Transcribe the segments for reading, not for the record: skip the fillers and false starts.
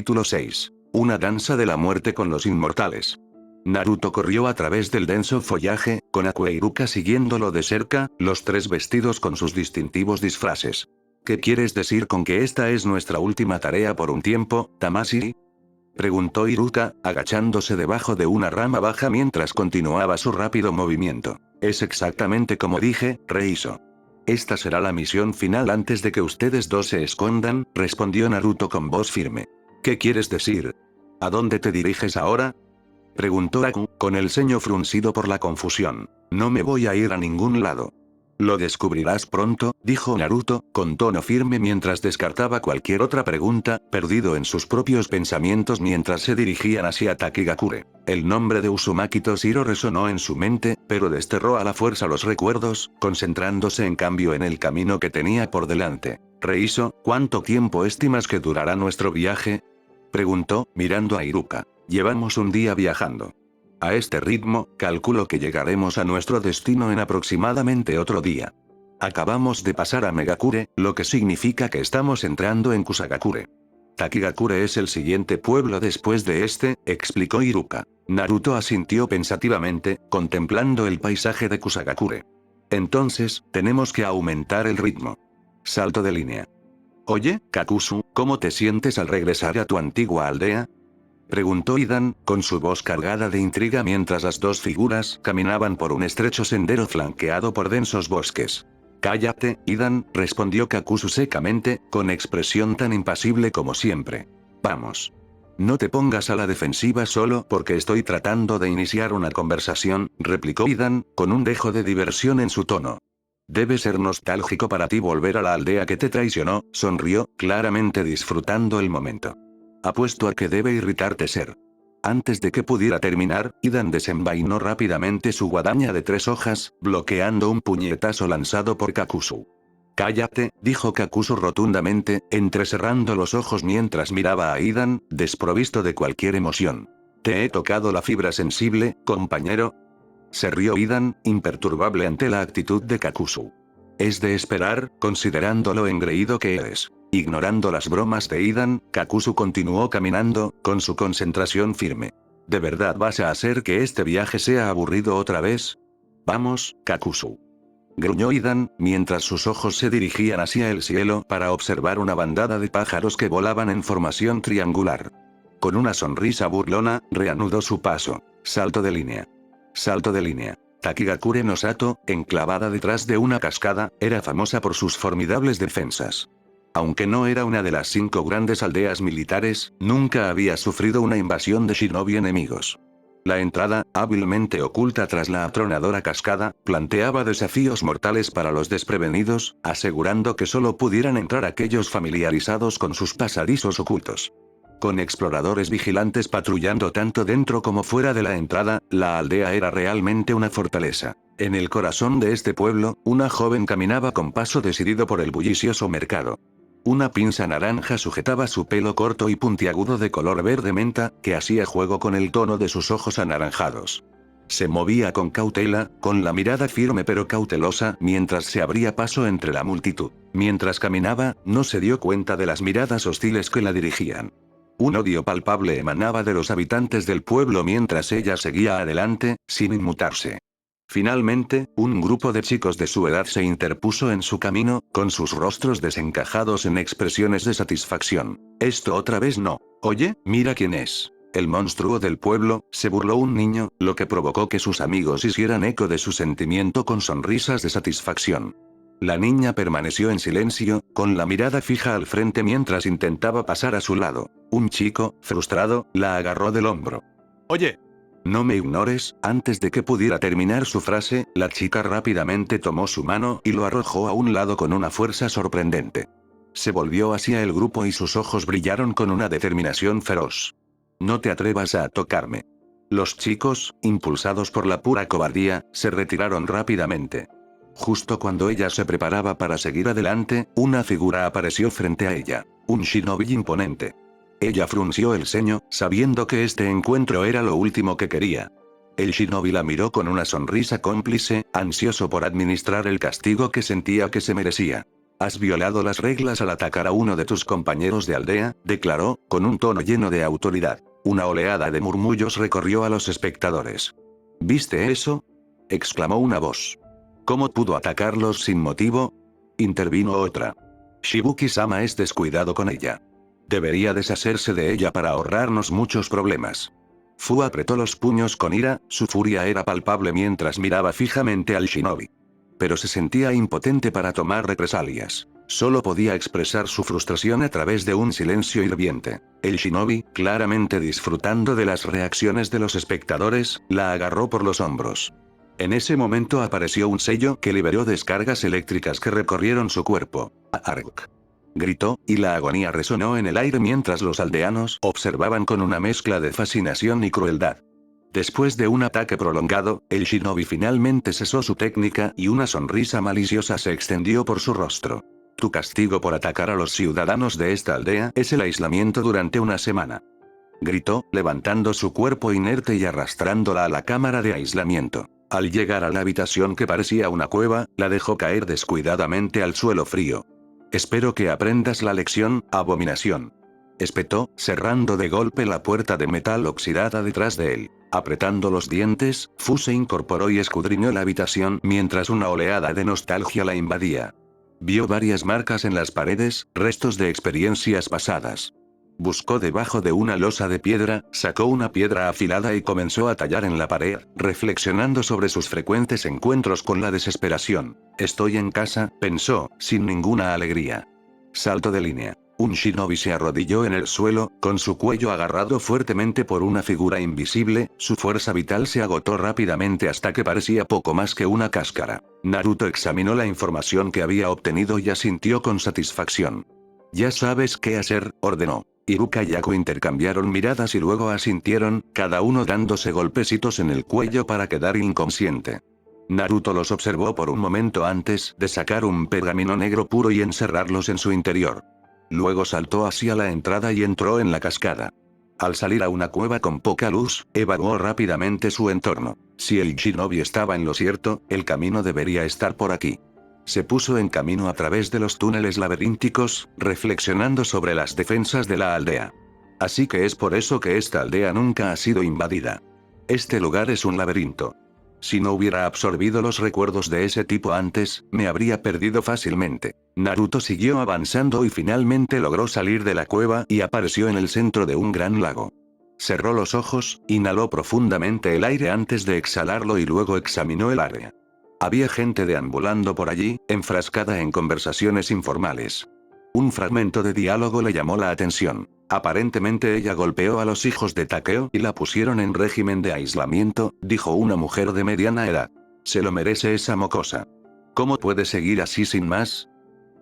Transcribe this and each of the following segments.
Capítulo 6. Una danza de la muerte con los inmortales. Naruto corrió a través del denso follaje, con Akue y Iruka siguiéndolo de cerca, los tres vestidos con sus distintivos disfraces. ¿Qué quieres decir con que esta es nuestra última tarea por un tiempo, Tamashii? Preguntó Iruka, agachándose debajo de una rama baja mientras continuaba su rápido movimiento. Es exactamente como dije, Reiso. Esta será la misión final antes de que ustedes dos se escondan, respondió Naruto con voz firme. ¿Qué quieres decir? ¿A dónde te diriges ahora? Preguntó Aku, con el ceño fruncido por la confusión. No me voy a ir a ningún lado. Lo descubrirás pronto, dijo Naruto, con tono firme mientras descartaba cualquier otra pregunta, perdido en sus propios pensamientos mientras se dirigían hacia Takigakure. El nombre de Uzumaki Toshiro resonó en su mente, pero desterró a la fuerza los recuerdos, concentrándose en cambio en el camino que tenía por delante. Reiso, ¿cuánto tiempo estimas que durará nuestro viaje? Preguntó, mirando a Iruka. Llevamos un día viajando. A este ritmo, calculo que llegaremos a nuestro destino en aproximadamente otro día. Acabamos de pasar a Megakure, lo que significa que estamos entrando en Kusagakure. Takigakure es el siguiente pueblo después de este, explicó Iruka. Naruto asintió pensativamente, contemplando el paisaje de Kusagakure. Entonces, tenemos que aumentar el ritmo. Salto de línea. Oye, Kakuzu, ¿cómo te sientes al regresar a tu antigua aldea? Preguntó Idan, con su voz cargada de intriga mientras las dos figuras caminaban por un estrecho sendero flanqueado por densos bosques. Cállate, Idan, respondió Kakuzu secamente, con expresión tan impasible como siempre. Vamos. No te pongas a la defensiva solo porque estoy tratando de iniciar una conversación, replicó Idan, con un dejo de diversión en su tono. Debe ser nostálgico para ti volver a la aldea que te traicionó, sonrió, claramente disfrutando el momento. Apuesto a que debe irritarte ser. Antes de que pudiera terminar, Idan desenvainó rápidamente su guadaña de 3 hojas, bloqueando un puñetazo lanzado por Kakuzu. Cállate, dijo Kakuzu rotundamente, entrecerrando los ojos mientras miraba a Idan, desprovisto de cualquier emoción. ¿Te he tocado la fibra sensible, compañero? Se rió Idan, imperturbable ante la actitud de Kakuzu. Es de esperar, considerando lo engreído que eres. Ignorando las bromas de Idan, Kakuzu continuó caminando, con su concentración firme. ¿De verdad vas a hacer que este viaje sea aburrido otra vez? Vamos, Kakuzu. Gruñó Idan, mientras sus ojos se dirigían hacia el cielo para observar una bandada de pájaros que volaban en formación triangular. Con una sonrisa burlona, reanudó su paso. Salto de línea. Salto de línea. Takigakure no Sato, enclavada detrás de una cascada, era famosa por sus formidables defensas. Aunque no era una de las 5 grandes aldeas militares, nunca había sufrido una invasión de shinobi enemigos. La entrada, hábilmente oculta tras la atronadora cascada, planteaba desafíos mortales para los desprevenidos, asegurando que solo pudieran entrar aquellos familiarizados con sus pasadizos ocultos. Con exploradores vigilantes patrullando tanto dentro como fuera de la entrada, la aldea era realmente una fortaleza. En el corazón de este pueblo, una joven caminaba con paso decidido por el bullicioso mercado. Una pinza naranja sujetaba su pelo corto y puntiagudo de color verde menta, que hacía juego con el tono de sus ojos anaranjados. Se movía con cautela, con la mirada firme pero cautelosa, mientras se abría paso entre la multitud. Mientras caminaba, no se dio cuenta de las miradas hostiles que la dirigían. Un odio palpable emanaba de los habitantes del pueblo mientras ella seguía adelante, sin inmutarse. Finalmente, un grupo de chicos de su edad se interpuso en su camino, con sus rostros desencajados en expresiones de satisfacción. Esto otra vez no. Oye, mira quién es. El monstruo del pueblo, se burló un niño, lo que provocó que sus amigos hicieran eco de su sentimiento con sonrisas de satisfacción. La niña permaneció en silencio, con la mirada fija al frente mientras intentaba pasar a su lado. Un chico, frustrado, la agarró del hombro. Oye. No me ignores. Antes de que pudiera terminar su frase, la chica rápidamente tomó su mano y lo arrojó a un lado con una fuerza sorprendente. Se volvió hacia el grupo y sus ojos brillaron con una determinación feroz. No te atrevas a tocarme. Los chicos, impulsados por la pura cobardía, se retiraron rápidamente. Justo cuando ella se preparaba para seguir adelante, una figura apareció frente a ella. Un shinobi imponente. Ella frunció el ceño, sabiendo que este encuentro era lo último que quería. El shinobi la miró con una sonrisa cómplice, ansioso por administrar el castigo que sentía que se merecía. Has violado las reglas al atacar a uno de tus compañeros de aldea, declaró, con un tono lleno de autoridad. Una oleada de murmullos recorrió a los espectadores. ¿Viste eso?, exclamó una voz. ¿Cómo pudo atacarlos sin motivo?, intervino otra. Shibuki-sama es descuidado con ella. Debería deshacerse de ella para ahorrarnos muchos problemas. Fu apretó los puños con ira, su furia era palpable mientras miraba fijamente al shinobi. Pero se sentía impotente para tomar represalias. Solo podía expresar su frustración a través de un silencio hirviente. El shinobi, claramente disfrutando de las reacciones de los espectadores, la agarró por los hombros. En ese momento apareció un sello que liberó descargas eléctricas que recorrieron su cuerpo. ¡Ark!, gritó, y la agonía resonó en el aire mientras los aldeanos observaban con una mezcla de fascinación y crueldad. Después de un ataque prolongado, el shinobi finalmente cesó su técnica y una sonrisa maliciosa se extendió por su rostro. Tu castigo por atacar a los ciudadanos de esta aldea es el aislamiento durante una semana. Gritó, levantando su cuerpo inerte y arrastrándola a la cámara de aislamiento. Al llegar a la habitación que parecía una cueva, la dejó caer descuidadamente al suelo frío. Espero que aprendas la lección, abominación. Espetó, cerrando de golpe la puerta de metal oxidada detrás de él. Apretando los dientes, Fu se incorporó y escudriñó la habitación mientras una oleada de nostalgia la invadía. Vio varias marcas en las paredes, restos de experiencias pasadas. Buscó debajo de una losa de piedra, sacó una piedra afilada y comenzó a tallar en la pared, reflexionando sobre sus frecuentes encuentros con la desesperación. Estoy en casa, pensó, sin ninguna alegría. Salto de línea. Un shinobi se arrodilló en el suelo, con su cuello agarrado fuertemente por una figura invisible, su fuerza vital se agotó rápidamente hasta que parecía poco más que una cáscara. Naruto examinó la información que había obtenido y asintió con satisfacción. Ya sabes qué hacer, ordenó. Iruka y Aku intercambiaron miradas y luego asintieron, cada uno dándose golpecitos en el cuello para quedar inconsciente. Naruto los observó por un momento antes de sacar un pergamino negro puro y encerrarlos en su interior. Luego saltó hacia la entrada y entró en la cascada. Al salir a una cueva con poca luz, evaluó rápidamente su entorno. Si el shinobi estaba en lo cierto, el camino debería estar por aquí. Se puso en camino a través de los túneles laberínticos, reflexionando sobre las defensas de la aldea. Así que es por eso que esta aldea nunca ha sido invadida. Este lugar es un laberinto. Si no hubiera absorbido los recuerdos de ese tipo antes, me habría perdido fácilmente. Naruto siguió avanzando y finalmente logró salir de la cueva y apareció en el centro de un gran lago. Cerró los ojos, inhaló profundamente el aire antes de exhalarlo y luego examinó el área. Había gente deambulando por allí, enfrascada en conversaciones informales. Un fragmento de diálogo le llamó la atención. Aparentemente ella golpeó a los hijos de Takeo y la pusieron en régimen de aislamiento, dijo una mujer de mediana edad. Se lo merece esa mocosa. ¿Cómo puede seguir así sin más?,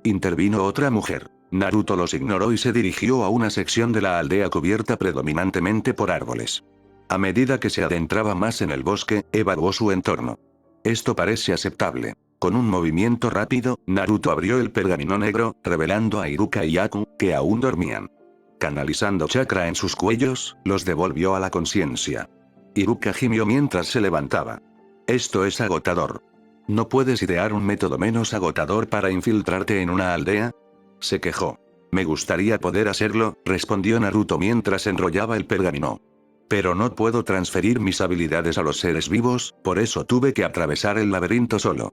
intervino otra mujer. Naruto los ignoró y se dirigió a una sección de la aldea cubierta predominantemente por árboles. A medida que se adentraba más en el bosque, evaluó su entorno. Esto parece aceptable. Con un movimiento rápido, Naruto abrió el pergamino negro, revelando a Iruka y Aku, que aún dormían. Canalizando chakra en sus cuellos, los devolvió a la conciencia. Iruka gimió mientras se levantaba. Esto es agotador. ¿No puedes idear un método menos agotador para infiltrarte en una aldea?, se quejó. Me gustaría poder hacerlo, respondió Naruto mientras enrollaba el pergamino. Pero no puedo transferir mis habilidades a los seres vivos, por eso tuve que atravesar el laberinto solo.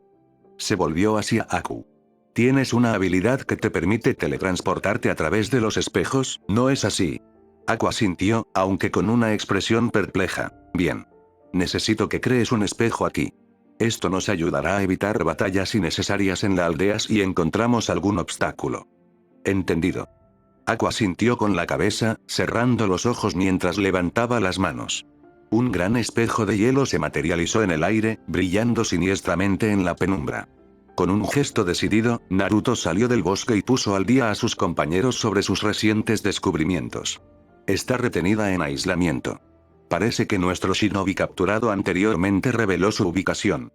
Se volvió hacia Aku. Tienes una habilidad que te permite teletransportarte a través de los espejos, ¿no es así? Aku asintió, aunque con una expresión perpleja. Bien. Necesito que crees un espejo aquí. Esto nos ayudará a evitar batallas innecesarias en la aldea si encontramos algún obstáculo. Entendido. Aku asintió con la cabeza, cerrando los ojos mientras levantaba las manos. Un gran espejo de hielo se materializó en el aire, brillando siniestramente en la penumbra. Con un gesto decidido, Naruto salió del bosque y puso al día a sus compañeros sobre sus recientes descubrimientos. Está retenida en aislamiento. Parece que nuestro shinobi capturado anteriormente reveló su ubicación.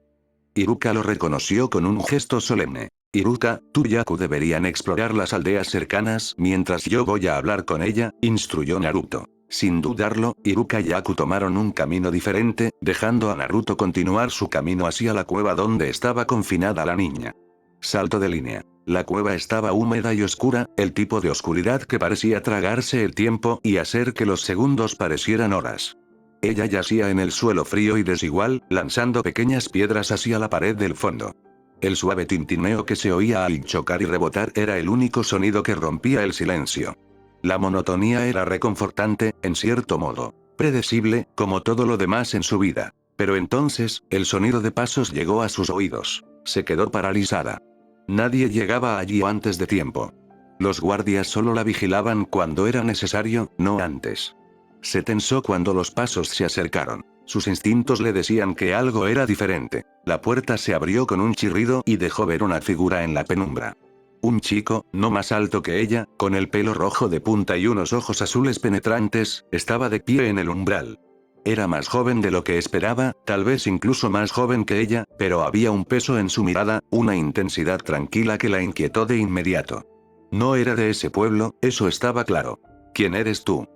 Iruka lo reconoció con un gesto solemne. Iruka, tú y Aku deberían explorar las aldeas cercanas mientras yo voy a hablar con ella, instruyó Naruto. Sin dudarlo, Iruka y Aku tomaron un camino diferente, dejando a Naruto continuar su camino hacia la cueva donde estaba confinada la niña. Salto de línea. La cueva estaba húmeda y oscura, el tipo de oscuridad que parecía tragarse el tiempo y hacer que los segundos parecieran horas. Ella yacía en el suelo frío y desigual, lanzando pequeñas piedras hacia la pared del fondo. El suave tintineo que se oía al chocar y rebotar era el único sonido que rompía el silencio. La monotonía era reconfortante, en cierto modo. Predecible, como todo lo demás en su vida. Pero entonces, el sonido de pasos llegó a sus oídos. Se quedó paralizada. Nadie llegaba allí antes de tiempo. Los guardias solo la vigilaban cuando era necesario, no antes. Se tensó cuando los pasos se acercaron. Sus instintos le decían que algo era diferente. La puerta se abrió con un chirrido y dejó ver una figura en la penumbra. Un chico, no más alto que ella, con el pelo rojo de punta y unos ojos azules penetrantes, estaba de pie en el umbral. Era más joven de lo que esperaba, tal vez incluso más joven que ella, pero había un peso en su mirada, una intensidad tranquila que la inquietó de inmediato. No era de ese pueblo, eso estaba claro. ¿Quién eres tú?,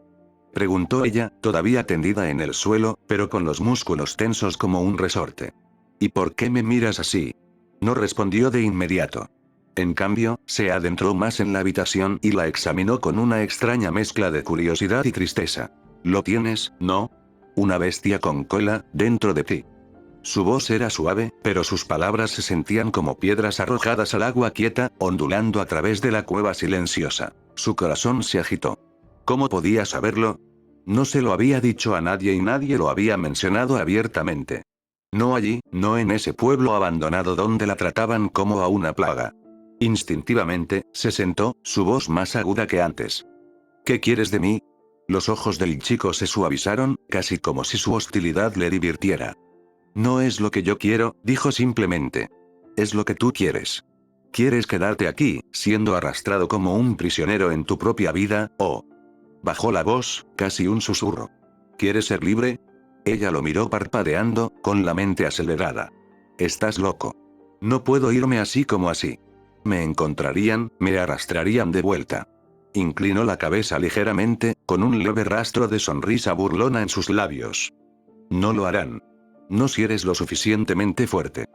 preguntó ella, todavía tendida en el suelo, pero con los músculos tensos como un resorte. ¿Y por qué me miras así?, no respondió de inmediato. En cambio, se adentró más en la habitación y la examinó con una extraña mezcla de curiosidad y tristeza. ¿Lo tienes, no? Una bestia con cola, dentro de ti. Su voz era suave, pero sus palabras se sentían como piedras arrojadas al agua quieta, ondulando a través de la cueva silenciosa. Su corazón se agitó. ¿Cómo podía saberlo? No se lo había dicho a nadie y nadie lo había mencionado abiertamente. No allí, no en ese pueblo abandonado donde la trataban como a una plaga. Instintivamente, se sentó, su voz más aguda que antes. ¿Qué quieres de mí? Los ojos del chico se suavizaron, casi como si su hostilidad le divirtiera. No es lo que yo quiero, dijo simplemente. Es lo que tú quieres. ¿Quieres quedarte aquí, siendo arrastrado como un prisionero en tu propia vida, o...? Bajó la voz, casi un susurro. ¿Quieres ser libre? Ella lo miró parpadeando, con la mente acelerada. Estás loco. No puedo irme así como así. Me encontrarían, me arrastrarían de vuelta. Inclinó la cabeza ligeramente, con un leve rastro de sonrisa burlona en sus labios. No lo harán. No si eres lo suficientemente fuerte.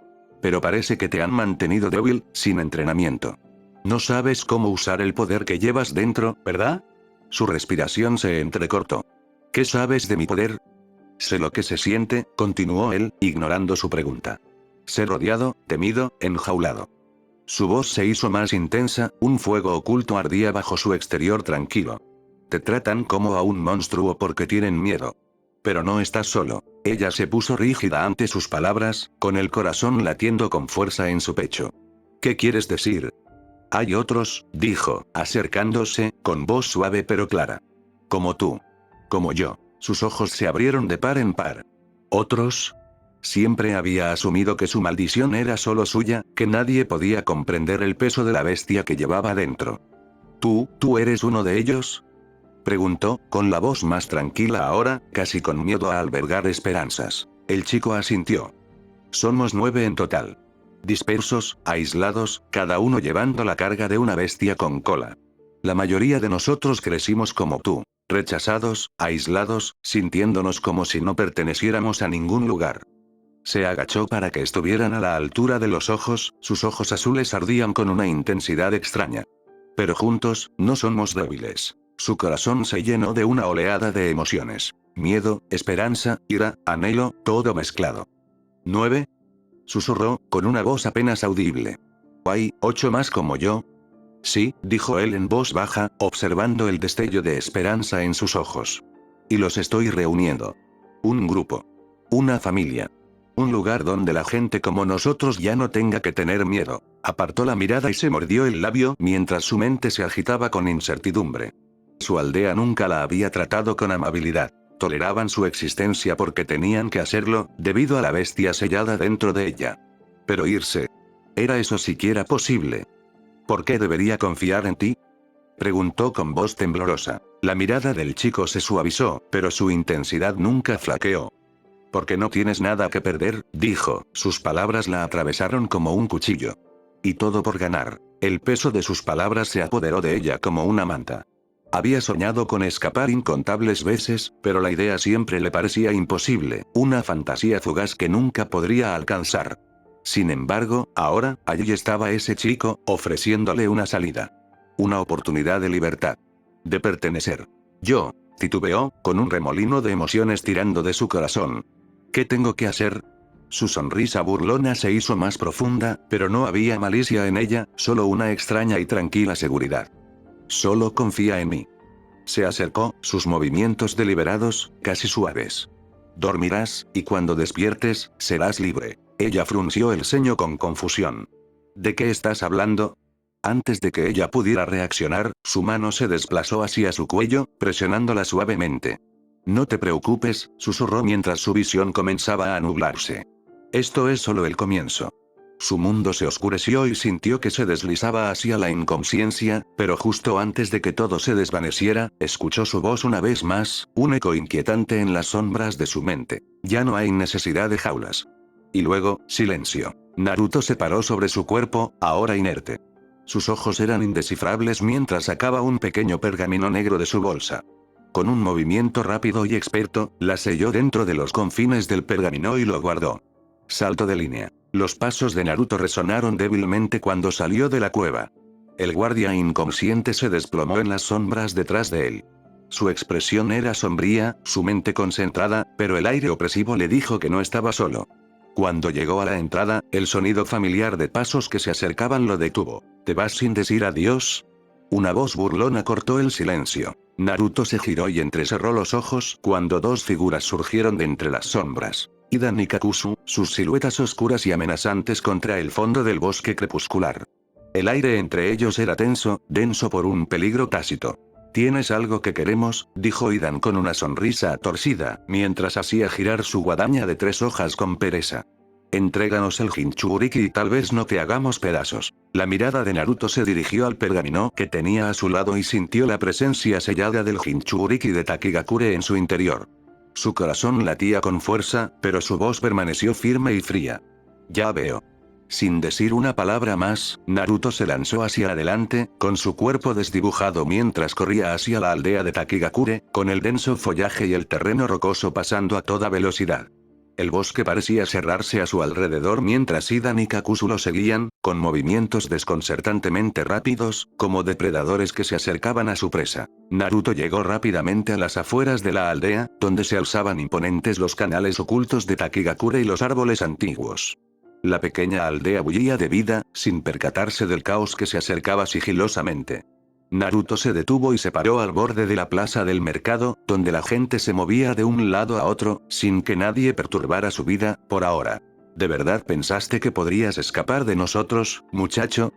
Pero parece que te han mantenido débil, sin entrenamiento. No sabes cómo usar el poder que llevas dentro, ¿verdad? Su respiración se entrecortó. ¿Qué sabes de mi poder? Sé lo que se siente, continuó él, ignorando su pregunta. Ser rodeado, temido, enjaulado. Su voz se hizo más intensa, un fuego oculto ardía bajo su exterior tranquilo. Te tratan como a un monstruo porque tienen miedo. Pero no estás solo. Ella se puso rígida ante sus palabras, con el corazón latiendo con fuerza en su pecho. ¿Qué quieres decir? Hay otros, dijo, acercándose, con voz suave pero clara. Como tú. Como yo. Sus ojos se abrieron de par en par. ¿Otros? Siempre había asumido que su maldición era solo suya, que nadie podía comprender el peso de la bestia que llevaba dentro. ¿Tú eres uno de ellos?, preguntó, con la voz más tranquila ahora, casi con miedo a albergar esperanzas. El chico asintió. Somos 9 en total. Dispersos, aislados, cada uno llevando la carga de una bestia con cola. La mayoría de nosotros crecimos como tú. Rechazados, aislados, sintiéndonos como si no perteneciéramos a ningún lugar. Se agachó para que estuvieran a la altura de los ojos, sus ojos azules ardían con una intensidad extraña. Pero juntos, no somos débiles. Su corazón se llenó de una oleada de emociones. Miedo, esperanza, ira, anhelo, todo mezclado. ¿9? Susurró, con una voz apenas audible. ¿Hay 8 más como yo? Sí, dijo él en voz baja, observando el destello de esperanza en sus ojos. Y los estoy reuniendo. Un grupo. Una familia. Un lugar donde la gente como nosotros ya no tenga que tener miedo. Apartó la mirada y se mordió el labio mientras su mente se agitaba con incertidumbre. Su aldea nunca la había tratado con amabilidad. Toleraban su existencia porque tenían que hacerlo, debido a la bestia sellada dentro de ella. Pero irse. ¿Era eso siquiera posible? ¿Por qué debería confiar en ti?, preguntó con voz temblorosa. La mirada del chico se suavizó, pero su intensidad nunca flaqueó. Porque no tienes nada que perder, dijo, sus palabras la atravesaron como un cuchillo. Y todo por ganar. El peso de sus palabras se apoderó de ella como una manta. Había soñado con escapar incontables veces, pero la idea siempre le parecía imposible, una fantasía fugaz que nunca podría alcanzar. Sin embargo, ahora, allí estaba ese chico, ofreciéndole una salida. Una oportunidad de libertad. De pertenecer. Yo, titubeó, con un remolino de emociones tirando de su corazón. ¿Qué tengo que hacer? Su sonrisa burlona se hizo más profunda, pero no había malicia en ella, solo una extraña y tranquila seguridad. Solo confía en mí. Se acercó, sus movimientos deliberados, casi suaves. Dormirás, y cuando despiertes, serás libre. Ella frunció el ceño con confusión. ¿De qué estás hablando? Antes de que ella pudiera reaccionar, su mano se desplazó hacia su cuello, presionándola suavemente. No te preocupes, susurró mientras su visión comenzaba a nublarse. Esto es solo el comienzo. Su mundo se oscureció y sintió que se deslizaba hacia la inconsciencia, pero justo antes de que todo se desvaneciera, escuchó su voz una vez más, un eco inquietante en las sombras de su mente. Ya no hay necesidad de jaulas. Y luego, silencio. Naruto se paró sobre su cuerpo, ahora inerte. Sus ojos eran indescifrables mientras sacaba un pequeño pergamino negro de su bolsa. Con un movimiento rápido y experto, la selló dentro de los confines del pergamino y lo guardó. Salto de línea. Los pasos de Naruto resonaron débilmente cuando salió de la cueva. El guardia inconsciente se desplomó en las sombras detrás de él. Su expresión era sombría, su mente concentrada, pero el aire opresivo le dijo que no estaba solo. Cuando llegó a la entrada, el sonido familiar de pasos que se acercaban lo detuvo. ¿Te vas sin decir adiós? Una voz burlona cortó el silencio. Naruto se giró y entrecerró los ojos cuando dos figuras surgieron de entre las sombras. Hidan y Kakuzu, sus siluetas oscuras y amenazantes contra el fondo del bosque crepuscular. El aire entre ellos era tenso, denso por un peligro tácito. ¿Tienes algo que queremos?, dijo Hidan con una sonrisa torcida, mientras hacía girar su guadaña de 3 hojas con pereza. Entréganos el Jinchuriki y tal vez no te hagamos pedazos. La mirada de Naruto se dirigió al pergamino que tenía a su lado y sintió la presencia sellada del Jinchuriki de Takigakure en su interior. Su corazón latía con fuerza, pero su voz permaneció firme y fría. Ya veo. Sin decir una palabra más, Naruto se lanzó hacia adelante, con su cuerpo desdibujado mientras corría hacia la aldea de Takigakure, con el denso follaje y el terreno rocoso pasando a toda velocidad. El bosque parecía cerrarse a su alrededor mientras Hidan y Kakuzu lo seguían, con movimientos desconcertantemente rápidos, como depredadores que se acercaban a su presa. Naruto llegó rápidamente a las afueras de la aldea, donde se alzaban imponentes los canales ocultos de Takigakure y los árboles antiguos. La pequeña aldea bullía de vida, sin percatarse del caos que se acercaba sigilosamente. Naruto se detuvo y se paró al borde de la plaza del mercado, donde la gente se movía de un lado a otro, sin que nadie perturbara su vida, por ahora. ¿De verdad pensaste que podrías escapar de nosotros, muchacho?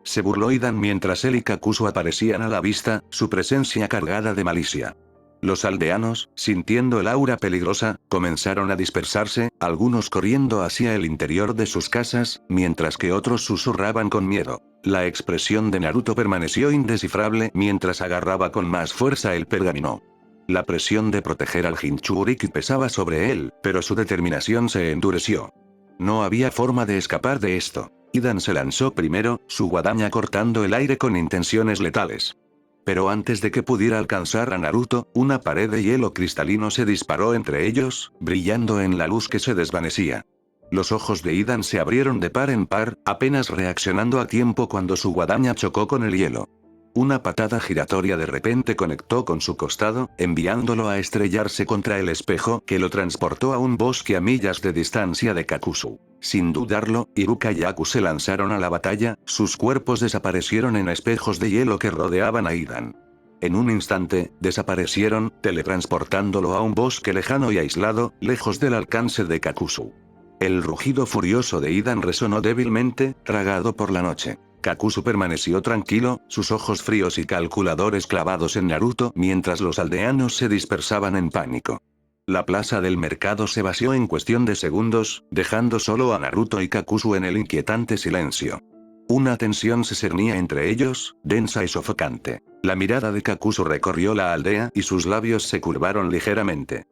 Se burló Hidan mientras él y Kakuzu aparecían a la vista, su presencia cargada de malicia. Los aldeanos, sintiendo el aura peligrosa, comenzaron a dispersarse, algunos corriendo hacia el interior de sus casas, mientras que otros susurraban con miedo. La expresión de Naruto permaneció indescifrable mientras agarraba con más fuerza el pergamino. La presión de proteger al Jinchuriki pesaba sobre él, pero su determinación se endureció. No había forma de escapar de esto. Hidan se lanzó primero, su guadaña cortando el aire con intenciones letales. Pero antes de que pudiera alcanzar a Naruto, una pared de hielo cristalino se disparó entre ellos, brillando en la luz que se desvanecía. Los ojos de Hidan se abrieron de par en par, apenas reaccionando a tiempo cuando su guadaña chocó con el hielo. Una patada giratoria de repente conectó con su costado, enviándolo a estrellarse contra el espejo que lo transportó a un bosque a millas de distancia de Kakuzu. Sin dudarlo, Iruka y Aku se lanzaron a la batalla, sus cuerpos desaparecieron en espejos de hielo que rodeaban a Hidan. En un instante, desaparecieron, teletransportándolo a un bosque lejano y aislado, lejos del alcance de Kakuzu. El rugido furioso de Hidan resonó débilmente, tragado por la noche. Kakuzu permaneció tranquilo, sus ojos fríos y calculadores clavados en Naruto mientras los aldeanos se dispersaban en pánico. La plaza del mercado se vació en cuestión de segundos, dejando solo a Naruto y Kakuzu en el inquietante silencio. Una tensión se cernía entre ellos, densa y sofocante. La mirada de Kakuzu recorrió la aldea y sus labios se curvaron ligeramente.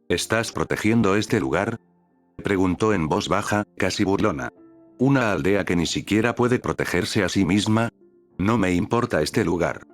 ¿Estás protegiendo este lugar?, preguntó en voz baja, casi burlona. ¿Una aldea que ni siquiera puede protegerse a sí misma? No me importa este lugar.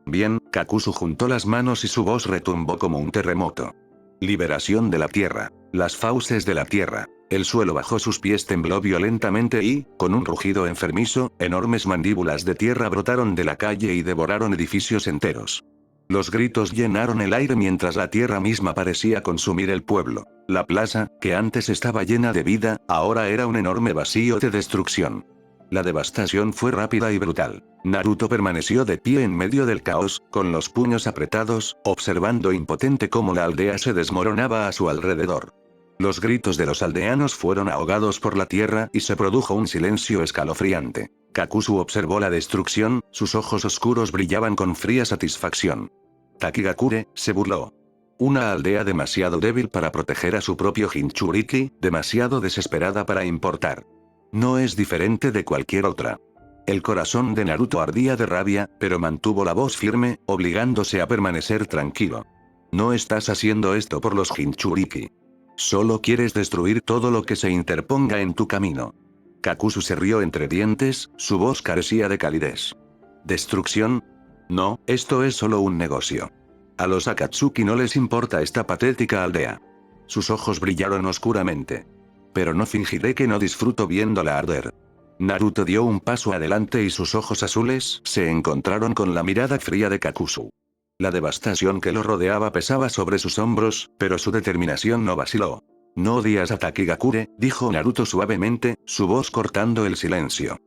Bien, Kakuzu juntó las manos y su voz retumbó como un terremoto. Liberación de la tierra. Las fauces de la tierra. El suelo bajo sus pies tembló violentamente y, con un rugido enfermizo, enormes mandíbulas de tierra brotaron de la calle y devoraron edificios enteros. Los gritos llenaron el aire mientras la tierra misma parecía consumir el pueblo. La plaza, que antes estaba llena de vida, ahora era un enorme vacío de destrucción. La devastación fue rápida y brutal. Naruto permaneció de pie en medio del caos, con los puños apretados, observando impotente cómo la aldea se desmoronaba a su alrededor. Los gritos de los aldeanos fueron ahogados por la tierra y se produjo un silencio escalofriante. Kakuzu observó la destrucción, sus ojos oscuros brillaban con fría satisfacción. Takigakure se burló. Una aldea demasiado débil para proteger a su propio Jinchuriki, demasiado desesperada para importar. No es diferente de cualquier otra. El corazón de Naruto ardía de rabia, pero mantuvo la voz firme, obligándose a permanecer tranquilo. No estás haciendo esto por los Jinchuriki. Solo quieres destruir todo lo que se interponga en tu camino. Kakuzu se rió entre dientes, su voz carecía de calidez. ¿Destrucción? No, esto es solo un negocio. A los Akatsuki no les importa esta patética aldea. Sus ojos brillaron oscuramente. Pero no fingiré que no disfruto viéndola arder. Naruto dio un paso adelante y sus ojos azules se encontraron con la mirada fría de Kakuzu. La devastación que lo rodeaba pesaba sobre sus hombros, pero su determinación no vaciló. No odias a Takigakure, dijo Naruto suavemente, su voz cortando el silencio.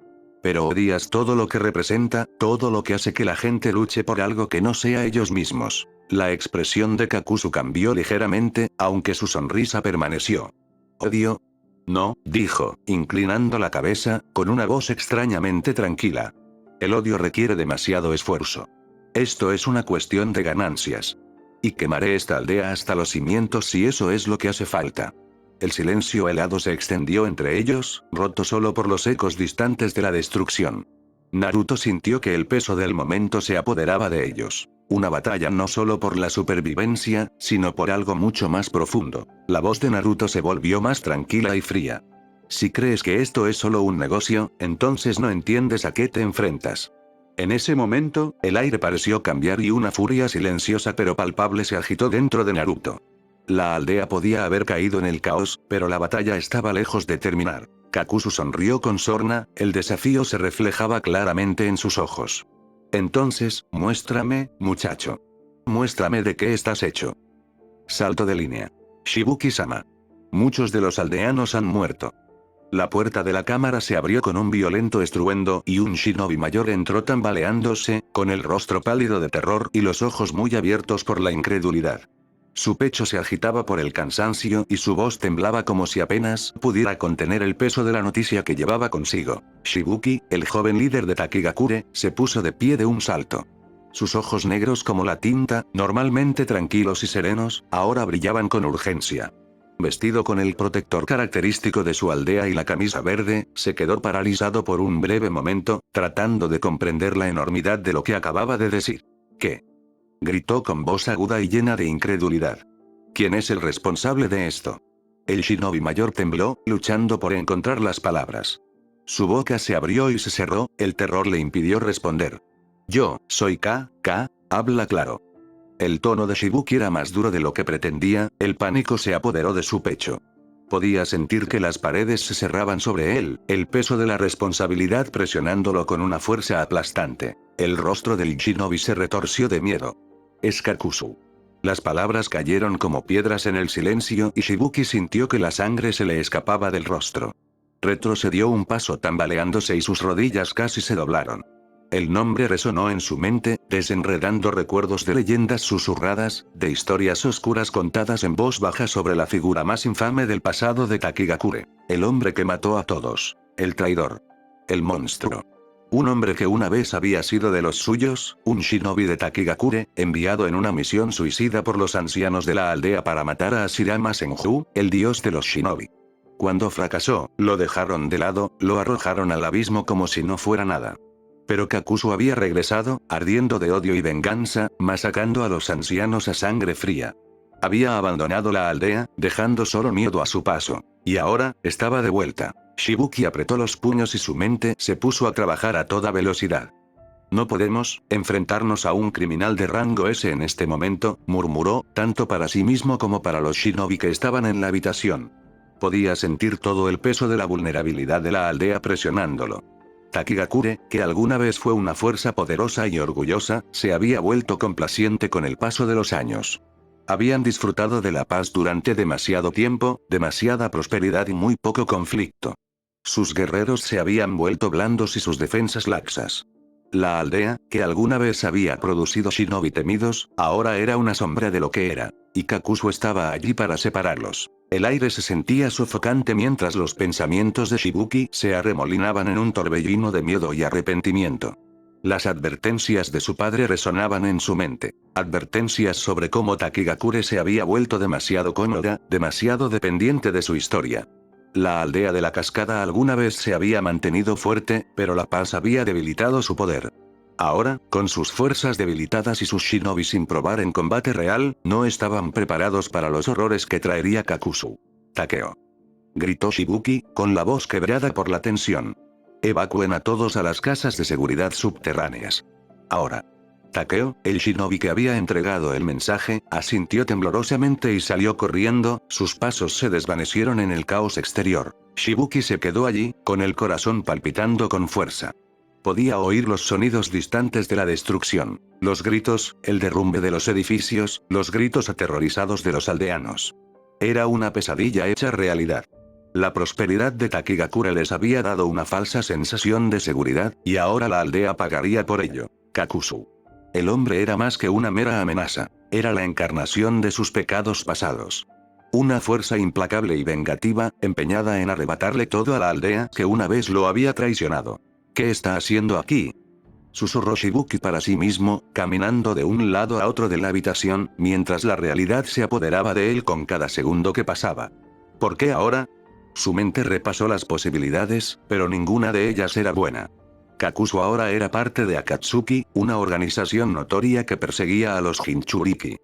Pero odias todo lo que representa, todo lo que hace que la gente luche por algo que no sea ellos mismos. La expresión de Kakuzu cambió ligeramente, aunque su sonrisa permaneció. ¿Odio? No, dijo, inclinando la cabeza, con una voz extrañamente tranquila. El odio requiere demasiado esfuerzo. Esto es una cuestión de ganancias. Y quemaré esta aldea hasta los cimientos si eso es lo que hace falta. El silencio helado se extendió entre ellos, roto solo por los ecos distantes de la destrucción. Naruto sintió que el peso del momento se apoderaba de ellos. Una batalla no solo por la supervivencia, sino por algo mucho más profundo. La voz de Naruto se volvió más tranquila y fría. Si crees que esto es solo un negocio, entonces no entiendes a qué te enfrentas. En ese momento, el aire pareció cambiar y una furia silenciosa pero palpable se agitó dentro de Naruto. La aldea podía haber caído en el caos, pero la batalla estaba lejos de terminar. Kakuzu sonrió con sorna, el desafío se reflejaba claramente en sus ojos. Entonces, muéstrame, muchacho. Muéstrame de qué estás hecho. Salto de línea. Shibuki-sama. Muchos de los aldeanos han muerto. La puerta de la cámara se abrió con un violento estruendo y un shinobi mayor entró tambaleándose, con el rostro pálido de terror y los ojos muy abiertos por la incredulidad. Su pecho se agitaba por el cansancio y su voz temblaba como si apenas pudiera contener el peso de la noticia que llevaba consigo. Shibuki, el joven líder de Takigakure, se puso de pie de un salto. Sus ojos negros como la tinta, normalmente tranquilos y serenos, ahora brillaban con urgencia. Vestido con el protector característico de su aldea y la camisa verde, se quedó paralizado por un breve momento, tratando de comprender la enormidad de lo que acababa de decir. ¿Qué? Gritó con voz aguda y llena de incredulidad. ¿Quién es el responsable de esto? El shinobi mayor tembló, luchando por encontrar las palabras. Su boca se abrió y se cerró, el terror le impidió responder. Yo, soy K, habla claro. El tono de Shibuki era más duro de lo que pretendía, el pánico se apoderó de su pecho. Podía sentir que las paredes se cerraban sobre él, el peso de la responsabilidad presionándolo con una fuerza aplastante. El rostro del shinobi se retorció de miedo. Es Kakuzu. Las palabras cayeron como piedras en el silencio y Shibuki sintió que la sangre se le escapaba del rostro. Retrocedió un paso tambaleándose y sus rodillas casi se doblaron. El nombre resonó en su mente, desenredando recuerdos de leyendas susurradas, de historias oscuras contadas en voz baja sobre la figura más infame del pasado de Takigakure. El hombre que mató a todos. El traidor. El monstruo. Un hombre que una vez había sido de los suyos, un shinobi de Takigakure, enviado en una misión suicida por los ancianos de la aldea para matar a Ashirama Senju, el dios de los shinobi. Cuando fracasó, lo dejaron de lado, lo arrojaron al abismo como si no fuera nada. Pero Kakuzu había regresado, ardiendo de odio y venganza, masacrando a los ancianos a sangre fría. Había abandonado la aldea, dejando solo miedo a su paso. Y ahora, estaba de vuelta. Shibuki apretó los puños y su mente se puso a trabajar a toda velocidad. No podemos enfrentarnos a un criminal de rango S en este momento, murmuró, tanto para sí mismo como para los shinobi que estaban en la habitación. Podía sentir todo el peso de la vulnerabilidad de la aldea presionándolo. Takigakure, que alguna vez fue una fuerza poderosa y orgullosa, se había vuelto complaciente con el paso de los años. Habían disfrutado de la paz durante demasiado tiempo, demasiada prosperidad y muy poco conflicto. Sus guerreros se habían vuelto blandos y sus defensas laxas. La aldea, que alguna vez había producido shinobi temidos, ahora era una sombra de lo que era, y Kakuzu estaba allí para separarlos. El aire se sentía sofocante mientras los pensamientos de Shibuki se arremolinaban en un torbellino de miedo y arrepentimiento. Las advertencias de su padre resonaban en su mente. Advertencias sobre cómo Takigakure se había vuelto demasiado cómoda, demasiado dependiente de su historia. La aldea de la cascada alguna vez se había mantenido fuerte, pero la paz había debilitado su poder. Ahora, con sus fuerzas debilitadas y sus shinobi sin probar en combate real, no estaban preparados para los horrores que traería Kakuzu. Takeo. Gritó Shibuki, con la voz quebrada por la tensión. Evacúen a todos a las casas de seguridad subterráneas. Ahora. Takeo, el shinobi que había entregado el mensaje, asintió temblorosamente y salió corriendo, sus pasos se desvanecieron en el caos exterior. Shibuki se quedó allí, con el corazón palpitando con fuerza. Podía oír los sonidos distantes de la destrucción, los gritos, el derrumbe de los edificios, los gritos aterrorizados de los aldeanos. Era una pesadilla hecha realidad. La prosperidad de Takigakure les había dado una falsa sensación de seguridad, y ahora la aldea pagaría por ello. Kakuzu. El hombre era más que una mera amenaza, era la encarnación de sus pecados pasados. Una fuerza implacable y vengativa, empeñada en arrebatarle todo a la aldea que una vez lo había traicionado. ¿Qué está haciendo aquí?, susurró Shibuki para sí mismo, caminando de un lado a otro de la habitación, mientras la realidad se apoderaba de él con cada segundo que pasaba. ¿Por qué ahora? Su mente repasó las posibilidades, pero ninguna de ellas era buena. Kakuzu ahora era parte de Akatsuki, una organización notoria que perseguía a los Jinchuriki.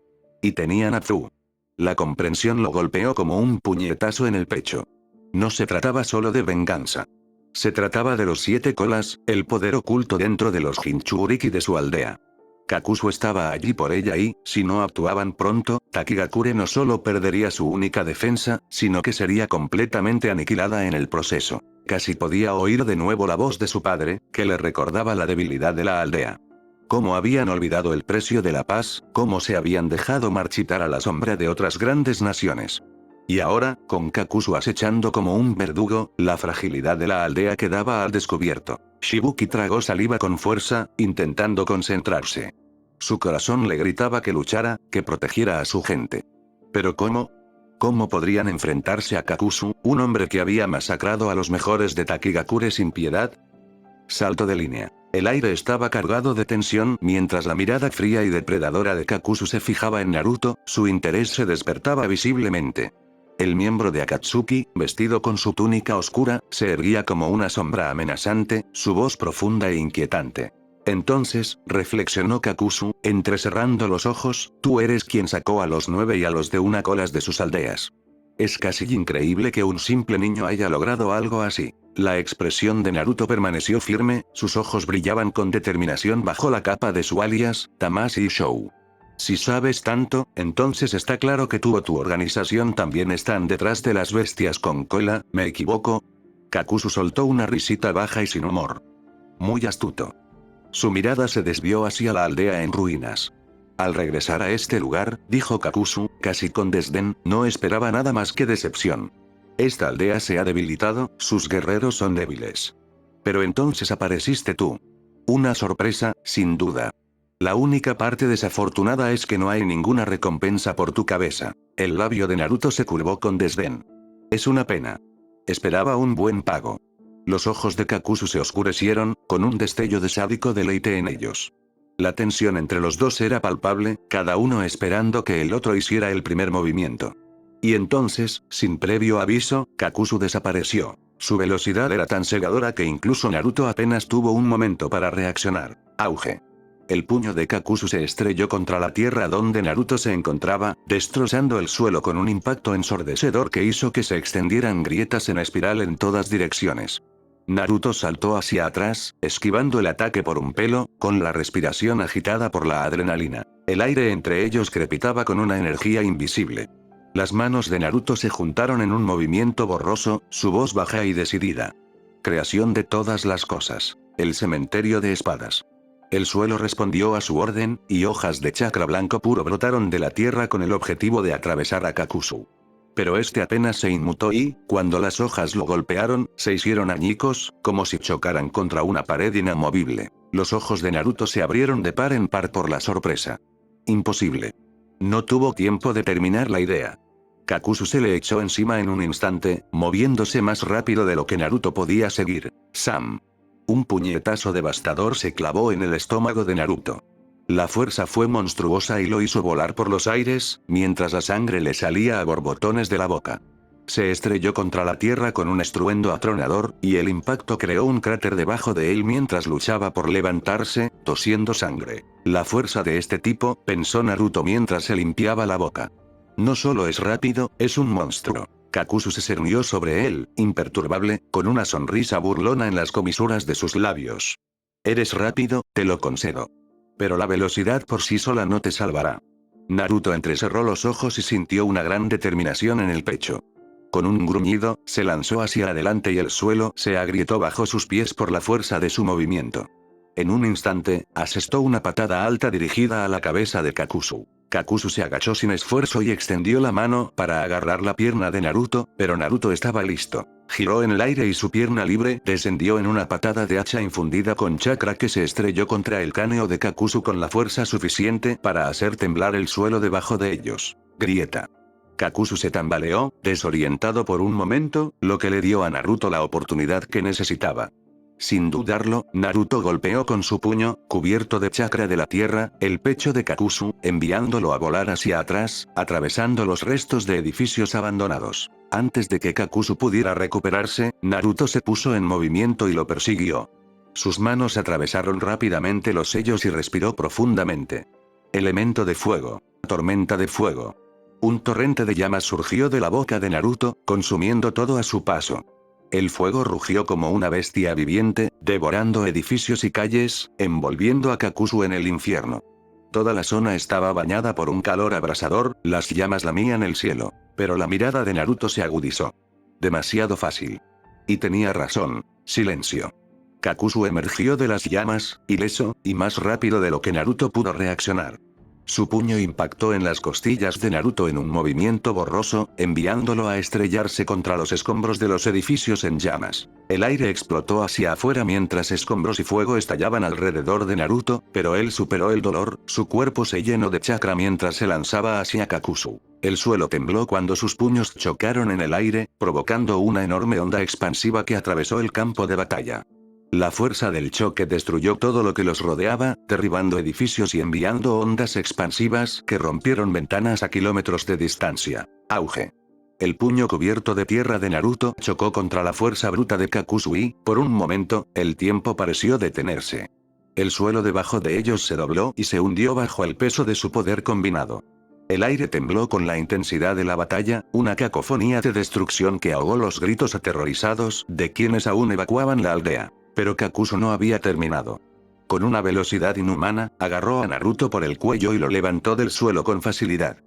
Y tenía Natsu. La comprensión lo golpeó como un puñetazo en el pecho. No se trataba solo de venganza. Se trataba de los 7 colas, el poder oculto dentro de los Jinchuriki de su aldea. Kakuzu estaba allí por ella y, si no actuaban pronto, Takigakure no solo perdería su única defensa, sino que sería completamente aniquilada en el proceso. Casi podía oír de nuevo la voz de su padre, que le recordaba la debilidad de la aldea. Cómo habían olvidado el precio de la paz, cómo se habían dejado marchitar a la sombra de otras grandes naciones. Y ahora, con Kakuzu acechando como un verdugo, la fragilidad de la aldea quedaba al descubierto. Shibuki tragó saliva con fuerza, intentando concentrarse. Su corazón le gritaba que luchara, que protegiera a su gente. ¿Pero cómo? ¿Cómo podrían enfrentarse a Kakuzu, un hombre que había masacrado a los mejores de Takigakure sin piedad? Salto de línea. El aire estaba cargado de tensión mientras la mirada fría y depredadora de Kakuzu se fijaba en Naruto, su interés se despertaba visiblemente. El miembro de Akatsuki, vestido con su túnica oscura, se erguía como una sombra amenazante, su voz profunda e inquietante. Entonces, reflexionó Kakuzu, entrecerrando los ojos, tú eres quien sacó a los 9 y a los de una colas de sus aldeas. Es casi increíble que un simple niño haya logrado algo así. La expresión de Naruto permaneció firme, sus ojos brillaban con determinación bajo la capa de su alias, Tamashii Shou. Si sabes tanto, entonces está claro que tú o tu organización también están detrás de las bestias con cola, ¿me equivoco? Kakuzu soltó una risita baja y sin humor. Muy astuto. Su mirada se desvió hacia la aldea en ruinas. Al regresar a este lugar, dijo Kakuzu, casi con desdén, no esperaba nada más que decepción. Esta aldea se ha debilitado, sus guerreros son débiles. Pero entonces apareciste tú. Una sorpresa, sin duda. La única parte desafortunada es que no hay ninguna recompensa por tu cabeza. El labio de Naruto se curvó con desdén. Es una pena. Esperaba un buen pago. Los ojos de Kakuzu se oscurecieron, con un destello de sádico deleite en ellos. La tensión entre los dos era palpable, cada uno esperando que el otro hiciera el primer movimiento. Y entonces, sin previo aviso, Kakuzu desapareció. Su velocidad era tan cegadora que incluso Naruto apenas tuvo un momento para reaccionar. Auge. El puño de Kakuzu se estrelló contra la tierra donde Naruto se encontraba, destrozando el suelo con un impacto ensordecedor que hizo que se extendieran grietas en espiral en todas direcciones. Naruto saltó hacia atrás, esquivando el ataque por un pelo, con la respiración agitada por la adrenalina. El aire entre ellos crepitaba con una energía invisible. Las manos de Naruto se juntaron en un movimiento borroso, su voz baja y decidida. Creación de todas las cosas. El cementerio de espadas. El suelo respondió a su orden, y hojas de chakra blanco puro brotaron de la tierra con el objetivo de atravesar a Kakuzu. Pero este apenas se inmutó y, cuando las hojas lo golpearon, se hicieron añicos, como si chocaran contra una pared inamovible. Los ojos de Naruto se abrieron de par en par por la sorpresa. Imposible. No tuvo tiempo de terminar la idea. Kakuzu se le echó encima en un instante, moviéndose más rápido de lo que Naruto podía seguir. ¡Sam! Un puñetazo devastador se clavó en el estómago de Naruto. La fuerza fue monstruosa y lo hizo volar por los aires, mientras la sangre le salía a borbotones de la boca. Se estrelló contra la tierra con un estruendo atronador, y el impacto creó un cráter debajo de él mientras luchaba por levantarse, tosiendo sangre. La fuerza de este tipo, pensó Naruto mientras se limpiaba la boca. No solo es rápido, es un monstruo. Kakuzu se cernió sobre él, imperturbable, con una sonrisa burlona en las comisuras de sus labios. Eres rápido, te lo concedo. Pero la velocidad por sí sola no te salvará. Naruto entrecerró los ojos y sintió una gran determinación en el pecho. Con un gruñido, se lanzó hacia adelante y el suelo se agrietó bajo sus pies por la fuerza de su movimiento. En un instante, asestó una patada alta dirigida a la cabeza de Kakuzu. Kakuzu se agachó sin esfuerzo y extendió la mano para agarrar la pierna de Naruto, pero Naruto estaba listo. Giró en el aire y su pierna libre descendió en una patada de hacha infundida con chakra que se estrelló contra el cráneo de Kakuzu con la fuerza suficiente para hacer temblar el suelo debajo de ellos. Grieta. Kakuzu se tambaleó, desorientado por un momento, lo que le dio a Naruto la oportunidad que necesitaba. Sin dudarlo, Naruto golpeó con su puño, cubierto de chakra de la tierra, el pecho de Kakuzu, enviándolo a volar hacia atrás, atravesando los restos de edificios abandonados. Antes de que Kakuzu pudiera recuperarse, Naruto se puso en movimiento y lo persiguió. Sus manos atravesaron rápidamente los sellos y respiró profundamente. Elemento de fuego. Tormenta de fuego. Un torrente de llamas surgió de la boca de Naruto, consumiendo todo a su paso. El fuego rugió como una bestia viviente, devorando edificios y calles, envolviendo a Kakuzu en el infierno. Toda la zona estaba bañada por un calor abrasador, las llamas lamían el cielo. Pero la mirada de Naruto se agudizó. Demasiado fácil. Y tenía razón. Silencio. Kakuzu emergió de las llamas, ileso, y más rápido de lo que Naruto pudo reaccionar. Su puño impactó en las costillas de Naruto en un movimiento borroso, enviándolo a estrellarse contra los escombros de los edificios en llamas. El aire explotó hacia afuera mientras escombros y fuego estallaban alrededor de Naruto, pero él superó el dolor, su cuerpo se llenó de chakra mientras se lanzaba hacia Kakuzu. El suelo tembló cuando sus puños chocaron en el aire, provocando una enorme onda expansiva que atravesó el campo de batalla. La fuerza del choque destruyó todo lo que los rodeaba, derribando edificios y enviando ondas expansivas que rompieron ventanas a kilómetros de distancia. Auge. El puño cubierto de tierra de Naruto chocó contra la fuerza bruta de Kakuzu y, por un momento, el tiempo pareció detenerse. El suelo debajo de ellos se dobló y se hundió bajo el peso de su poder combinado. El aire tembló con la intensidad de la batalla, una cacofonía de destrucción que ahogó los gritos aterrorizados de quienes aún evacuaban la aldea. Pero Kakuzu no había terminado. Con una velocidad inhumana, agarró a Naruto por el cuello y lo levantó del suelo con facilidad.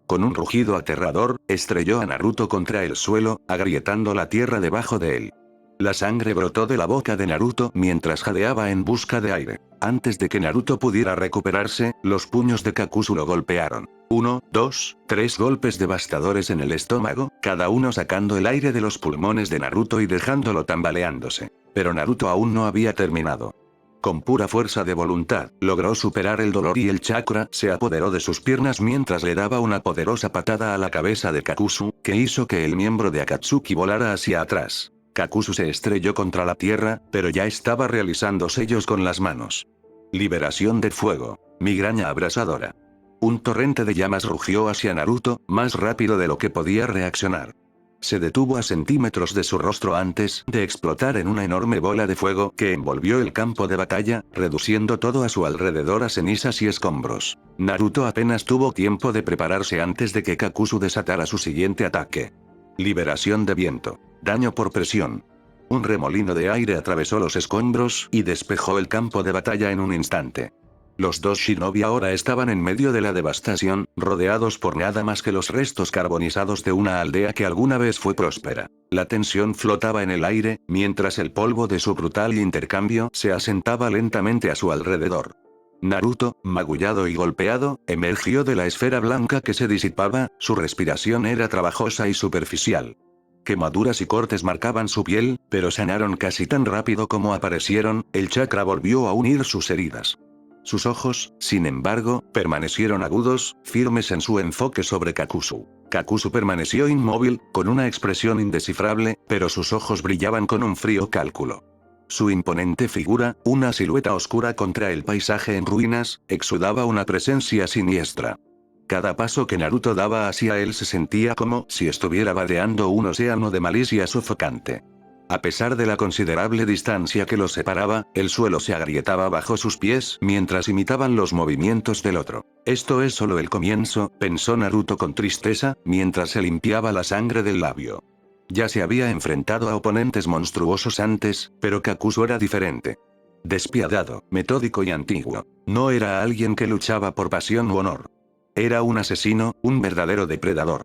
Con un rugido aterrador, estrelló a Naruto contra el suelo, agrietando la tierra debajo de él. La sangre brotó de la boca de Naruto mientras jadeaba en busca de aire. Antes de que Naruto pudiera recuperarse, los puños de Kakuzu lo golpearon. 1, 2, 3 golpes devastadores en el estómago, cada uno sacando el aire de los pulmones de Naruto y dejándolo tambaleándose. Pero Naruto aún no había terminado. Con pura fuerza de voluntad, logró superar el dolor y el chakra se apoderó de sus piernas mientras le daba una poderosa patada a la cabeza de Kakuzu, que hizo que el miembro de Akatsuki volara hacia atrás. Kakuzu se estrelló contra la tierra, pero ya estaba realizando sellos con las manos. Liberación de fuego. Migraña abrasadora. Un torrente de llamas rugió hacia Naruto, más rápido de lo que podía reaccionar. Se detuvo a centímetros de su rostro antes de explotar en una enorme bola de fuego que envolvió el campo de batalla, reduciendo todo a su alrededor a cenizas y escombros. Naruto apenas tuvo tiempo de prepararse antes de que Kakuzu desatara su siguiente ataque. Liberación de viento. Daño por presión. Un remolino de aire atravesó los escombros y despejó el campo de batalla en un instante. Los dos shinobi ahora estaban en medio de la devastación, rodeados por nada más que los restos carbonizados de una aldea que alguna vez fue próspera. La tensión flotaba en el aire, mientras el polvo de su brutal intercambio se asentaba lentamente a su alrededor. Naruto, magullado y golpeado, emergió de la esfera blanca que se disipaba, su respiración era trabajosa y superficial. Quemaduras y cortes marcaban su piel, pero sanaron casi tan rápido como aparecieron, el chakra volvió a unir sus heridas. Sus ojos, sin embargo, permanecieron agudos, firmes en su enfoque sobre Kakuzu. Kakuzu permaneció inmóvil, con una expresión indescifrable, pero sus ojos brillaban con un frío cálculo. Su imponente figura, una silueta oscura contra el paisaje en ruinas, exudaba una presencia siniestra. Cada paso que Naruto daba hacia él se sentía como si estuviera vadeando un océano de malicia sofocante. A pesar de la considerable distancia que los separaba, el suelo se agrietaba bajo sus pies mientras imitaban los movimientos del otro. Esto es solo el comienzo, pensó Naruto con tristeza, mientras se limpiaba la sangre del labio. Ya se había enfrentado a oponentes monstruosos antes, pero Kakuzu era diferente. Despiadado, metódico y antiguo. No era alguien que luchaba por pasión u honor. Era un asesino, un verdadero depredador.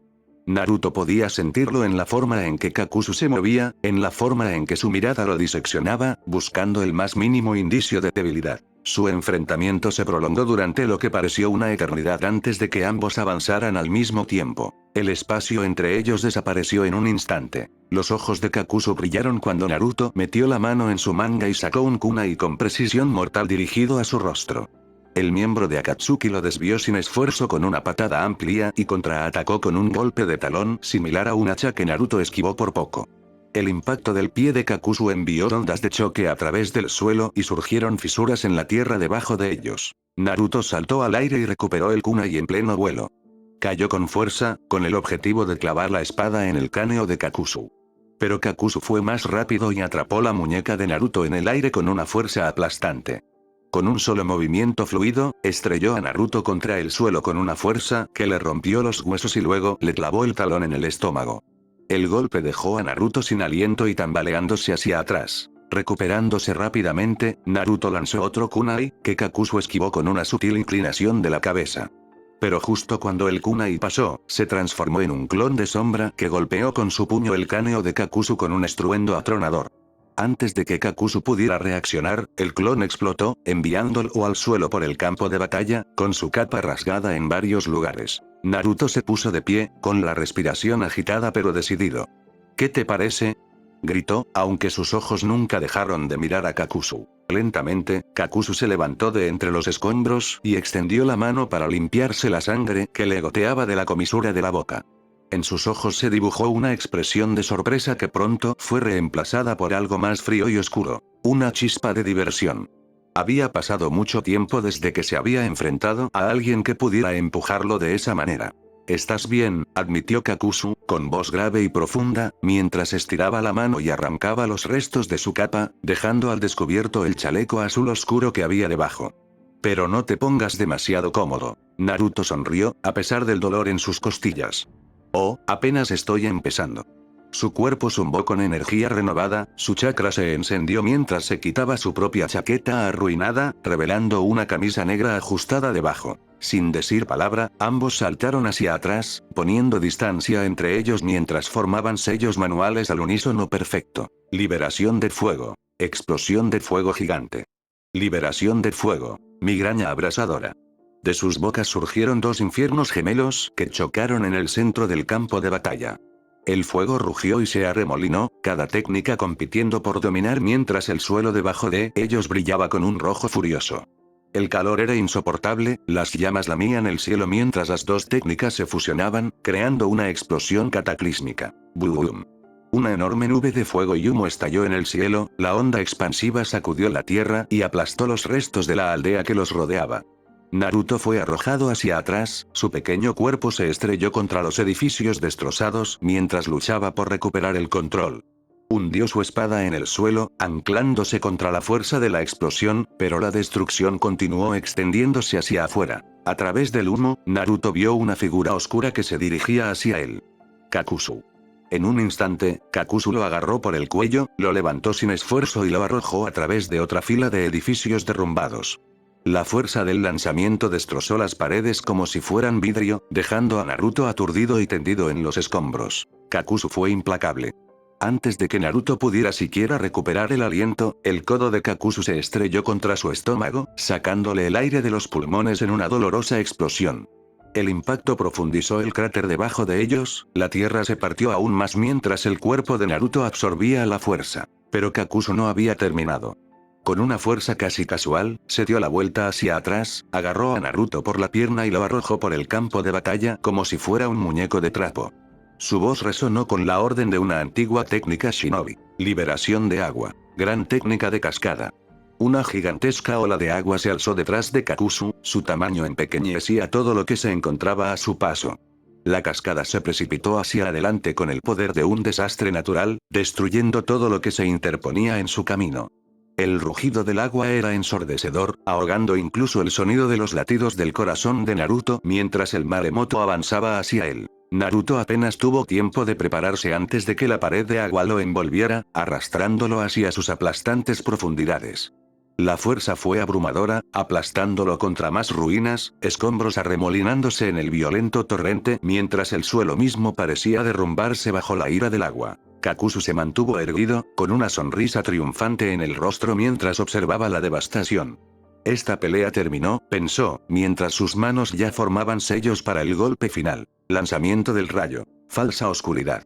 Naruto podía sentirlo en la forma en que Kakuzu se movía, en la forma en que su mirada lo diseccionaba, buscando el más mínimo indicio de debilidad. Su enfrentamiento se prolongó durante lo que pareció una eternidad antes de que ambos avanzaran al mismo tiempo. El espacio entre ellos desapareció en un instante. Los ojos de Kakuzu brillaron cuando Naruto metió la mano en su manga y sacó un kunai con precisión mortal dirigido a su rostro. El miembro de Akatsuki lo desvió sin esfuerzo con una patada amplia y contraatacó con un golpe de talón similar a un hacha que Naruto esquivó por poco. El impacto del pie de Kakuzu envió ondas de choque a través del suelo y surgieron fisuras en la tierra debajo de ellos. Naruto saltó al aire y recuperó el kunai en pleno vuelo. Cayó con fuerza, con el objetivo de clavar la espada en el cráneo de Kakuzu. Pero Kakuzu fue más rápido y atrapó la muñeca de Naruto en el aire con una fuerza aplastante. Con un solo movimiento fluido, estrelló a Naruto contra el suelo con una fuerza que le rompió los huesos y luego le clavó el talón en el estómago. El golpe dejó a Naruto sin aliento y tambaleándose hacia atrás. Recuperándose rápidamente, Naruto lanzó otro kunai, que Kakuzu esquivó con una sutil inclinación de la cabeza. Pero justo cuando el kunai pasó, se transformó en un clon de sombra que golpeó con su puño el cráneo de Kakuzu con un estruendo atronador. Antes de que Kakuzu pudiera reaccionar, el clon explotó, enviándolo al suelo por el campo de batalla, con su capa rasgada en varios lugares. Naruto se puso de pie, con la respiración agitada pero decidido. ¿Qué te parece?, gritó, aunque sus ojos nunca dejaron de mirar a Kakuzu. Lentamente, Kakuzu se levantó de entre los escombros y extendió la mano para limpiarse la sangre que le goteaba de la comisura de la boca. En sus ojos se dibujó una expresión de sorpresa que pronto fue reemplazada por algo más frío y oscuro. Una chispa de diversión. Había pasado mucho tiempo desde que se había enfrentado a alguien que pudiera empujarlo de esa manera. «¿Estás bien?», admitió Kakuzu, con voz grave y profunda, mientras estiraba la mano y arrancaba los restos de su capa, dejando al descubierto el chaleco azul oscuro que había debajo. «Pero no te pongas demasiado cómodo». Naruto sonrió, a pesar del dolor en sus costillas. «Oh, apenas estoy empezando». Su cuerpo zumbó con energía renovada, su chakra se encendió mientras se quitaba su propia chaqueta arruinada, revelando una camisa negra ajustada debajo. Sin decir palabra, ambos saltaron hacia atrás, poniendo distancia entre ellos mientras formaban sellos manuales al unísono perfecto. Liberación de fuego. Explosión de fuego gigante. Liberación de fuego. Migraña abrasadora. De sus bocas surgieron dos infiernos gemelos que chocaron en el centro del campo de batalla. El fuego rugió y se arremolinó, cada técnica compitiendo por dominar mientras el suelo debajo de ellos brillaba con un rojo furioso. El calor era insoportable, las llamas lamían el cielo mientras las dos técnicas se fusionaban, creando una explosión cataclísmica. ¡Boom! Una enorme nube de fuego y humo estalló en el cielo, la onda expansiva sacudió la tierra y aplastó los restos de la aldea que los rodeaba. Naruto fue arrojado hacia atrás, su pequeño cuerpo se estrelló contra los edificios destrozados mientras luchaba por recuperar el control. Hundió su espada en el suelo, anclándose contra la fuerza de la explosión, pero la destrucción continuó extendiéndose hacia afuera. A través del humo, Naruto vio una figura oscura que se dirigía hacia él. Kakuzu. En un instante, Kakuzu lo agarró por el cuello, lo levantó sin esfuerzo y lo arrojó a través de otra fila de edificios derrumbados. La fuerza del lanzamiento destrozó las paredes como si fueran vidrio, dejando a Naruto aturdido y tendido en los escombros. Kakuzu fue implacable. Antes de que Naruto pudiera siquiera recuperar el aliento, el codo de Kakuzu se estrelló contra su estómago, sacándole el aire de los pulmones en una dolorosa explosión. El impacto profundizó el cráter debajo de ellos, la tierra se partió aún más mientras el cuerpo de Naruto absorbía la fuerza. Pero Kakuzu no había terminado. Con una fuerza casi casual, se dio la vuelta hacia atrás, agarró a Naruto por la pierna y lo arrojó por el campo de batalla como si fuera un muñeco de trapo. Su voz resonó con la orden de una antigua técnica shinobi. Liberación de agua. Gran técnica de cascada. Una gigantesca ola de agua se alzó detrás de Kakuzu, su tamaño empequeñecía todo lo que se encontraba a su paso. La cascada se precipitó hacia adelante con el poder de un desastre natural, destruyendo todo lo que se interponía en su camino. El rugido del agua era ensordecedor, ahogando incluso el sonido de los latidos del corazón de Naruto mientras el maremoto avanzaba hacia él. Naruto apenas tuvo tiempo de prepararse antes de que la pared de agua lo envolviera, arrastrándolo hacia sus aplastantes profundidades. La fuerza fue abrumadora, aplastándolo contra más ruinas, escombros arremolinándose en el violento torrente mientras el suelo mismo parecía derrumbarse bajo la ira del agua. Kakuzu se mantuvo erguido, con una sonrisa triunfante en el rostro mientras observaba la devastación. Esta pelea terminó, pensó, mientras sus manos ya formaban sellos para el golpe final. Lanzamiento del rayo. Falsa oscuridad.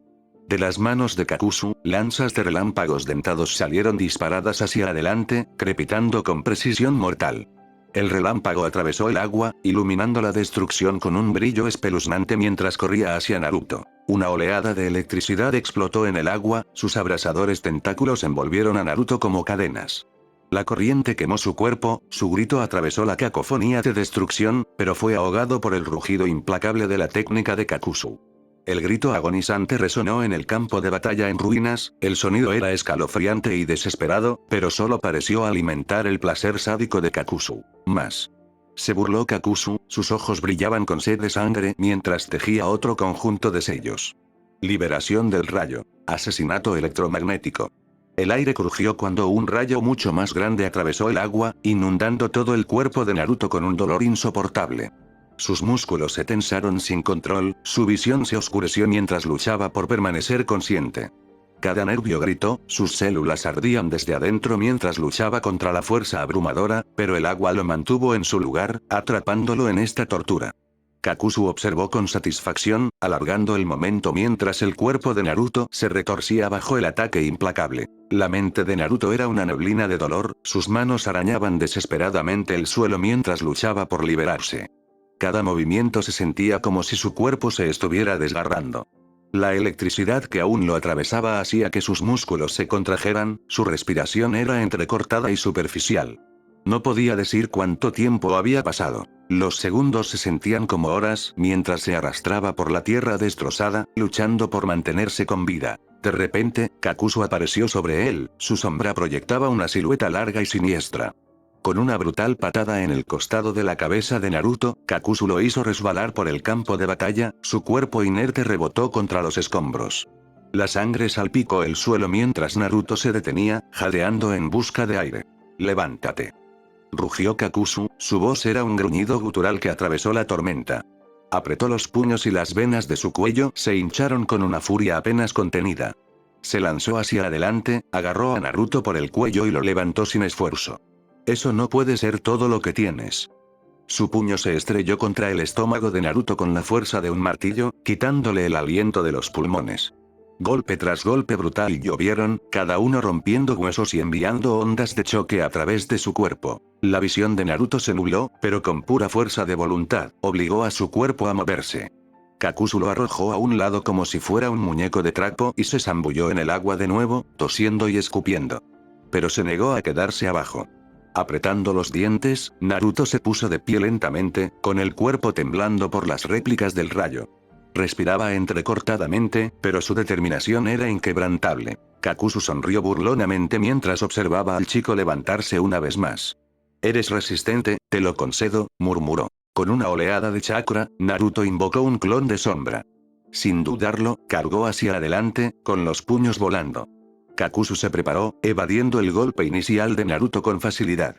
De las manos de Kakuzu, lanzas de relámpagos dentados salieron disparadas hacia adelante, crepitando con precisión mortal. El relámpago atravesó el agua, iluminando la destrucción con un brillo espeluznante mientras corría hacia Naruto. Una oleada de electricidad explotó en el agua, sus abrasadores tentáculos envolvieron a Naruto como cadenas. La corriente quemó su cuerpo, su grito atravesó la cacofonía de destrucción, pero fue ahogado por el rugido implacable de la técnica de Kakuzu. El grito agonizante resonó en el campo de batalla en ruinas, el sonido era escalofriante y desesperado, pero solo pareció alimentar el placer sádico de Kakuzu. Más. Se burló Kakuzu, sus ojos brillaban con sed de sangre mientras tejía otro conjunto de sellos. Liberación del rayo. Asesinato electromagnético. El aire crujió cuando un rayo mucho más grande atravesó el agua, inundando todo el cuerpo de Naruto con un dolor insoportable. Sus músculos se tensaron sin control, su visión se oscureció mientras luchaba por permanecer consciente. Cada nervio gritó, sus células ardían desde adentro mientras luchaba contra la fuerza abrumadora, pero el agua lo mantuvo en su lugar, atrapándolo en esta tortura. Kakuzu observó con satisfacción, alargando el momento mientras el cuerpo de Naruto se retorcía bajo el ataque implacable. La mente de Naruto era una neblina de dolor, sus manos arañaban desesperadamente el suelo mientras luchaba por liberarse. Cada movimiento se sentía como si su cuerpo se estuviera desgarrando. La electricidad que aún lo atravesaba hacía que sus músculos se contrajeran, su respiración era entrecortada y superficial. No podía decir cuánto tiempo había pasado. Los segundos se sentían como horas mientras se arrastraba por la tierra destrozada, luchando por mantenerse con vida. De repente, Kakuzu apareció sobre él, su sombra proyectaba una silueta larga y siniestra. Con una brutal patada en el costado de la cabeza de Naruto, Kakuzu lo hizo resbalar por el campo de batalla, su cuerpo inerte rebotó contra los escombros. La sangre salpicó el suelo mientras Naruto se detenía, jadeando en busca de aire. «Levántate», rugió Kakuzu, su voz era un gruñido gutural que atravesó la tormenta. Apretó los puños y las venas de su cuello se hincharon con una furia apenas contenida. Se lanzó hacia adelante, agarró a Naruto por el cuello y lo levantó sin esfuerzo. «Eso no puede ser todo lo que tienes». Su puño se estrelló contra el estómago de Naruto con la fuerza de un martillo, quitándole el aliento de los pulmones. Golpe tras golpe brutal llovieron, cada uno rompiendo huesos y enviando ondas de choque a través de su cuerpo. La visión de Naruto se nubló, pero con pura fuerza de voluntad, obligó a su cuerpo a moverse. Kakuzu lo arrojó a un lado como si fuera un muñeco de trapo y se zambulló en el agua de nuevo, tosiendo y escupiendo. Pero se negó a quedarse abajo. Apretando los dientes, Naruto se puso de pie lentamente, con el cuerpo temblando por las réplicas del rayo. Respiraba entrecortadamente, pero su determinación era inquebrantable. Kakuzu sonrió burlonamente mientras observaba al chico levantarse una vez más. «Eres resistente, te lo concedo», murmuró. Con una oleada de chakra, Naruto invocó un clon de sombra. Sin dudarlo, cargó hacia adelante, con los puños volando. Kakuzu se preparó, evadiendo el golpe inicial de Naruto con facilidad.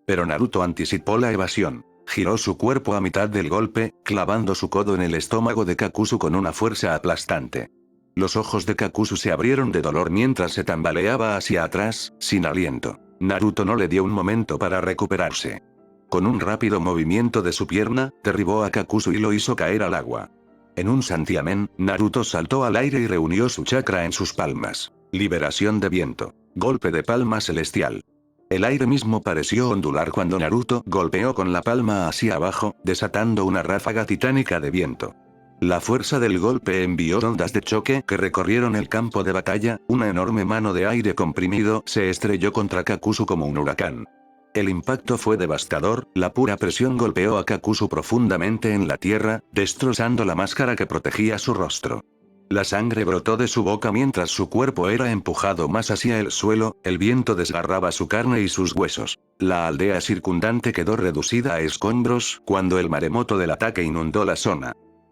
Pero Naruto anticipó la evasión. Giró su cuerpo a mitad del golpe, clavando su codo en el estómago de Kakuzu con una fuerza aplastante. Los ojos de Kakuzu se abrieron de dolor mientras se tambaleaba hacia atrás, sin aliento. Naruto no le dio un momento para recuperarse. Con un rápido movimiento de su pierna, derribó a Kakuzu y lo hizo caer al agua. En un santiamén, Naruto saltó al aire y reunió su chakra en sus palmas. Liberación de viento. Golpe de palma celestial. El aire mismo pareció ondular cuando Naruto golpeó con la palma hacia abajo, desatando una ráfaga titánica de viento. La fuerza del golpe envió ondas de choque que recorrieron el campo de batalla, una enorme mano de aire comprimido se estrelló contra Kakuzu como un huracán. El impacto fue devastador, la pura presión golpeó a Kakuzu profundamente en la tierra, destrozando la máscara que protegía su rostro. La sangre brotó de su boca mientras su cuerpo era empujado más hacia el suelo, el viento desgarraba su carne y sus huesos. La aldea circundante quedó reducida a escombros cuando el maremoto del ataque inundó la zona.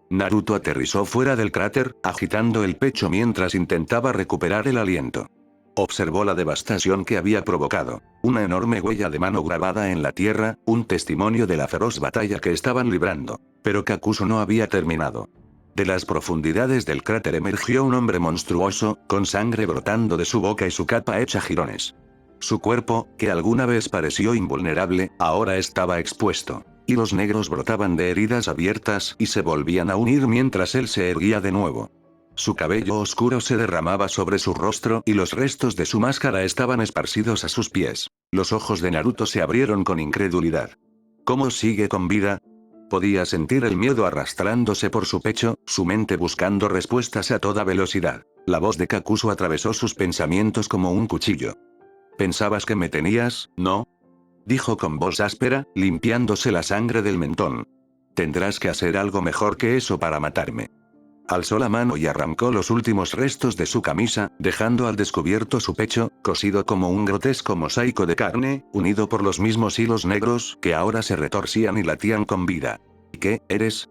Naruto aterrizó fuera del cráter, agitando el pecho mientras intentaba recuperar el aliento. Observó la devastación que había provocado. Una enorme huella de mano grabada en la tierra, un testimonio de la feroz batalla que estaban librando. Pero Kakuzu no había terminado. De las profundidades del cráter emergió un hombre monstruoso, con sangre brotando de su boca y su capa hecha jirones. Su cuerpo, que alguna vez pareció invulnerable, ahora estaba expuesto. Hilos negros brotaban de heridas abiertas y se volvían a unir mientras él se erguía de nuevo. Su cabello oscuro se derramaba sobre su rostro y los restos de su máscara estaban esparcidos a sus pies. Los ojos de Naruto se abrieron con incredulidad. ¿Cómo sigue con vida? Podía sentir el miedo arrastrándose por su pecho, su mente buscando respuestas a toda velocidad. La voz de Kakuzu atravesó sus pensamientos como un cuchillo. «¿Pensabas que me tenías, no?», dijo con voz áspera, limpiándose la sangre del mentón. «Tendrás que hacer algo mejor que eso para matarme». Alzó la mano y arrancó los últimos restos de su camisa, dejando al descubierto su pecho, cosido como un grotesco mosaico de carne, unido por los mismos hilos negros que ahora se retorcían y latían con vida. «¿Qué eres?»,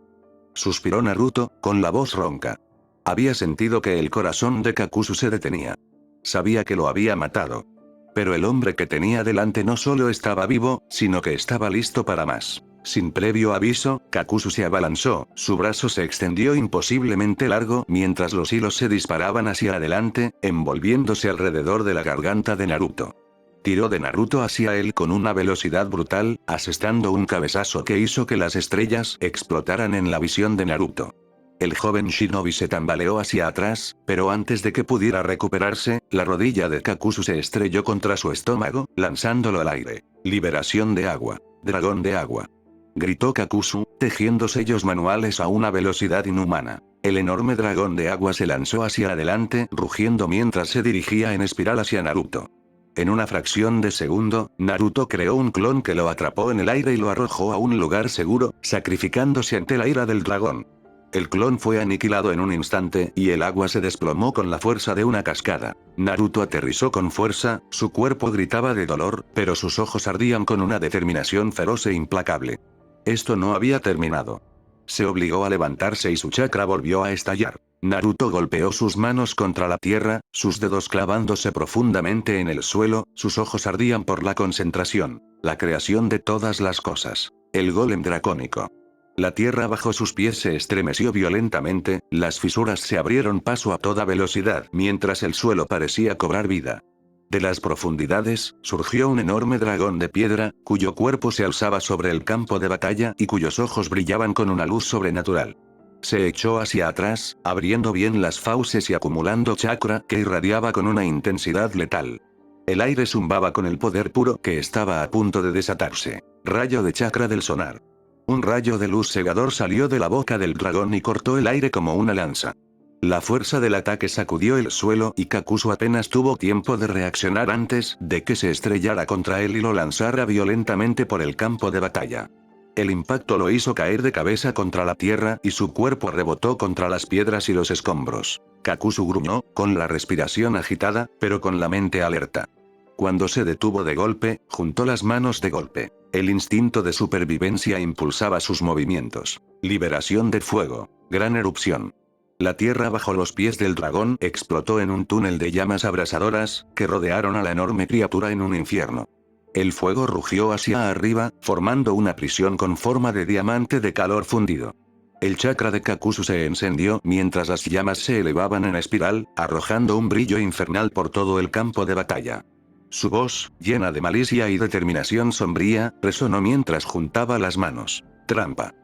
suspiró Naruto, con la voz ronca. Había sentido que el corazón de Kakuzu se detenía. Sabía que lo había matado. Pero el hombre que tenía delante no solo estaba vivo, sino que estaba listo para más. Sin previo aviso, Kakuzu se abalanzó, su brazo se extendió imposiblemente largo mientras los hilos se disparaban hacia adelante, envolviéndose alrededor de la garganta de Naruto. Tiró de Naruto hacia él con una velocidad brutal, asestando un cabezazo que hizo que las estrellas explotaran en la visión de Naruto. El joven shinobi se tambaleó hacia atrás, pero antes de que pudiera recuperarse, la rodilla de Kakuzu se estrelló contra su estómago, lanzándolo al aire. Liberación de agua. Dragón de agua. Gritó Kakuzu, tejiendo sellos manuales a una velocidad inhumana. El enorme dragón de agua se lanzó hacia adelante, rugiendo mientras se dirigía en espiral hacia Naruto. En una fracción de segundo, Naruto creó un clon que lo atrapó en el aire y lo arrojó a un lugar seguro, sacrificándose ante la ira del dragón. El clon fue aniquilado en un instante y el agua se desplomó con la fuerza de una cascada. Naruto aterrizó con fuerza, su cuerpo gritaba de dolor, pero sus ojos ardían con una determinación feroz e implacable. Esto no había terminado. Se obligó a levantarse y su chakra volvió a estallar. Naruto golpeó sus manos contra la tierra, sus dedos clavándose profundamente en el suelo, sus ojos ardían por la concentración. La creación de todas las cosas. El golem dracónico. La tierra bajo sus pies se estremeció violentamente, las fisuras se abrieron paso a toda velocidad mientras el suelo parecía cobrar vida. De las profundidades, surgió un enorme dragón de piedra, cuyo cuerpo se alzaba sobre el campo de batalla y cuyos ojos brillaban con una luz sobrenatural. Se echó hacia atrás, abriendo bien las fauces y acumulando chakra que irradiaba con una intensidad letal. El aire zumbaba con el poder puro que estaba a punto de desatarse. Rayo de chakra del sonar. Un rayo de luz cegador salió de la boca del dragón y cortó el aire como una lanza. La fuerza del ataque sacudió el suelo y Kakuzu apenas tuvo tiempo de reaccionar antes de que se estrellara contra él y lo lanzara violentamente por el campo de batalla. El impacto lo hizo caer de cabeza contra la tierra y su cuerpo rebotó contra las piedras y los escombros. Kakuzu gruñó, con la respiración agitada, pero con la mente alerta. Cuando se detuvo de golpe, juntó las manos de golpe. El instinto de supervivencia impulsaba sus movimientos. Liberación de fuego. Gran erupción. La tierra bajo los pies del dragón explotó en un túnel de llamas abrasadoras, que rodearon a la enorme criatura en un infierno. El fuego rugió hacia arriba, formando una prisión con forma de diamante de calor fundido. El chakra de Kakuzu se encendió mientras las llamas se elevaban en espiral, arrojando un brillo infernal por todo el campo de batalla. Su voz, llena de malicia y determinación sombría, resonó mientras juntaba las manos. Trampa.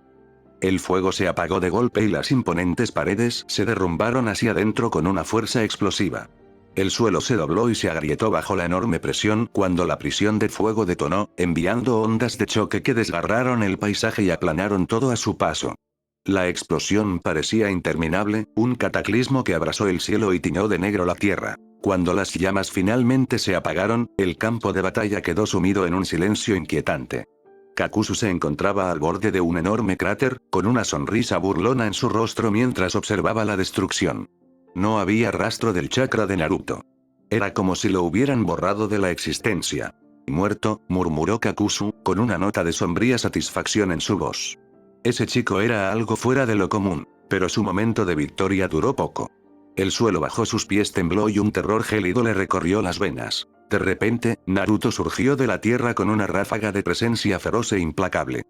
El fuego se apagó de golpe y las imponentes paredes se derrumbaron hacia adentro con una fuerza explosiva. El suelo se dobló y se agrietó bajo la enorme presión cuando la prisión de fuego detonó, enviando ondas de choque que desgarraron el paisaje y aplanaron todo a su paso. La explosión parecía interminable, un cataclismo que abrasó el cielo y tiñó de negro la tierra. Cuando las llamas finalmente se apagaron, el campo de batalla quedó sumido en un silencio inquietante. Kakuzu se encontraba al borde de un enorme cráter, con una sonrisa burlona en su rostro mientras observaba la destrucción. No había rastro del chakra de Naruto. Era como si lo hubieran borrado de la existencia. Muerto, murmuró Kakuzu, con una nota de sombría satisfacción en su voz. Ese chico era algo fuera de lo común, pero su momento de victoria duró poco. El suelo bajo sus pies tembló y un terror gélido le recorrió las venas. De repente, Naruto surgió de la tierra con una ráfaga de presencia feroz e implacable.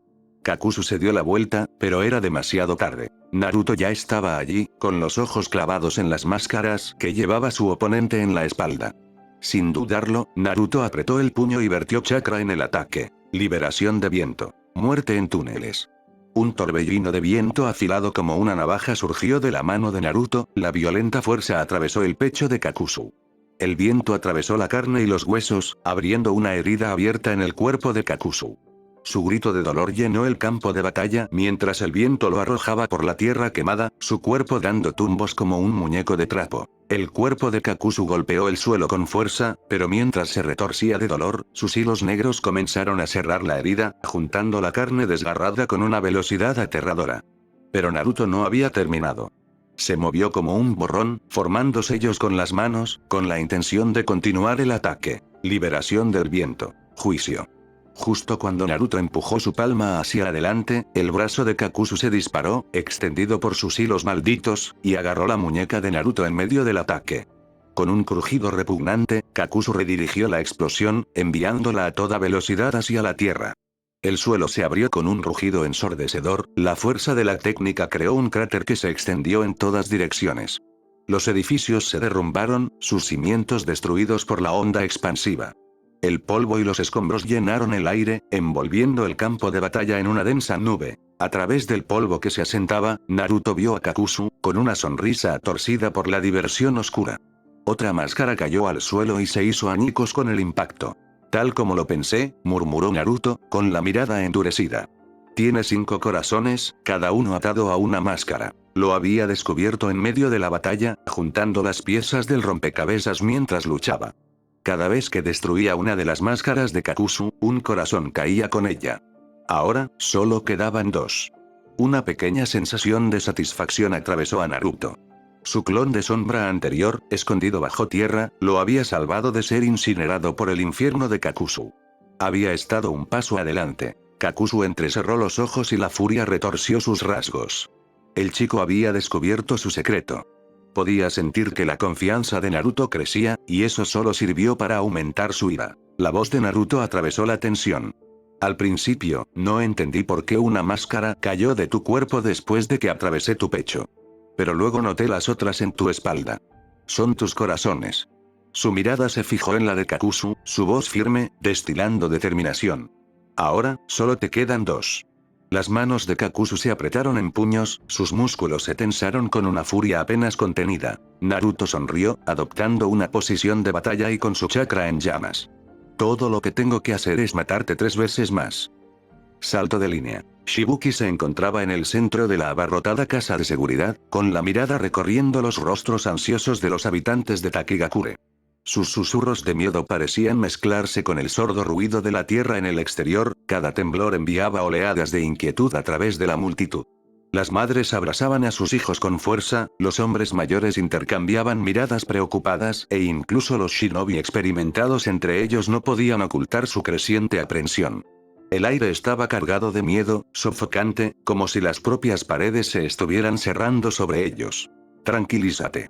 Kakuzu se dio la vuelta, pero era demasiado tarde. Naruto ya estaba allí, con los ojos clavados en las máscaras que llevaba su oponente en la espalda. Sin dudarlo, Naruto apretó el puño y vertió chakra en el ataque. Liberación de viento. Muerte en túneles. Un torbellino de viento afilado como una navaja surgió de la mano de Naruto, la violenta fuerza atravesó el pecho de Kakuzu. El viento atravesó la carne y los huesos, abriendo una herida abierta en el cuerpo de Kakuzu. Su grito de dolor llenó el campo de batalla mientras el viento lo arrojaba por la tierra quemada, su cuerpo dando tumbos como un muñeco de trapo. El cuerpo de Kakuzu golpeó el suelo con fuerza, pero mientras se retorcía de dolor, sus hilos negros comenzaron a cerrar la herida, juntando la carne desgarrada con una velocidad aterradora. Pero Naruto no había terminado. Se movió como un borrón, formando sellos con las manos, con la intención de continuar el ataque. Liberación del viento. Juicio. Justo cuando Naruto empujó su palma hacia adelante, el brazo de Kakuzu se disparó, extendido por sus hilos malditos, y agarró la muñeca de Naruto en medio del ataque. Con un crujido repugnante, Kakuzu redirigió la explosión, enviándola a toda velocidad hacia la tierra. El suelo se abrió con un rugido ensordecedor, la fuerza de la técnica creó un cráter que se extendió en todas direcciones. Los edificios se derrumbaron, sus cimientos destruidos por la onda expansiva. El polvo y los escombros llenaron el aire, envolviendo el campo de batalla en una densa nube. A través del polvo que se asentaba, Naruto vio a Kakuzu, con una sonrisa torcida por la diversión oscura. Otra máscara cayó al suelo y se hizo añicos con el impacto. Tal como lo pensé, murmuró Naruto, con la mirada endurecida. Tiene 5 corazones, cada uno atado a una máscara. Lo había descubierto en medio de la batalla, juntando las piezas del rompecabezas mientras luchaba. Cada vez que destruía una de las máscaras de Kakuzu, un corazón caía con ella. Ahora, solo quedaban 2. Una pequeña sensación de satisfacción atravesó a Naruto. Su clon de sombra anterior, escondido bajo tierra, lo había salvado de ser incinerado por el infierno de Kakuzu. Había estado un paso adelante. Kakuzu entrecerró los ojos y la furia retorció sus rasgos. El chico había descubierto su secreto. Podía sentir que la confianza de Naruto crecía, y eso solo sirvió para aumentar su ira. La voz de Naruto atravesó la tensión. Al principio, no entendí por qué una máscara cayó de tu cuerpo después de que atravesé tu pecho. Pero luego noté las otras en tu espalda. Son tus corazones. Su mirada se fijó en la de Kakuzu, su voz firme, destilando determinación. Ahora, solo te quedan 2. Las manos de Kakuzu se apretaron en puños, sus músculos se tensaron con una furia apenas contenida. Naruto sonrió, adoptando una posición de batalla y con su chakra en llamas. Todo lo que tengo que hacer es matarte 3 veces más. Salto de línea. Shibuki se encontraba en el centro de la abarrotada casa de seguridad, con la mirada recorriendo los rostros ansiosos de los habitantes de Takigakure. Sus susurros de miedo parecían mezclarse con el sordo ruido de la tierra en el exterior, cada temblor enviaba oleadas de inquietud a través de la multitud. Las madres abrazaban a sus hijos con fuerza, los hombres mayores intercambiaban miradas preocupadas e incluso los shinobi experimentados entre ellos no podían ocultar su creciente aprensión. El aire estaba cargado de miedo, sofocante, como si las propias paredes se estuvieran cerrando sobre ellos. Tranquilízate.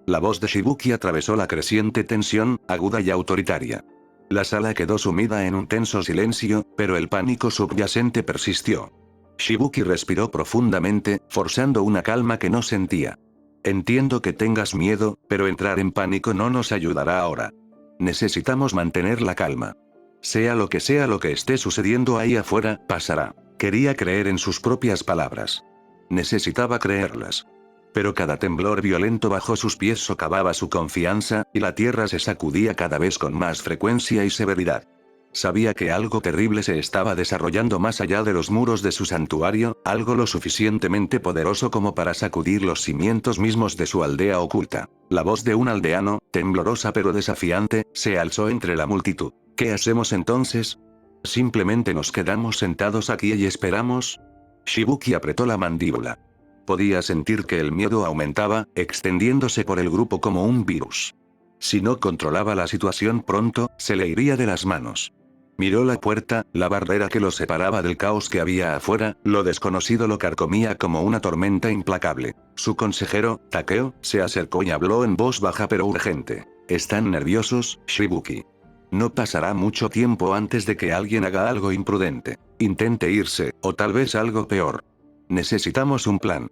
La voz de Shibuki atravesó la creciente tensión, aguda y autoritaria. La sala quedó sumida en un tenso silencio, pero el pánico subyacente persistió. Shibuki respiró profundamente, forzando una calma que no sentía. Entiendo que tengas miedo, pero entrar en pánico no nos ayudará ahora. Necesitamos mantener la calma. Sea lo que esté sucediendo ahí afuera, pasará. Quería creer en sus propias palabras. Necesitaba creerlas. Pero cada temblor violento bajo sus pies socavaba su confianza, y la tierra se sacudía cada vez con más frecuencia y severidad. Sabía que algo terrible se estaba desarrollando más allá de los muros de su santuario, algo lo suficientemente poderoso como para sacudir los cimientos mismos de su aldea oculta. La voz de un aldeano, temblorosa pero desafiante, se alzó entre la multitud. ¿Qué hacemos entonces? ¿Simplemente nos quedamos sentados aquí y esperamos? Shibuki apretó la mandíbula. Podía sentir que el miedo aumentaba, extendiéndose por el grupo como un virus. Si no controlaba la situación pronto, se le iría de las manos. Miró la puerta, la barrera que lo separaba del caos que había afuera, lo desconocido lo carcomía como una tormenta implacable. Su consejero, Takeo, se acercó y habló en voz baja pero urgente. ¿Están nerviosos, Shibuki? No pasará mucho tiempo antes de que alguien haga algo imprudente. Intente irse, o tal vez algo peor. Necesitamos un plan.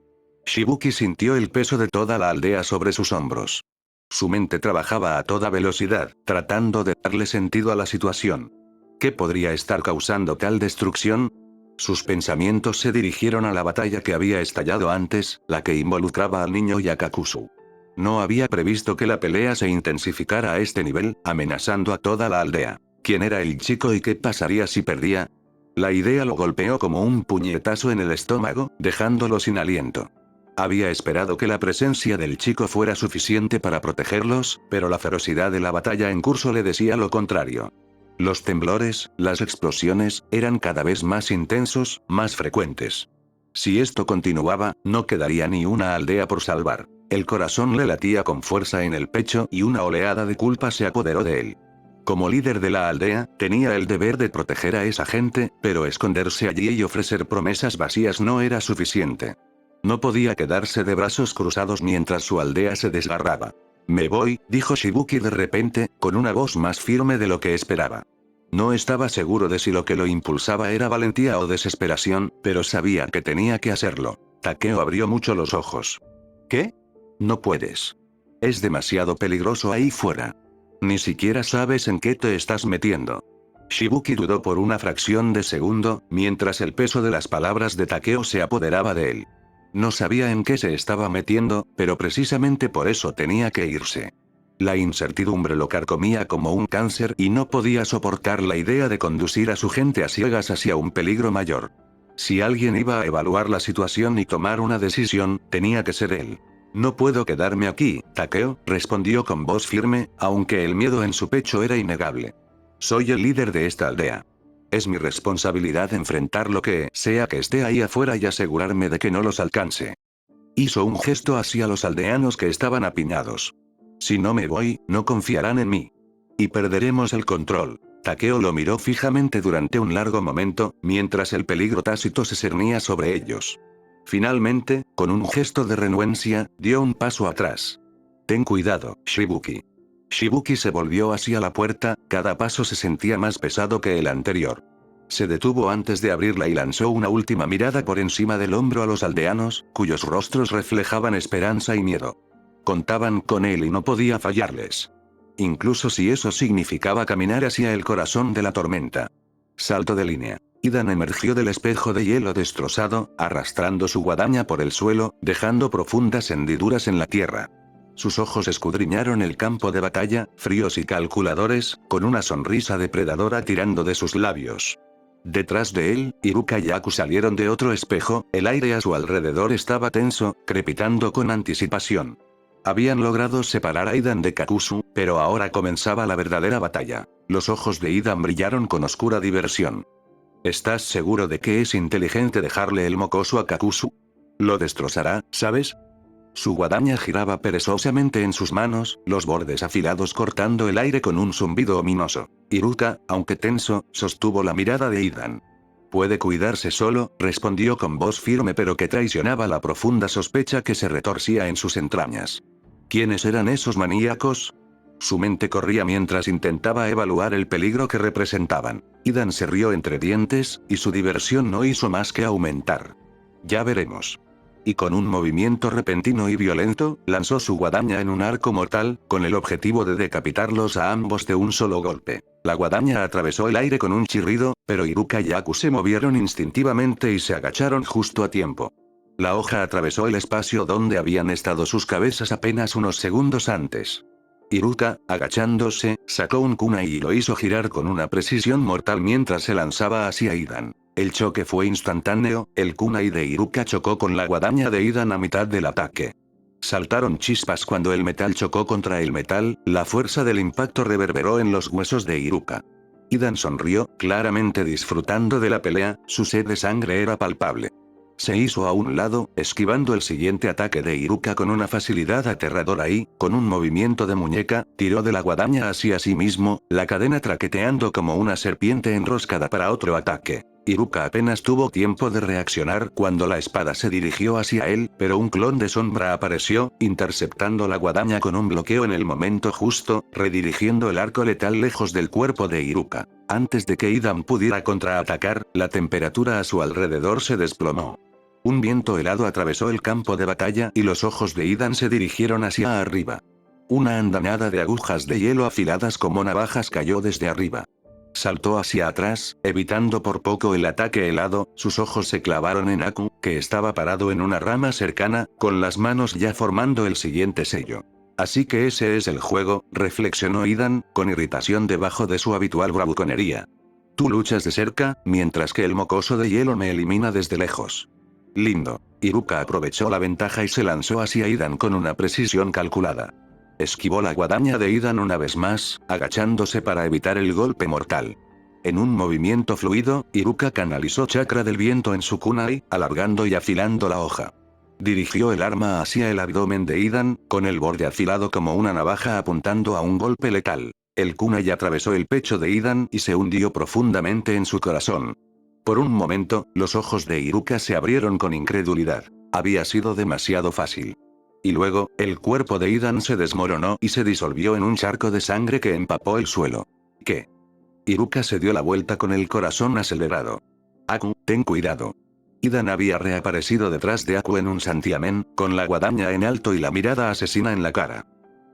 Shibuki sintió el peso de toda la aldea sobre sus hombros. Su mente trabajaba a toda velocidad, tratando de darle sentido a la situación. ¿Qué podría estar causando tal destrucción? Sus pensamientos se dirigieron a la batalla que había estallado antes, la que involucraba al niño y a Kakuzu. No había previsto que la pelea se intensificara a este nivel, amenazando a toda la aldea. ¿Quién era el chico y qué pasaría si perdía? La idea lo golpeó como un puñetazo en el estómago, dejándolo sin aliento. Había esperado que la presencia del chico fuera suficiente para protegerlos, pero la ferocidad de la batalla en curso le decía lo contrario. Los temblores, las explosiones, eran cada vez más intensos, más frecuentes. Si esto continuaba, no quedaría ni una aldea por salvar. El corazón le latía con fuerza en el pecho y una oleada de culpa se apoderó de él. Como líder de la aldea, tenía el deber de proteger a esa gente, pero esconderse allí y ofrecer promesas vacías no era suficiente. No podía quedarse de brazos cruzados mientras su aldea se desgarraba. Me voy, dijo Shibuki de repente, con una voz más firme de lo que esperaba. No estaba seguro de si lo que lo impulsaba era valentía o desesperación, pero sabía que tenía que hacerlo. Takeo abrió mucho los ojos. ¿Qué? No puedes. Es demasiado peligroso ahí fuera. Ni siquiera sabes en qué te estás metiendo. Shibuki dudó por una fracción de segundo, mientras el peso de las palabras de Takeo se apoderaba de él. No sabía en qué se estaba metiendo, pero precisamente por eso tenía que irse. La incertidumbre lo carcomía como un cáncer y no podía soportar la idea de conducir a su gente a ciegas hacia un peligro mayor. Si alguien iba a evaluar la situación y tomar una decisión, tenía que ser él. No puedo quedarme aquí, Takeo, respondió con voz firme, aunque el miedo en su pecho era innegable. Soy el líder de esta aldea. Es mi responsabilidad enfrentar lo que sea que esté ahí afuera y asegurarme de que no los alcance. Hizo un gesto hacia los aldeanos que estaban apiñados. Si no me voy, no confiarán en mí. Y perderemos el control. Takeo lo miró fijamente durante un largo momento, mientras el peligro tácito se cernía sobre ellos. Finalmente, con un gesto de renuencia, dio un paso atrás. Ten cuidado, Shibuki. Shibuki se volvió hacia la puerta, cada paso se sentía más pesado que el anterior. Se detuvo antes de abrirla y lanzó una última mirada por encima del hombro a los aldeanos, cuyos rostros reflejaban esperanza y miedo. Contaban con él y no podía fallarles. Incluso si eso significaba caminar hacia el corazón de la tormenta. Salto de línea. Idan emergió del espejo de hielo destrozado, arrastrando su guadaña por el suelo, dejando profundas hendiduras en la tierra. Sus ojos escudriñaron el campo de batalla, fríos y calculadores, con una sonrisa depredadora tirando de sus labios. Detrás de él, Iruka y Aku salieron de otro espejo, el aire a su alrededor estaba tenso, crepitando con anticipación. Habían logrado separar a Idan de Kakuzu, pero ahora comenzaba la verdadera batalla. Los ojos de Idan brillaron con oscura diversión. ¿Estás seguro de que es inteligente dejarle el mocoso a Kakuzu? Lo destrozará, ¿sabes? Su guadaña giraba perezosamente en sus manos, los bordes afilados cortando el aire con un zumbido ominoso. Iruka, aunque tenso, sostuvo la mirada de Idan. Puede cuidarse solo, respondió con voz firme pero que traicionaba la profunda sospecha que se retorcía en sus entrañas. ¿Quiénes eran esos maníacos? Su mente corría mientras intentaba evaluar el peligro que representaban. Idan se rió entre dientes, y su diversión no hizo más que aumentar. Ya veremos. Y con un movimiento repentino y violento, lanzó su guadaña en un arco mortal, con el objetivo de decapitarlos a ambos de un solo golpe. La guadaña atravesó el aire con un chirrido, pero Iruka y Aku se movieron instintivamente y se agacharon justo a tiempo. La hoja atravesó el espacio donde habían estado sus cabezas apenas unos segundos antes. Iruka, agachándose, sacó un kunai y lo hizo girar con una precisión mortal mientras se lanzaba hacia Idan. El choque fue instantáneo, el kunai de Iruka chocó con la guadaña de Idan a mitad del ataque. Saltaron chispas cuando el metal chocó contra el metal, la fuerza del impacto reverberó en los huesos de Iruka. Idan sonrió, claramente disfrutando de la pelea, su sed de sangre era palpable. Se hizo a un lado, esquivando el siguiente ataque de Iruka con una facilidad aterradora y, con un movimiento de muñeca, tiró de la guadaña hacia sí mismo, la cadena traqueteando como una serpiente enroscada para otro ataque. Iruka apenas tuvo tiempo de reaccionar cuando la espada se dirigió hacia él, pero un clon de sombra apareció, interceptando la guadaña con un bloqueo en el momento justo, redirigiendo el arco letal lejos del cuerpo de Iruka. Antes de que Idan pudiera contraatacar, la temperatura a su alrededor se desplomó. Un viento helado atravesó el campo de batalla y los ojos de Idan se dirigieron hacia arriba. Una andanada de agujas de hielo afiladas como navajas cayó desde arriba. Saltó hacia atrás, evitando por poco el ataque helado, sus ojos se clavaron en Aku, que estaba parado en una rama cercana, con las manos ya formando el siguiente sello. Así que ese es el juego, reflexionó Idan, con irritación debajo de su habitual bravuconería. Tú luchas de cerca, mientras que el mocoso de hielo me elimina desde lejos. Lindo. Iruka aprovechó la ventaja y se lanzó hacia Idan con una precisión calculada. Esquivó la guadaña de Idan una vez más, agachándose para evitar el golpe mortal. En un movimiento fluido, Iruka canalizó chakra del viento en su kunai, alargando y afilando la hoja. Dirigió el arma hacia el abdomen de Idan, con el borde afilado como una navaja apuntando a un golpe letal. El kunai atravesó el pecho de Idan y se hundió profundamente en su corazón. Por un momento, los ojos de Iruka se abrieron con incredulidad. Había sido demasiado fácil. Y luego, el cuerpo de Idan se desmoronó y se disolvió en un charco de sangre que empapó el suelo. ¿Qué? Iruka se dio la vuelta con el corazón acelerado. Aku, ten cuidado. Idan había reaparecido detrás de Aku en un santiamén, con la guadaña en alto y la mirada asesina en la cara.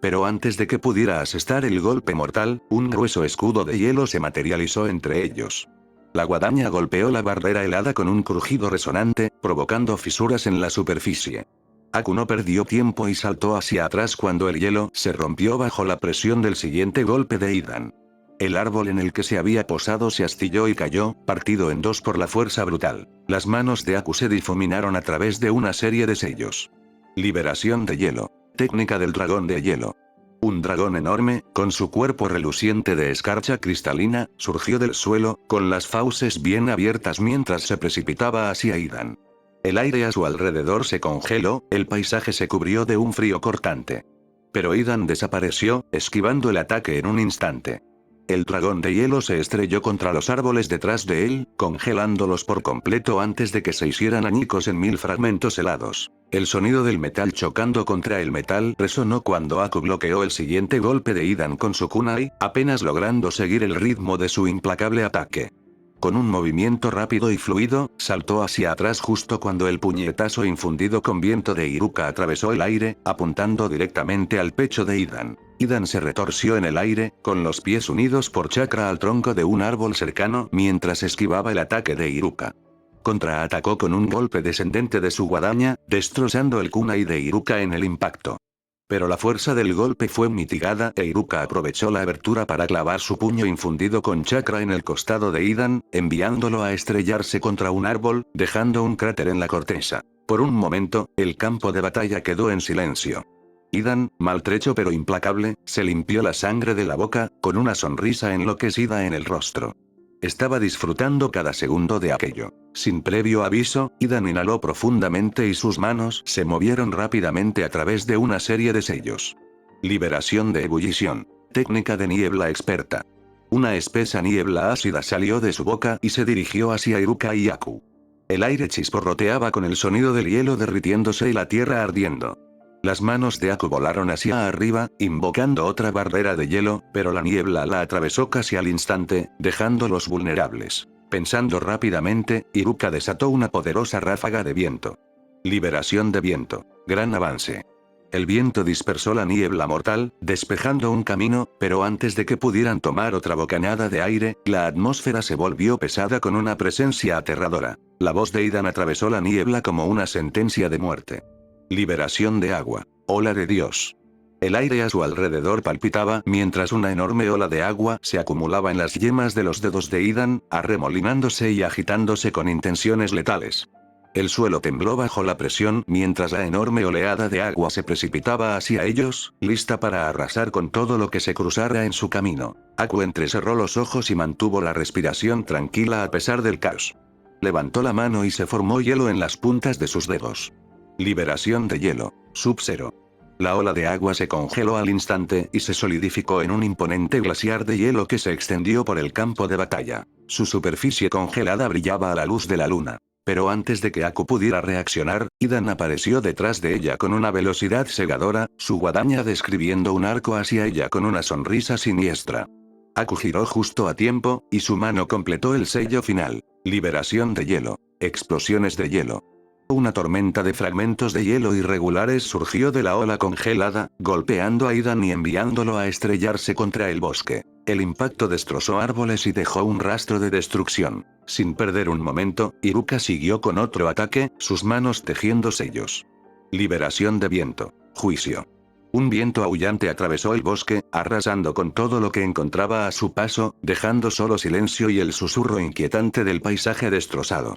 Pero antes de que pudiera asestar el golpe mortal, un grueso escudo de hielo se materializó entre ellos. La guadaña golpeó la barrera helada con un crujido resonante, provocando fisuras en la superficie. Aku no perdió tiempo y saltó hacia atrás cuando el hielo se rompió bajo la presión del siguiente golpe de Idan. El árbol en el que se había posado se astilló y cayó, partido en dos por la fuerza brutal. Las manos de Aku se difuminaron a través de una serie de sellos. Liberación de hielo. Técnica del dragón de hielo. Un dragón enorme, con su cuerpo reluciente de escarcha cristalina, surgió del suelo, con las fauces bien abiertas mientras se precipitaba hacia Idan. El aire a su alrededor se congeló, el paisaje se cubrió de un frío cortante. Pero Idan desapareció, esquivando el ataque en un instante. El dragón de hielo se estrelló contra los árboles detrás de él, congelándolos por completo antes de que se hicieran añicos en 1000 fragmentos helados. El sonido del metal chocando contra el metal resonó cuando Aku bloqueó el siguiente golpe de Idan con su kunai, apenas logrando seguir el ritmo de su implacable ataque. Con un movimiento rápido y fluido, saltó hacia atrás justo cuando el puñetazo infundido con viento de Iruka atravesó el aire, apuntando directamente al pecho de Idan. Idan se retorció en el aire, con los pies unidos por chakra al tronco de un árbol cercano mientras esquivaba el ataque de Iruka. Contraatacó con un golpe descendente de su guadaña, destrozando el kunai de Iruka en el impacto. Pero la fuerza del golpe fue mitigada e Iruka aprovechó la abertura para clavar su puño infundido con chakra en el costado de Idan, enviándolo a estrellarse contra un árbol, dejando un cráter en la corteza. Por un momento, el campo de batalla quedó en silencio. Idan, maltrecho pero implacable, se limpió la sangre de la boca, con una sonrisa enloquecida en el rostro. Estaba disfrutando cada segundo de aquello. Sin previo aviso, Idan inhaló profundamente y sus manos se movieron rápidamente a través de una serie de sellos. Liberación de ebullición. Técnica de niebla experta. Una espesa niebla ácida salió de su boca y se dirigió hacia Iruka y Aku. El aire chisporroteaba con el sonido del hielo derritiéndose y la tierra ardiendo. Las manos de Aku volaron hacia arriba, invocando otra barrera de hielo, pero la niebla la atravesó casi al instante, dejándolos vulnerables. Pensando rápidamente, Iruka desató una poderosa ráfaga de viento. Liberación de viento. Gran avance. El viento dispersó la niebla mortal, despejando un camino, pero antes de que pudieran tomar otra bocanada de aire, la atmósfera se volvió pesada con una presencia aterradora. La voz de Idan atravesó la niebla como una sentencia de muerte. Liberación de agua. Ola de Dios. El aire a su alrededor palpitaba mientras una enorme ola de agua se acumulaba en las yemas de los dedos de Idan, arremolinándose y agitándose con intenciones letales. El suelo tembló bajo la presión mientras la enorme oleada de agua se precipitaba hacia ellos, lista para arrasar con todo lo que se cruzara en su camino. Aku entrecerró los ojos y mantuvo la respiración tranquila a pesar del caos. Levantó la mano y se formó hielo en las puntas de sus dedos. Liberación de hielo. Sub-Zero. La ola de agua se congeló al instante y se solidificó en un imponente glaciar de hielo que se extendió por el campo de batalla. Su superficie congelada brillaba a la luz de la luna. Pero antes de que Aku pudiera reaccionar, Idan apareció detrás de ella con una velocidad cegadora, su guadaña describiendo un arco hacia ella con una sonrisa siniestra. Aku giró justo a tiempo, y su mano completó el sello final. Liberación de hielo. Explosiones de hielo. Una tormenta de fragmentos de hielo irregulares surgió de la ola congelada, golpeando a Idan y enviándolo a estrellarse contra el bosque. El impacto destrozó árboles y dejó un rastro de destrucción. Sin perder un momento, Iruka siguió con otro ataque, sus manos tejiendo sellos. Liberación de viento. Juicio. Un viento aullante atravesó el bosque, arrasando con todo lo que encontraba a su paso, dejando solo silencio y el susurro inquietante del paisaje destrozado.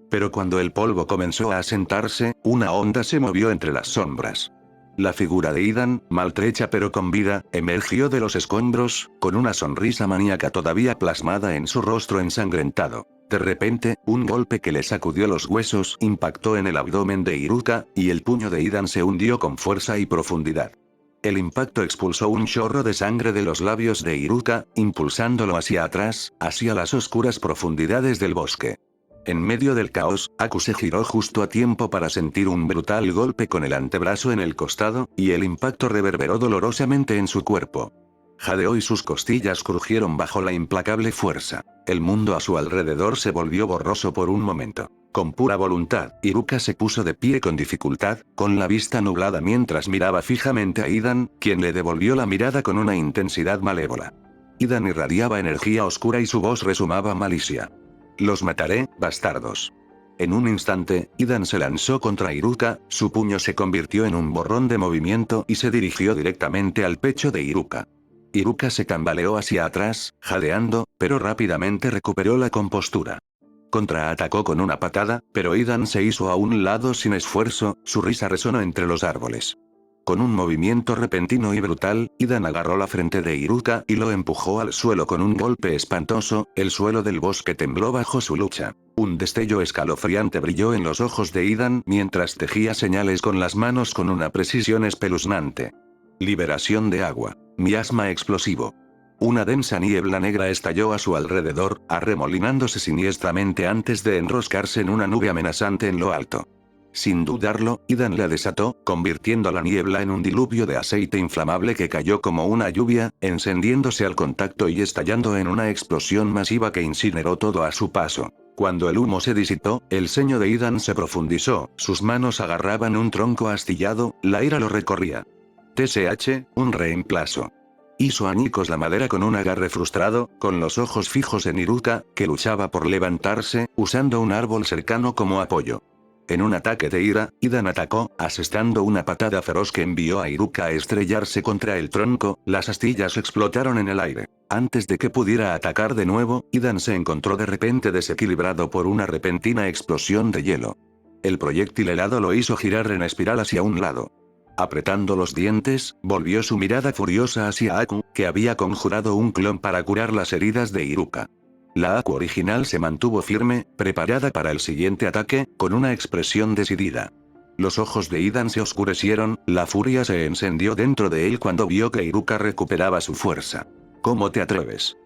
Pero cuando el polvo comenzó a asentarse, una onda se movió entre las sombras. La figura de Idan, maltrecha pero con vida, emergió de los escombros, con una sonrisa maníaca todavía plasmada en su rostro ensangrentado. De repente, un golpe que le sacudió los huesos impactó en el abdomen de Iruka, y el puño de Idan se hundió con fuerza y profundidad. El impacto expulsó un chorro de sangre de los labios de Iruka, impulsándolo hacia atrás, hacia las oscuras profundidades del bosque. En medio del caos, Aku se giró justo a tiempo para sentir un brutal golpe con el antebrazo en el costado, y el impacto reverberó dolorosamente en su cuerpo. Jadeó y sus costillas crujieron bajo la implacable fuerza. El mundo a su alrededor se volvió borroso por un momento. Con pura voluntad, Iruka se puso de pie con dificultad, con la vista nublada mientras miraba fijamente a Idan, quien le devolvió la mirada con una intensidad malévola. Idan irradiaba energía oscura y su voz resumaba malicia. «Los mataré, bastardos». En un instante, Idan se lanzó contra Iruka, su puño se convirtió en un borrón de movimiento y se dirigió directamente al pecho de Iruka. Iruka se tambaleó hacia atrás, jadeando, pero rápidamente recuperó la compostura. Contraatacó con una patada, pero Idan se hizo a un lado sin esfuerzo, su risa resonó entre los árboles. Con un movimiento repentino y brutal, Idan agarró la frente de Iruka y lo empujó al suelo con un golpe espantoso, el suelo del bosque tembló bajo su lucha. Un destello escalofriante brilló en los ojos de Idan mientras tejía señales con las manos con una precisión espeluznante. Liberación de agua. Miasma explosivo. Una densa niebla negra estalló a su alrededor, arremolinándose siniestramente antes de enroscarse en una nube amenazante en lo alto. Sin dudarlo, Idan la desató, convirtiendo la niebla en un diluvio de aceite inflamable que cayó como una lluvia, encendiéndose al contacto y estallando en una explosión masiva que incineró todo a su paso. Cuando el humo se disipó, el ceño de Idan se profundizó, sus manos agarraban un tronco astillado, la ira lo recorría. TSH, un reemplazo. Hizo añicos la madera con un agarre frustrado, con los ojos fijos en Iruka, que luchaba por levantarse, usando un árbol cercano como apoyo. En un ataque de ira, Idan atacó, asestando una patada feroz que envió a Iruka a estrellarse contra el tronco, las astillas explotaron en el aire. Antes de que pudiera atacar de nuevo, Idan se encontró de repente desequilibrado por una repentina explosión de hielo. El proyectil helado lo hizo girar en espiral hacia un lado. Apretando los dientes, volvió su mirada furiosa hacia Aku, que había conjurado un clon para curar las heridas de Iruka. La Aku original se mantuvo firme, preparada para el siguiente ataque, con una expresión decidida. Los ojos de Idan se oscurecieron, la furia se encendió dentro de él cuando vio que Iruka recuperaba su fuerza. «¿Cómo te atreves?»,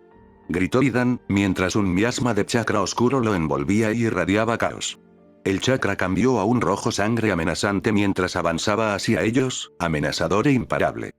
gritó Idan, mientras un miasma de chakra oscuro lo envolvía y irradiaba caos. El chakra cambió a un rojo sangre amenazante mientras avanzaba hacia ellos, amenazador e imparable.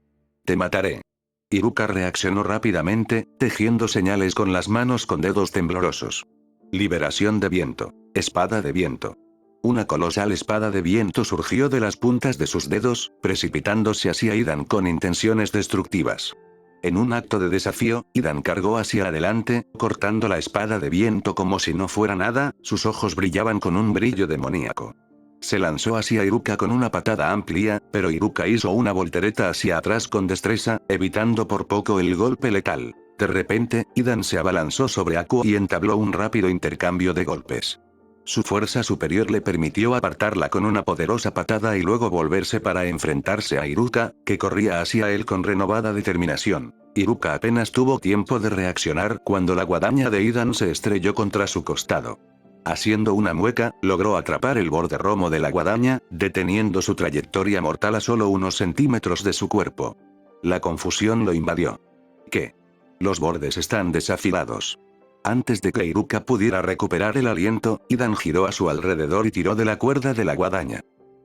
Te mataré. Iruka reaccionó rápidamente, tejiendo señales con las manos con dedos temblorosos. Liberación de viento. Espada de viento. Una colosal espada de viento surgió de las puntas de sus dedos, precipitándose hacia Idan con intenciones destructivas. En un acto de desafío, Idan cargó hacia adelante, cortando la espada de viento como si no fuera nada, sus ojos brillaban con un brillo demoníaco. Se lanzó hacia Iruka con una patada amplia, pero Iruka hizo una voltereta hacia atrás con destreza, evitando por poco el golpe letal. De repente, Idan se abalanzó sobre Aku y entabló un rápido intercambio de golpes. Su fuerza superior le permitió apartarla con una poderosa patada y luego volverse para enfrentarse a Iruka, que corría hacia él con renovada determinación. Iruka apenas tuvo tiempo de reaccionar cuando la guadaña de Idan se estrelló contra su costado. Haciendo una mueca, logró atrapar el borde romo de la guadaña, deteniendo su trayectoria mortal a solo unos centímetros de su cuerpo. La confusión lo invadió. ¿Qué? Los bordes están desafilados. Antes de que Iruka pudiera recuperar el aliento, Idan giró a su alrededor y tiró de la cuerda de la guadaña.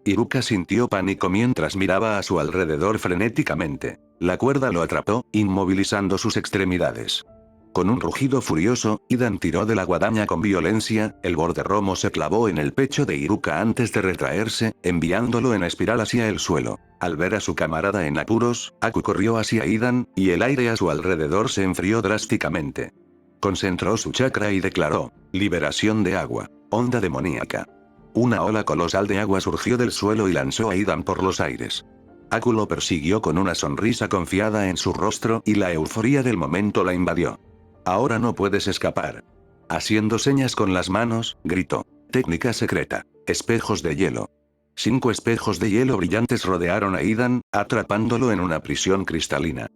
Iruka sintió pánico mientras miraba a su alrededor frenéticamente. La cuerda lo atrapó, inmovilizando sus extremidades. Con un rugido furioso, Idan tiró de la guadaña con violencia, el borde romo se clavó en el pecho de Iruka antes de retraerse, enviándolo en espiral hacia el suelo. Al ver a su camarada en apuros, Aku corrió hacia Idan, y el aire a su alrededor se enfrió drásticamente. Concentró su chakra y declaró: liberación de agua. Onda demoníaca. Una ola colosal de agua surgió del suelo y lanzó a Idan por los aires. Aku lo persiguió con una sonrisa confiada en su rostro y la euforia del momento la invadió. Ahora no puedes escapar. Haciendo señas con las manos, gritó: técnica secreta. Espejos de hielo. 5 espejos de hielo brillantes rodearon a Idan, atrapándolo en una prisión cristalina.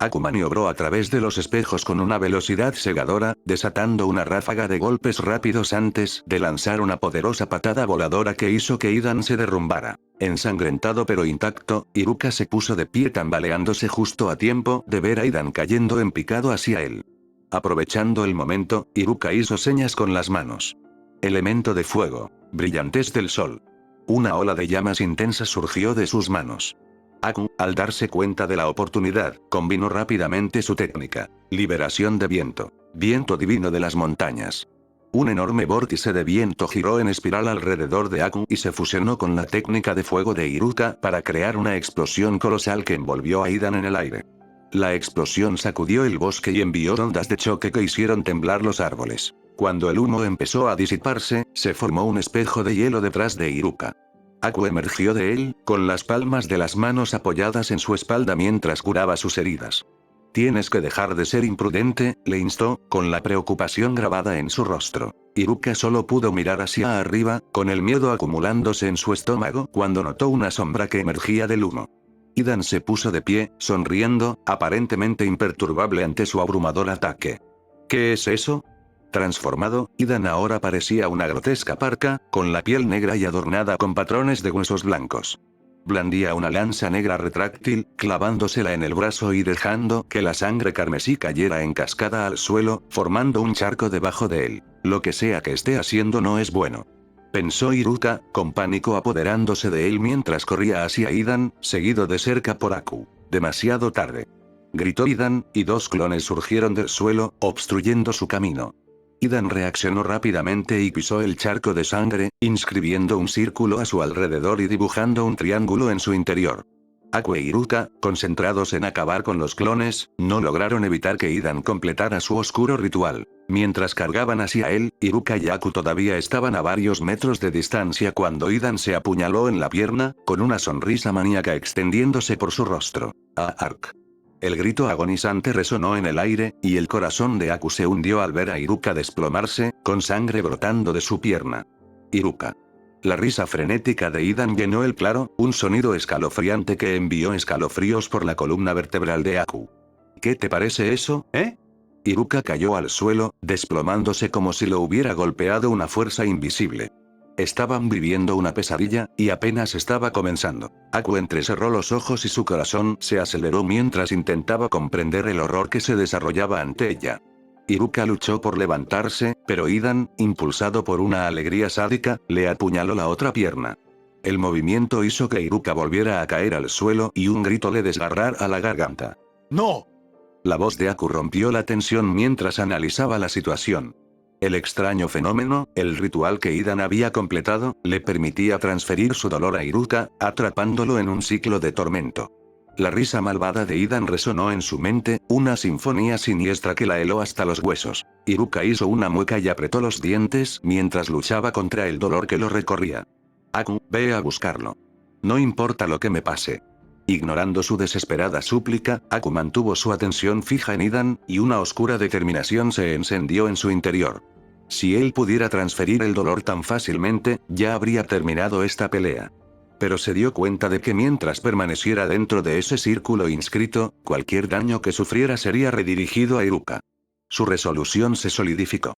Aku maniobró a través de los espejos con una velocidad cegadora, desatando una ráfaga de golpes rápidos antes de lanzar una poderosa patada voladora que hizo que Idan se derrumbara. Ensangrentado pero intacto, Iruka se puso de pie tambaleándose justo a tiempo de ver a Idan cayendo en picado hacia él. Aprovechando el momento, Iruka hizo señas con las manos. Elemento de fuego. Brillantez del sol. Una ola de llamas intensas surgió de sus manos. Aku, al darse cuenta de la oportunidad, combinó rápidamente su técnica. Liberación de viento. Viento divino de las montañas. Un enorme vórtice de viento giró en espiral alrededor de Aku y se fusionó con la técnica de fuego de Iruka para crear una explosión colosal que envolvió a Idan en el aire. La explosión sacudió el bosque y envió ondas de choque que hicieron temblar los árboles. Cuando el humo empezó a disiparse, se formó un espejo de hielo detrás de Iruka. Aku emergió de él, con las palmas de las manos apoyadas en su espalda mientras curaba sus heridas. Tienes que dejar de ser imprudente, le instó, con la preocupación grabada en su rostro. Iruka solo pudo mirar hacia arriba, con el miedo acumulándose en su estómago cuando notó una sombra que emergía del humo. Idan se puso de pie, sonriendo, aparentemente imperturbable ante su abrumador ataque. ¿Qué es eso? Transformado, Idan ahora parecía una grotesca parca, con la piel negra y adornada con patrones de huesos blancos. Blandía una lanza negra retráctil, clavándosela en el brazo y dejando que la sangre carmesí cayera en cascada al suelo, formando un charco debajo de él. Lo que sea que esté haciendo no es bueno. Pensó Iruka, con pánico apoderándose de él mientras corría hacia Idan, seguido de cerca por Aku. Demasiado tarde. Gritó Idan, y 2 clones surgieron del suelo, obstruyendo su camino. Idan reaccionó rápidamente y pisó el charco de sangre, inscribiendo un círculo a su alrededor y dibujando un triángulo en su interior. Aku e Iruka, concentrados en acabar con los clones, no lograron evitar que Idan completara su oscuro ritual. Mientras cargaban hacia él, Iruka y Aku todavía estaban a varios metros de distancia cuando Idan se apuñaló en la pierna, con una sonrisa maníaca extendiéndose por su rostro. Ark. El grito agonizante resonó en el aire, y el corazón de Aku se hundió al ver a Iruka desplomarse, con sangre brotando de su pierna. Iruka. La risa frenética de Idan llenó el claro, un sonido escalofriante que envió escalofríos por la columna vertebral de Aku. ¿Qué te parece eso, eh? Iruka cayó al suelo, desplomándose como si lo hubiera golpeado una fuerza invisible. Estaban viviendo una pesadilla, y apenas estaba comenzando. Aku entrecerró los ojos y su corazón se aceleró mientras intentaba comprender el horror que se desarrollaba ante ella. Iruka luchó por levantarse, pero Idan, impulsado por una alegría sádica, le apuñaló la otra pierna. El movimiento hizo que Iruka volviera a caer al suelo y un grito le desgarrara la garganta. ¡No! La voz de Aku rompió la tensión mientras analizaba la situación. El extraño fenómeno, el ritual que Idan había completado, le permitía transferir su dolor a Iruka, atrapándolo en un ciclo de tormento. La risa malvada de Idan resonó en su mente, una sinfonía siniestra que la heló hasta los huesos. Iruka hizo una mueca y apretó los dientes mientras luchaba contra el dolor que lo recorría. Aku, ve a buscarlo. No importa lo que me pase. Ignorando su desesperada súplica, Aku mantuvo su atención fija en Idan, y una oscura determinación se encendió en su interior. Si él pudiera transferir el dolor tan fácilmente, ya habría terminado esta pelea. Pero se dio cuenta de que mientras permaneciera dentro de ese círculo inscrito, cualquier daño que sufriera sería redirigido a Iruka. Su resolución se solidificó.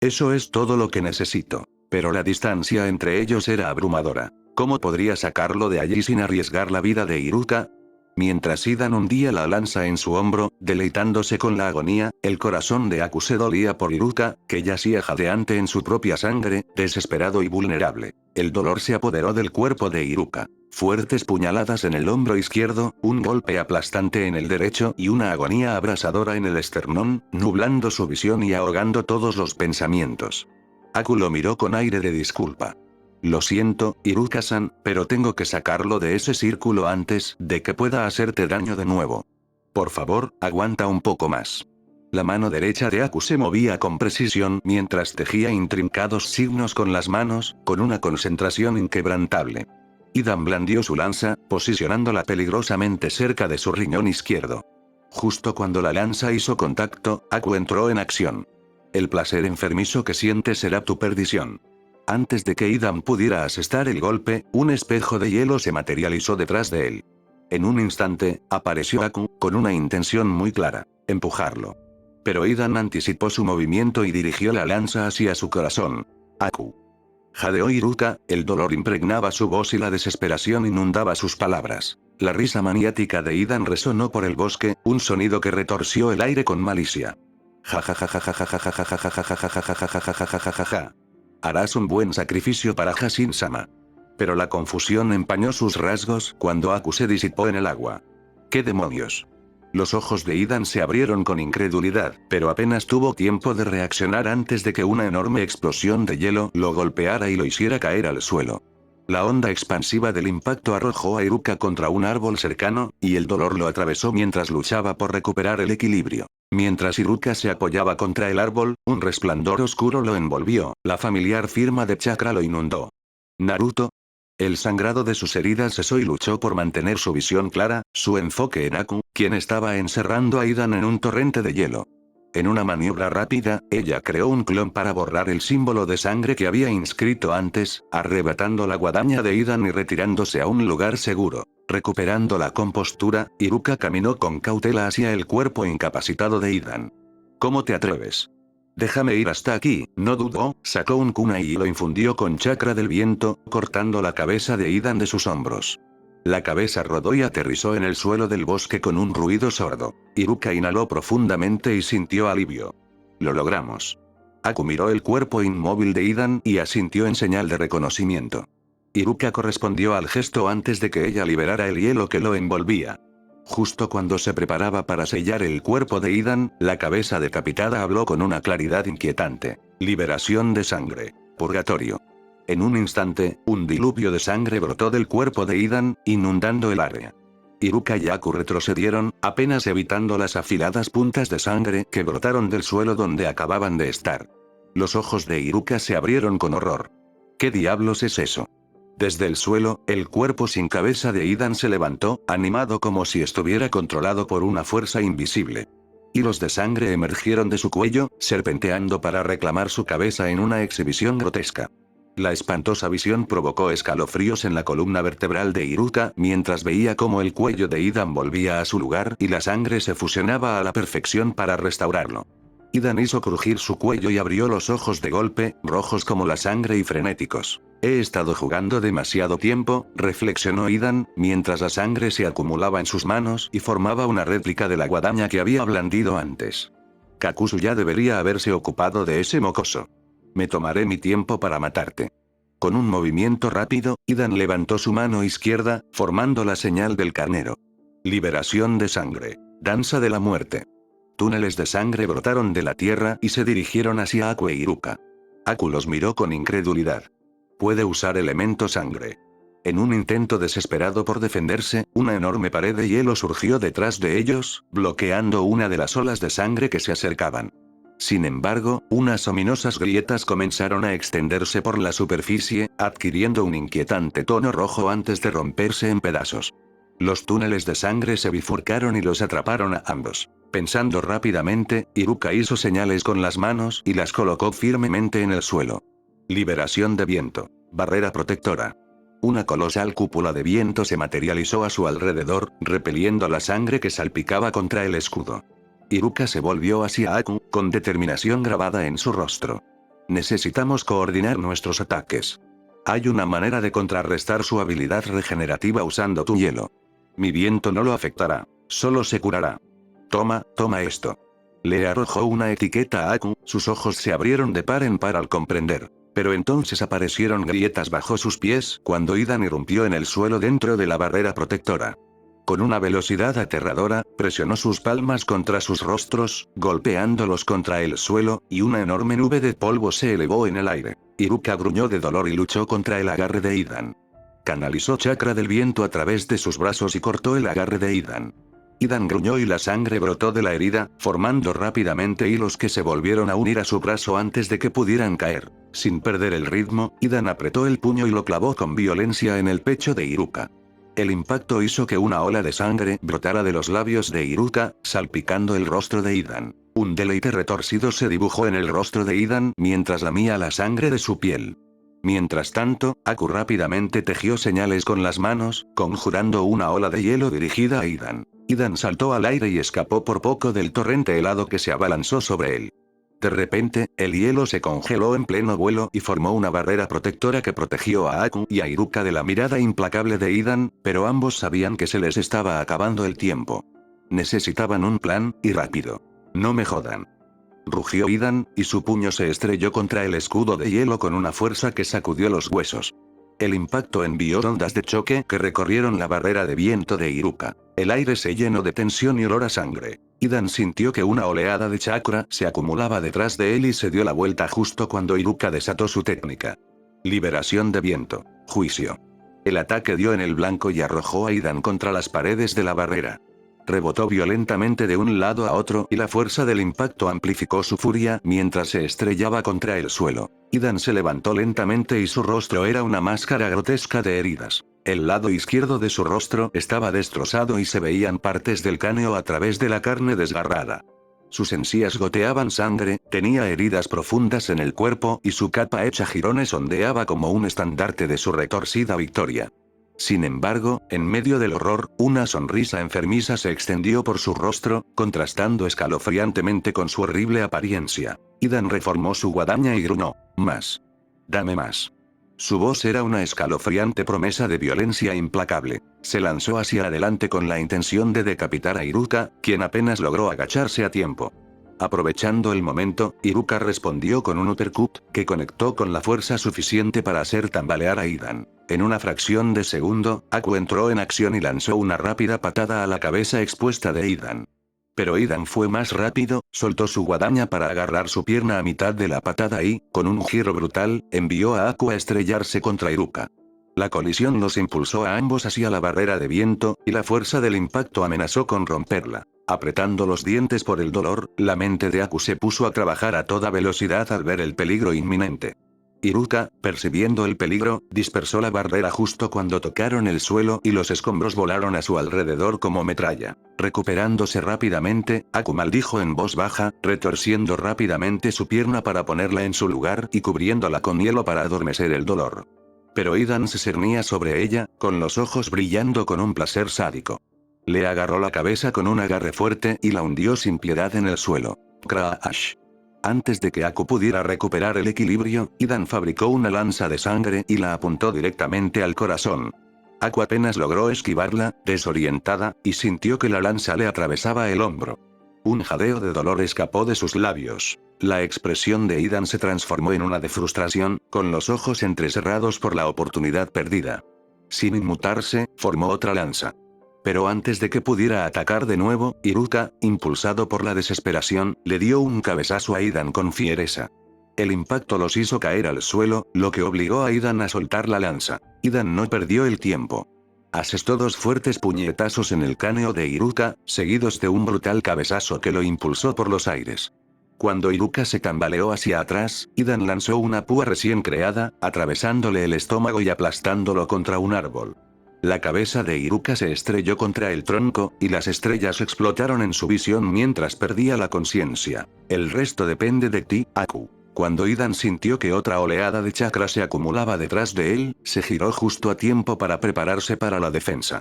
Eso es todo lo que necesito. Pero la distancia entre ellos era abrumadora. ¿Cómo podría sacarlo de allí sin arriesgar la vida de Iruka? Mientras Idan hundía la lanza en su hombro, deleitándose con la agonía, el corazón de Aku se dolía por Iruka, que yacía jadeante en su propia sangre, desesperado y vulnerable. El dolor se apoderó del cuerpo de Iruka. Fuertes puñaladas en el hombro izquierdo, un golpe aplastante en el derecho y una agonía abrasadora en el esternón, nublando su visión y ahogando todos los pensamientos. Aku lo miró con aire de disculpa. Lo siento, Iruka-san, pero tengo que sacarlo de ese círculo antes de que pueda hacerte daño de nuevo. Por favor, aguanta un poco más. La mano derecha de Aku se movía con precisión mientras tejía intrincados signos con las manos, con una concentración inquebrantable. Idan blandió su lanza, posicionándola peligrosamente cerca de su riñón izquierdo. Justo cuando la lanza hizo contacto, Aku entró en acción. El placer enfermizo que sientes será tu perdición. Antes de que Idan pudiera asestar el golpe, un espejo de hielo se materializó detrás de él. En un instante, apareció Aku, con una intención muy clara: empujarlo. Pero Idan anticipó su movimiento y dirigió la lanza hacia su corazón. Aku. Jadeó Iruka, el dolor impregnaba su voz y la desesperación inundaba sus palabras. La risa maniática de Idan resonó por el bosque, un sonido que retorció el aire con malicia. Ja. Harás un buen sacrificio para Hasin-sama. Pero la confusión empañó sus rasgos cuando Aku se disipó en el agua. ¿Qué demonios? Los ojos de Idan se abrieron con incredulidad, pero apenas tuvo tiempo de reaccionar antes de que una enorme explosión de hielo lo golpeara y lo hiciera caer al suelo. La onda expansiva del impacto arrojó a Iruka contra un árbol cercano, y el dolor lo atravesó mientras luchaba por recuperar el equilibrio. Mientras Iruka se apoyaba contra el árbol, un resplandor oscuro lo envolvió, la familiar firma de chakra lo inundó. ¿Naruto? El sangrado de sus heridas cesó y luchó por mantener su visión clara, su enfoque en Aku, quien estaba encerrando a Idan en un torrente de hielo. En una maniobra rápida, ella creó un clon para borrar el símbolo de sangre que había inscrito antes, arrebatando la guadaña de Idan y retirándose a un lugar seguro. Recuperando la compostura, Iruka caminó con cautela hacia el cuerpo incapacitado de Idan. ¿Cómo te atreves? Déjame ir hasta aquí, no dudó, sacó un kunai y lo infundió con chakra del viento, cortando la cabeza de Idan de sus hombros. La cabeza rodó y aterrizó en el suelo del bosque con un ruido sordo. Iruka inhaló profundamente y sintió alivio. Lo logramos. Aku miró el cuerpo inmóvil de Idan y asintió en señal de reconocimiento. Iruka correspondió al gesto antes de que ella liberara el hielo que lo envolvía. Justo cuando se preparaba para sellar el cuerpo de Idan, la cabeza decapitada habló con una claridad inquietante. Liberación de sangre. Purgatorio. En un instante, un diluvio de sangre brotó del cuerpo de Idan, inundando el área. Iruka y Aku retrocedieron, apenas evitando las afiladas puntas de sangre que brotaron del suelo donde acababan de estar. Los ojos de Iruka se abrieron con horror. ¿Qué diablos es eso? Desde el suelo, el cuerpo sin cabeza de Idan se levantó, animado como si estuviera controlado por una fuerza invisible. Hilos de sangre emergieron de su cuello, serpenteando para reclamar su cabeza en una exhibición grotesca. La espantosa visión provocó escalofríos en la columna vertebral de Iruka mientras veía cómo el cuello de Idan volvía a su lugar y la sangre se fusionaba a la perfección para restaurarlo. Idan hizo crujir su cuello y abrió los ojos de golpe, rojos como la sangre y frenéticos. He estado jugando demasiado tiempo, reflexionó Idan, mientras la sangre se acumulaba en sus manos y formaba una réplica de la guadaña que había blandido antes. Kakuzu ya debería haberse ocupado de ese mocoso. Me tomaré mi tiempo para matarte. Con un movimiento rápido, Idan levantó su mano izquierda, formando la señal del carnero. Liberación de sangre. Danza de la muerte. Túneles de sangre brotaron de la tierra y se dirigieron hacia Aku e Iruka. Aku los miró con incredulidad. Puede usar elemento sangre. En un intento desesperado por defenderse, una enorme pared de hielo surgió detrás de ellos, bloqueando una de las olas de sangre que se acercaban. Sin embargo, unas ominosas grietas comenzaron a extenderse por la superficie, adquiriendo un inquietante tono rojo antes de romperse en pedazos. Los túneles de sangre se bifurcaron y los atraparon a ambos. Pensando rápidamente, Iruka hizo señales con las manos y las colocó firmemente en el suelo. Liberación de viento. Barrera protectora. Una colosal cúpula de viento se materializó a su alrededor, repeliendo la sangre que salpicaba contra el escudo. Iruka se volvió hacia Aku, con determinación grabada en su rostro. Necesitamos coordinar nuestros ataques. Hay una manera de contrarrestar su habilidad regenerativa usando tu hielo. Mi viento no lo afectará, solo se curará. Toma esto. Le arrojó una etiqueta a Aku, sus ojos se abrieron de par en par al comprender. Pero entonces aparecieron grietas bajo sus pies cuando Idan irrumpió en el suelo dentro de la barrera protectora. Con una velocidad aterradora, presionó sus palmas contra sus rostros, golpeándolos contra el suelo, y una enorme nube de polvo se elevó en el aire. Iruka gruñó de dolor y luchó contra el agarre de Idan. Canalizó chakra del viento a través de sus brazos y cortó el agarre de Idan. Idan gruñó y la sangre brotó de la herida, formando rápidamente hilos que se volvieron a unir a su brazo antes de que pudieran caer. Sin perder el ritmo, Idan apretó el puño y lo clavó con violencia en el pecho de Iruka. El impacto hizo que una ola de sangre brotara de los labios de Iruka, salpicando el rostro de Idan. Un deleite retorcido se dibujó en el rostro de Idan mientras lamía la sangre de su piel. Mientras tanto, Aku rápidamente tejió señales con las manos, conjurando una ola de hielo dirigida a Idan. Idan saltó al aire y escapó por poco del torrente helado que se abalanzó sobre él. De repente, el hielo se congeló en pleno vuelo y formó una barrera protectora que protegió a Aku y a Iruka de la mirada implacable de Idan, pero ambos sabían que se les estaba acabando el tiempo. Necesitaban un plan, y rápido. No me jodan. Rugió Idan, y su puño se estrelló contra el escudo de hielo con una fuerza que sacudió los huesos. El impacto envió ondas de choque que recorrieron la barrera de viento de Iruka. El aire se llenó de tensión y olor a sangre. Idan sintió que una oleada de chakra se acumulaba detrás de él y se dio la vuelta justo cuando Iruka desató su técnica. Liberación de viento. Juicio. El ataque dio en el blanco y arrojó a Idan contra las paredes de la barrera. Rebotó violentamente de un lado a otro y la fuerza del impacto amplificó su furia mientras se estrellaba contra el suelo. Idan se levantó lentamente y su rostro era una máscara grotesca de heridas. El lado izquierdo de su rostro estaba destrozado y se veían partes del cráneo a través de la carne desgarrada. Sus encías goteaban sangre, tenía heridas profundas en el cuerpo y su capa hecha jirones ondeaba como un estandarte de su retorcida victoria. Sin embargo, en medio del horror, una sonrisa enfermiza se extendió por su rostro, contrastando escalofriantemente con su horrible apariencia. Idan reformó su guadaña y gruñó: «Más. Dame más». Su voz era una escalofriante promesa de violencia implacable. Se lanzó hacia adelante con la intención de decapitar a Iruka, quien apenas logró agacharse a tiempo. Aprovechando el momento, Iruka respondió con un uppercut, que conectó con la fuerza suficiente para hacer tambalear a Idan. En una fracción de segundo, Aku entró en acción y lanzó una rápida patada a la cabeza expuesta de Idan. Pero Idan fue más rápido, soltó su guadaña para agarrar su pierna a mitad de la patada y, con un giro brutal, envió a Aku a estrellarse contra Iruka. La colisión los impulsó a ambos hacia la barrera de viento, y la fuerza del impacto amenazó con romperla. Apretando los dientes por el dolor, la mente de Aku se puso a trabajar a toda velocidad al ver el peligro inminente. Iruka, percibiendo el peligro, dispersó la barrera justo cuando tocaron el suelo y los escombros volaron a su alrededor como metralla. Recuperándose rápidamente, Aku maldijo en voz baja, retorciendo rápidamente su pierna para ponerla en su lugar y cubriéndola con hielo para adormecer el dolor. Pero Idan se cernía sobre ella, con los ojos brillando con un placer sádico. Le agarró la cabeza con un agarre fuerte y la hundió sin piedad en el suelo. Crash. Antes de que Aku pudiera recuperar el equilibrio, Idan fabricó una lanza de sangre y la apuntó directamente al corazón. Aku apenas logró esquivarla, desorientada, y sintió que la lanza le atravesaba el hombro. Un jadeo de dolor escapó de sus labios. La expresión de Idan se transformó en una de frustración, con los ojos entrecerrados por la oportunidad perdida. Sin inmutarse, formó otra lanza. Pero antes de que pudiera atacar de nuevo, Iruka, impulsado por la desesperación, le dio un cabezazo a Idan con fiereza. El impacto los hizo caer al suelo, lo que obligó a Idan a soltar la lanza. Idan no perdió el tiempo. Asestó dos fuertes puñetazos en el cráneo de Iruka, seguidos de un brutal cabezazo que lo impulsó por los aires. Cuando Iruka se tambaleó hacia atrás, Idan lanzó una púa recién creada, atravesándole el estómago y aplastándolo contra un árbol. La cabeza de Iruka se estrelló contra el tronco, y las estrellas explotaron en su visión mientras perdía la conciencia. El resto depende de ti, Aku. Cuando Idan sintió que otra oleada de chakra se acumulaba detrás de él, se giró justo a tiempo para prepararse para la defensa.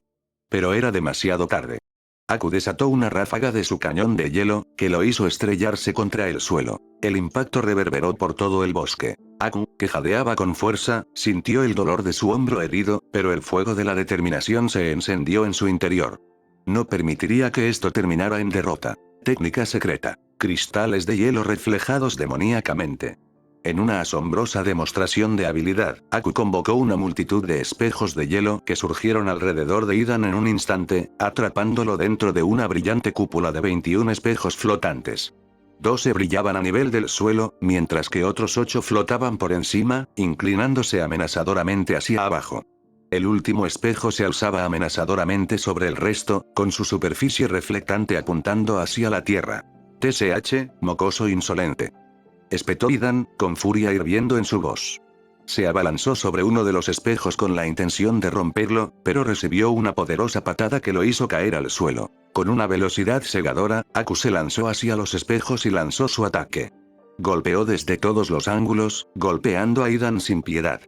Pero era demasiado tarde. Aku desató una ráfaga de su cañón de hielo, que lo hizo estrellarse contra el suelo. El impacto reverberó por todo el bosque. Aku, que jadeaba con fuerza, sintió el dolor de su hombro herido, pero el fuego de la determinación se encendió en su interior. No permitiría que esto terminara en derrota. Técnica secreta. Cristales de hielo reflejados demoníacamente. En una asombrosa demostración de habilidad, Aku convocó una multitud de espejos de hielo que surgieron alrededor de Idan en un instante, atrapándolo dentro de una brillante cúpula de 21 espejos flotantes. 12 brillaban a nivel del suelo, mientras que otros 8 flotaban por encima, inclinándose amenazadoramente hacia abajo. El último espejo se alzaba amenazadoramente sobre el resto, con su superficie reflectante apuntando hacia la tierra. TSH, mocoso insolente. Espetó Idan, con furia hirviendo en su voz. Se abalanzó sobre uno de los espejos con la intención de romperlo, pero recibió una poderosa patada que lo hizo caer al suelo. Con una velocidad cegadora, Aku se lanzó hacia los espejos y lanzó su ataque. Golpeó desde todos los ángulos, golpeando a Idan sin piedad.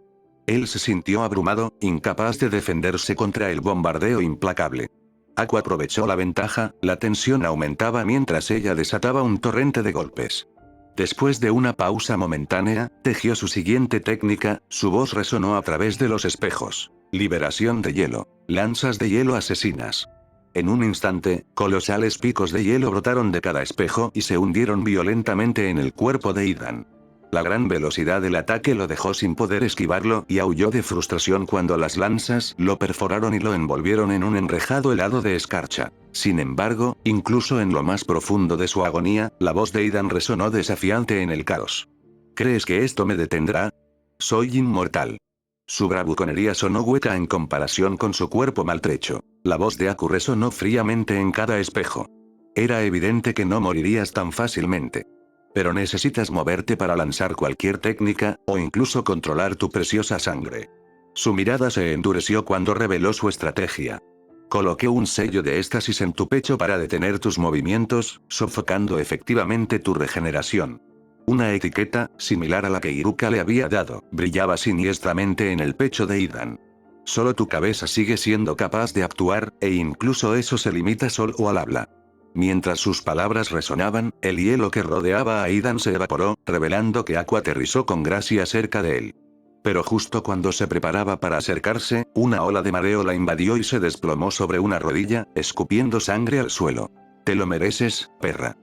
Él se sintió abrumado, incapaz de defenderse contra el bombardeo implacable. Aku aprovechó la ventaja, la tensión aumentaba mientras ella desataba un torrente de golpes. Después de una pausa momentánea, tejió su siguiente técnica, su voz resonó a través de los espejos. Liberación de hielo. Lanzas de hielo asesinas. En un instante, colosales picos de hielo brotaron de cada espejo y se hundieron violentamente en el cuerpo de Idan. La gran velocidad del ataque lo dejó sin poder esquivarlo y aulló de frustración cuando las lanzas lo perforaron y lo envolvieron en un enrejado helado de escarcha. Sin embargo, incluso en lo más profundo de su agonía, la voz de Idan resonó desafiante en el caos. ¿Crees que esto me detendrá? Soy inmortal. Su bravuconería sonó hueca en comparación con su cuerpo maltrecho. La voz de Aku resonó fríamente en cada espejo. Era evidente que no morirías tan fácilmente. Pero necesitas moverte para lanzar cualquier técnica, o incluso controlar tu preciosa sangre. Su mirada se endureció cuando reveló su estrategia. Coloqué un sello de éxtasis en tu pecho para detener tus movimientos, sofocando efectivamente tu regeneración. Una etiqueta, similar a la que Iruka le había dado, brillaba siniestramente en el pecho de Idan. Solo tu cabeza sigue siendo capaz de actuar, e incluso eso se limita solo al habla. Mientras sus palabras resonaban, el hielo que rodeaba a Idan se evaporó, revelando que Aku aterrizó con gracia cerca de él. Pero justo cuando se preparaba para acercarse, una ola de mareo la invadió y se desplomó sobre una rodilla, escupiendo sangre al suelo. «Te lo mereces, perra».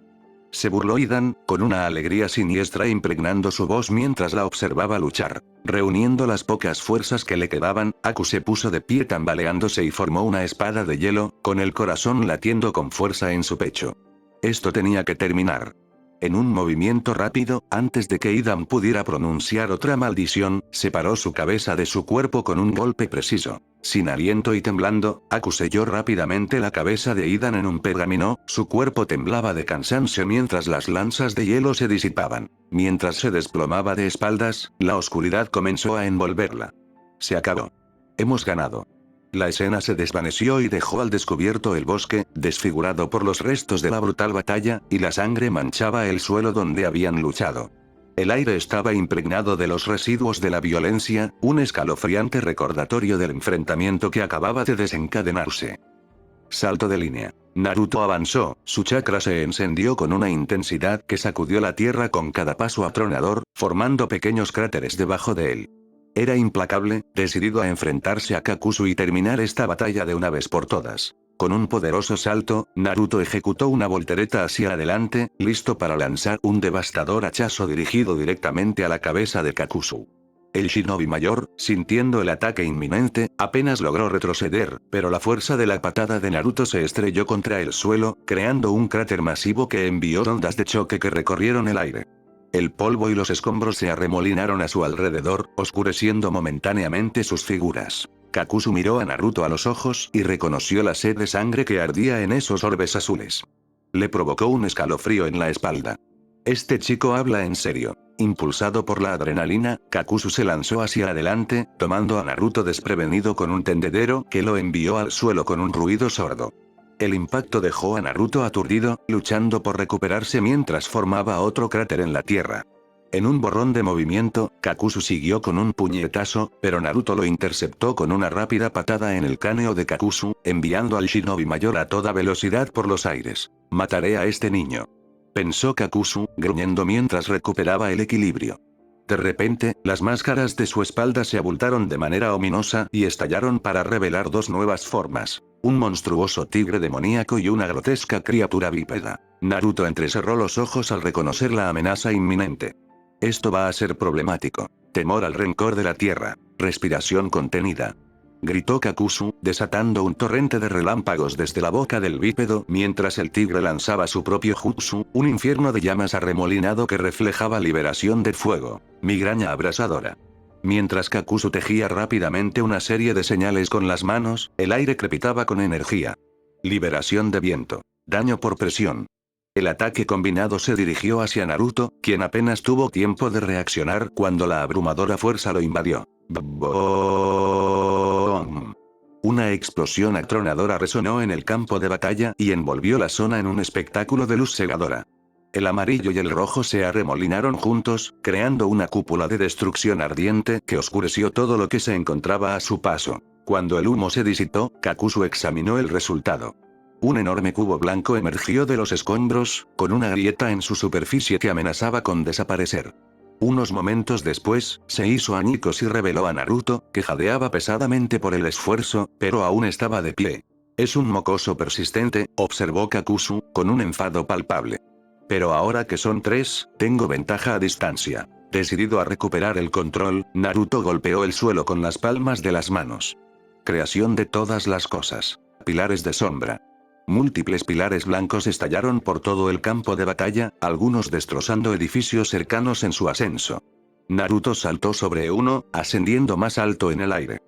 Se burló Idan, con una alegría siniestra impregnando su voz mientras la observaba luchar. Reuniendo las pocas fuerzas que le quedaban, Aku se puso de pie tambaleándose y formó una espada de hielo, con el corazón latiendo con fuerza en su pecho. Esto tenía que terminar. En un movimiento rápido, antes de que Idan pudiera pronunciar otra maldición, separó su cabeza de su cuerpo con un golpe preciso. Sin aliento y temblando, Aku selló rápidamente la cabeza de Idan en un pergamino, su cuerpo temblaba de cansancio mientras las lanzas de hielo se disipaban. Mientras se desplomaba de espaldas, la oscuridad comenzó a envolverla. Se acabó. Hemos ganado. La escena se desvaneció y dejó al descubierto el bosque, desfigurado por los restos de la brutal batalla, y la sangre manchaba el suelo donde habían luchado. El aire estaba impregnado de los residuos de la violencia, un escalofriante recordatorio del enfrentamiento que acababa de desencadenarse. Salto de línea. Naruto avanzó, su chakra se encendió con una intensidad que sacudió la tierra con cada paso atronador, formando pequeños cráteres debajo de él. Era implacable, decidido a enfrentarse a Kakuzu y terminar esta batalla de una vez por todas. Con un poderoso salto, Naruto ejecutó una voltereta hacia adelante, listo para lanzar un devastador hachazo dirigido directamente a la cabeza de Kakuzu. El shinobi mayor, sintiendo el ataque inminente, apenas logró retroceder, pero la fuerza de la patada de Naruto se estrelló contra el suelo, creando un cráter masivo que envió ondas de choque que recorrieron el aire. El polvo y los escombros se arremolinaron a su alrededor, oscureciendo momentáneamente sus figuras. Kakuzu miró a Naruto a los ojos y reconoció la sed de sangre que ardía en esos orbes azules. Le provocó un escalofrío en la espalda. Este chico habla en serio. Impulsado por la adrenalina, Kakuzu se lanzó hacia adelante, tomando a Naruto desprevenido con un tendedero que lo envió al suelo con un ruido sordo. El impacto dejó a Naruto aturdido, luchando por recuperarse mientras formaba otro cráter en la tierra. En un borrón de movimiento, Kakuzu siguió con un puñetazo, pero Naruto lo interceptó con una rápida patada en el cráneo de Kakuzu, enviando al shinobi mayor a toda velocidad por los aires. «Mataré a este niño», pensó Kakuzu, gruñendo mientras recuperaba el equilibrio. De repente, las máscaras de su espalda se abultaron de manera ominosa y estallaron para revelar dos nuevas formas. Un monstruoso tigre demoníaco y una grotesca criatura bípeda. Naruto entrecerró los ojos al reconocer la amenaza inminente. Esto va a ser problemático. Temor al rencor de la tierra. Respiración contenida. Gritó Kakuzu, desatando un torrente de relámpagos desde la boca del bípedo mientras el tigre lanzaba su propio jutsu, un infierno de llamas arremolinado que reflejaba liberación de fuego, migraña abrasadora. Mientras Kakuzu tejía rápidamente una serie de señales con las manos, el aire crepitaba con energía. Liberación de viento. Daño por presión. El ataque combinado se dirigió hacia Naruto, quien apenas tuvo tiempo de reaccionar cuando la abrumadora fuerza lo invadió. ¡Boom! Una explosión atronadora resonó en el campo de batalla y envolvió la zona en un espectáculo de luz cegadora. El amarillo y el rojo se arremolinaron juntos, creando una cúpula de destrucción ardiente que oscureció todo lo que se encontraba a su paso. Cuando el humo se disipó, Kakuzu examinó el resultado. Un enorme cubo blanco emergió de los escombros, con una grieta en su superficie que amenazaba con desaparecer. Unos momentos después, se hizo añicos y reveló a Naruto, que jadeaba pesadamente por el esfuerzo, pero aún estaba de pie. «Es un mocoso persistente», observó Kakuzu, con un enfado palpable. «Pero ahora que son tres, tengo ventaja a distancia». Decidido a recuperar el control, Naruto golpeó el suelo con las palmas de las manos. Creación de todas las cosas. Pilares de sombra. Múltiples pilares blancos estallaron por todo el campo de batalla, algunos destrozando edificios cercanos en su ascenso. Naruto saltó sobre uno, ascendiendo más alto en el aire.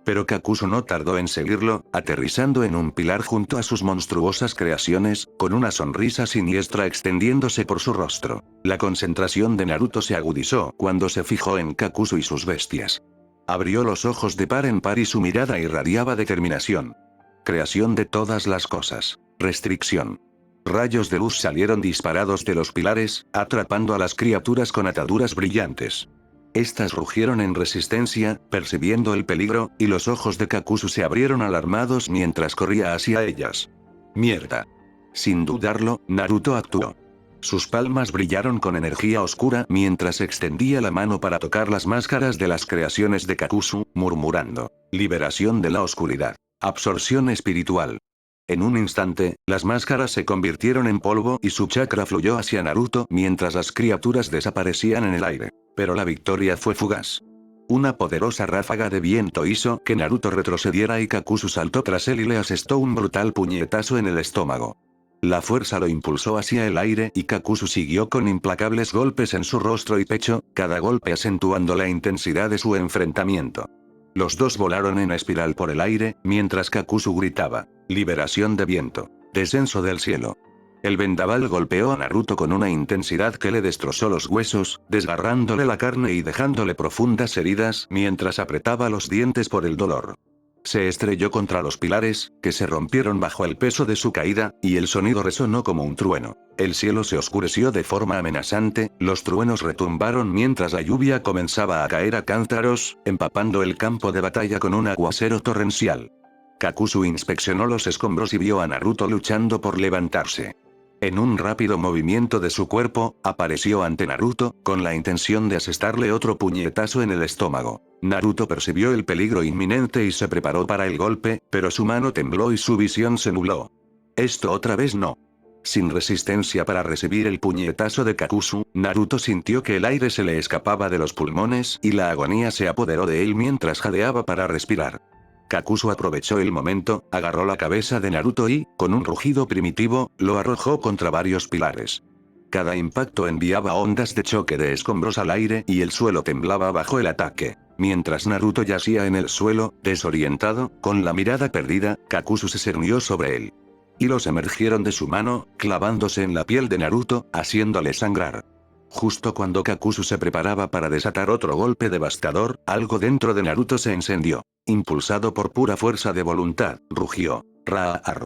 Pero Kakuzu no tardó en seguirlo, aterrizando en un pilar junto a sus monstruosas creaciones, con una sonrisa siniestra extendiéndose por su rostro. La concentración de Naruto se agudizó cuando se fijó en Kakuzu y sus bestias. Abrió los ojos de par en par y su mirada irradiaba determinación. Creación de todas las cosas. Restricción. Rayos de luz salieron disparados de los pilares, atrapando a las criaturas con ataduras brillantes. Estas rugieron en resistencia, percibiendo el peligro, y los ojos de Kakuzu se abrieron alarmados mientras corría hacia ellas. ¡Mierda! Sin dudarlo, Naruto actuó. Sus palmas brillaron con energía oscura mientras extendía la mano para tocar las máscaras de las creaciones de Kakuzu, murmurando: «Liberación de la oscuridad. Absorción espiritual». En un instante, las máscaras se convirtieron en polvo y su chakra fluyó hacia Naruto mientras las criaturas desaparecían en el aire. Pero la victoria fue fugaz. Una poderosa ráfaga de viento hizo que Naruto retrocediera y Kakuzu saltó tras él y le asestó un brutal puñetazo en el estómago. La fuerza lo impulsó hacia el aire y Kakuzu siguió con implacables golpes en su rostro y pecho, cada golpe acentuando la intensidad de su enfrentamiento. Los dos volaron en espiral por el aire, mientras Kakuzu gritaba: «Liberación de viento. Descenso del cielo». El vendaval golpeó a Naruto con una intensidad que le destrozó los huesos, desgarrándole la carne y dejándole profundas heridas mientras apretaba los dientes por el dolor. Se estrelló contra los pilares, que se rompieron bajo el peso de su caída, y el sonido resonó como un trueno. El cielo se oscureció de forma amenazante, los truenos retumbaron mientras la lluvia comenzaba a caer a cántaros, empapando el campo de batalla con un aguacero torrencial. Kakuzu inspeccionó los escombros y vio a Naruto luchando por levantarse. En un rápido movimiento de su cuerpo, apareció ante Naruto, con la intención de asestarle otro puñetazo en el estómago. Naruto percibió el peligro inminente y se preparó para el golpe, pero su mano tembló y su visión se nubló. Esto otra vez no. Sin resistencia para recibir el puñetazo de Kakuzu, Naruto sintió que el aire se le escapaba de los pulmones y la agonía se apoderó de él mientras jadeaba para respirar. Kakuzu aprovechó el momento, agarró la cabeza de Naruto y, con un rugido primitivo, lo arrojó contra varios pilares. Cada impacto enviaba ondas de choque de escombros al aire y el suelo temblaba bajo el ataque. Mientras Naruto yacía en el suelo, desorientado, con la mirada perdida, Kakuzu se cernió sobre él. Hilos emergieron de su mano, clavándose en la piel de Naruto, haciéndole sangrar. Justo cuando Kakuzu se preparaba para desatar otro golpe devastador, algo dentro de Naruto se encendió. Impulsado por pura fuerza de voluntad, rugió. Raar.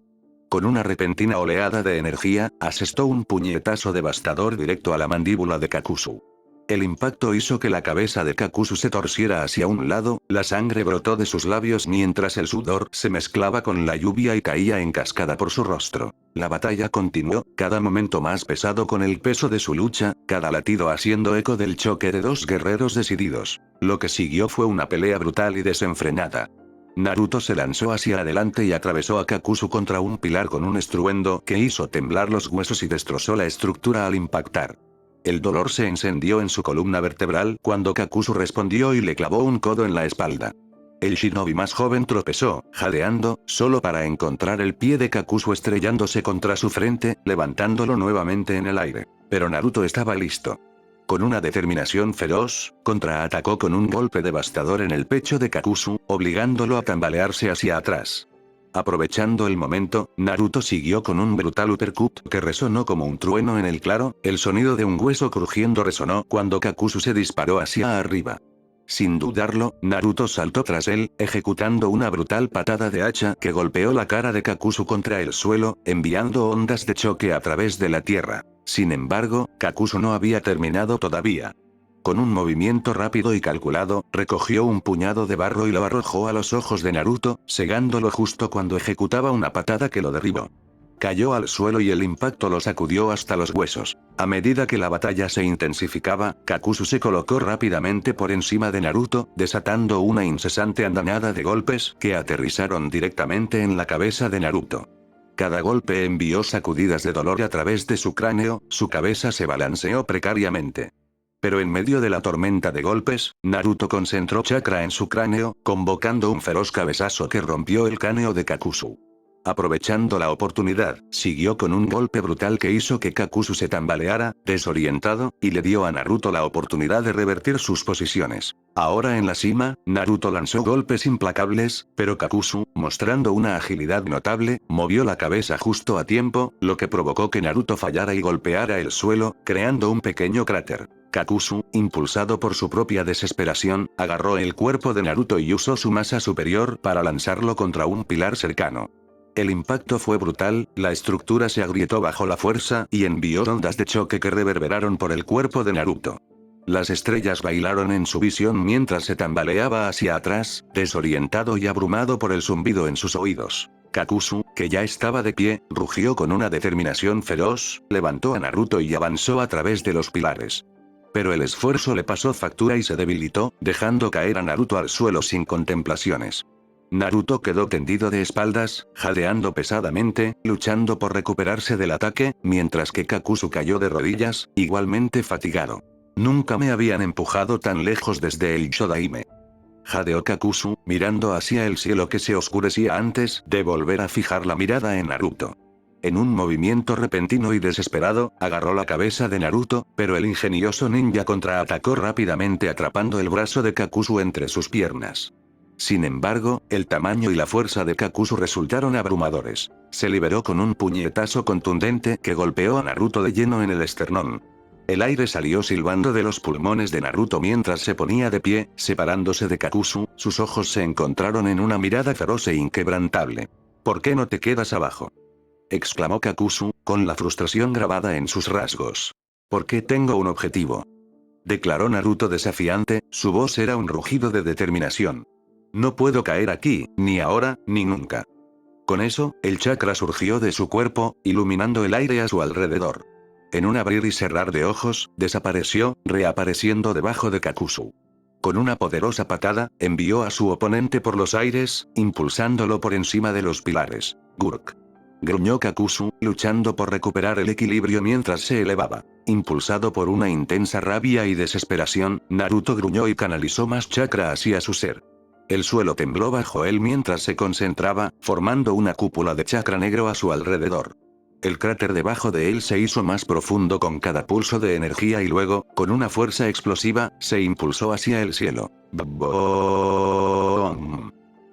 Con una repentina oleada de energía, asestó un puñetazo devastador directo a la mandíbula de Kakuzu. El impacto hizo que la cabeza de Kakuzu se torciera hacia un lado, la sangre brotó de sus labios mientras el sudor se mezclaba con la lluvia y caía en cascada por su rostro. La batalla continuó, cada momento más pesado con el peso de su lucha, cada latido haciendo eco del choque de dos guerreros decididos. Lo que siguió fue una pelea brutal y desenfrenada. Naruto se lanzó hacia adelante y atravesó a Kakuzu contra un pilar con un estruendo que hizo temblar los huesos y destrozó la estructura al impactar. El dolor se encendió en su columna vertebral cuando Kakuzu respondió y le clavó un codo en la espalda. El shinobi más joven tropezó, jadeando, solo para encontrar el pie de Kakuzu estrellándose contra su frente, levantándolo nuevamente en el aire. Pero Naruto estaba listo. Con una determinación feroz, contraatacó con un golpe devastador en el pecho de Kakuzu, obligándolo a tambalearse hacia atrás. Aprovechando el momento, Naruto siguió con un brutal uppercut que resonó como un trueno en el claro, el sonido de un hueso crujiendo resonó cuando Kakuzu se disparó hacia arriba. Sin dudarlo, Naruto saltó tras él, ejecutando una brutal patada de hacha que golpeó la cara de Kakuzu contra el suelo, enviando ondas de choque a través de la tierra. Sin embargo, Kakuzu no había terminado todavía. Con un movimiento rápido y calculado, recogió un puñado de barro y lo arrojó a los ojos de Naruto, cegándolo justo cuando ejecutaba una patada que lo derribó. Cayó al suelo y el impacto lo sacudió hasta los huesos. A medida que la batalla se intensificaba, Kakuzu se colocó rápidamente por encima de Naruto, desatando una incesante andanada de golpes que aterrizaron directamente en la cabeza de Naruto. Cada golpe envió sacudidas de dolor a través de su cráneo, su cabeza se balanceó precariamente. Pero en medio de la tormenta de golpes, Naruto concentró chakra en su cráneo, convocando un feroz cabezazo que rompió el cráneo de Kakuzu. Aprovechando la oportunidad, siguió con un golpe brutal que hizo que Kakuzu se tambaleara, desorientado, y le dio a Naruto la oportunidad de revertir sus posiciones. Ahora en la cima, Naruto lanzó golpes implacables, pero Kakuzu, mostrando una agilidad notable, movió la cabeza justo a tiempo, lo que provocó que Naruto fallara y golpeara el suelo, creando un pequeño cráter. Kakuzu, impulsado por su propia desesperación, agarró el cuerpo de Naruto y usó su masa superior para lanzarlo contra un pilar cercano. El impacto fue brutal, la estructura se agrietó bajo la fuerza y envió ondas de choque que reverberaron por el cuerpo de Naruto. Las estrellas bailaron en su visión mientras se tambaleaba hacia atrás, desorientado y abrumado por el zumbido en sus oídos. Kakuzu, que ya estaba de pie, rugió con una determinación feroz, levantó a Naruto y avanzó a través de los pilares. Pero el esfuerzo le pasó factura y se debilitó, dejando caer a Naruto al suelo sin contemplaciones. Naruto quedó tendido de espaldas, jadeando pesadamente, luchando por recuperarse del ataque, mientras que Kakuzu cayó de rodillas, igualmente fatigado. Nunca me habían empujado tan lejos desde el Shodaime. Jadeó Kakuzu, mirando hacia el cielo que se oscurecía antes de volver a fijar la mirada en Naruto. En un movimiento repentino y desesperado, agarró la cabeza de Naruto, pero el ingenioso ninja contraatacó rápidamente atrapando el brazo de Kakuzu entre sus piernas. Sin embargo, el tamaño y la fuerza de Kakuzu resultaron abrumadores. Se liberó con un puñetazo contundente que golpeó a Naruto de lleno en el esternón. El aire salió silbando de los pulmones de Naruto mientras se ponía de pie, separándose de Kakuzu, sus ojos se encontraron en una mirada feroz e inquebrantable. ¿Por qué no te quedas abajo?, exclamó Kakuzu, con la frustración grabada en sus rasgos. «Porque tengo un objetivo», declaró Naruto desafiante, su voz era un rugido de determinación. «No puedo caer aquí, ni ahora, ni nunca». Con eso, el chakra surgió de su cuerpo, iluminando el aire a su alrededor. En un abrir y cerrar de ojos, desapareció, reapareciendo debajo de Kakuzu. Con una poderosa patada, envió a su oponente por los aires, impulsándolo por encima de los pilares. Gurk. Gruñó Kakuzu, luchando por recuperar el equilibrio mientras se elevaba. Impulsado por una intensa rabia y desesperación, Naruto gruñó y canalizó más chakra hacia su ser. El suelo tembló bajo él mientras se concentraba, formando una cúpula de chakra negro a su alrededor. El cráter debajo de él se hizo más profundo con cada pulso de energía y luego, con una fuerza explosiva, se impulsó hacia el cielo. ¡Boom!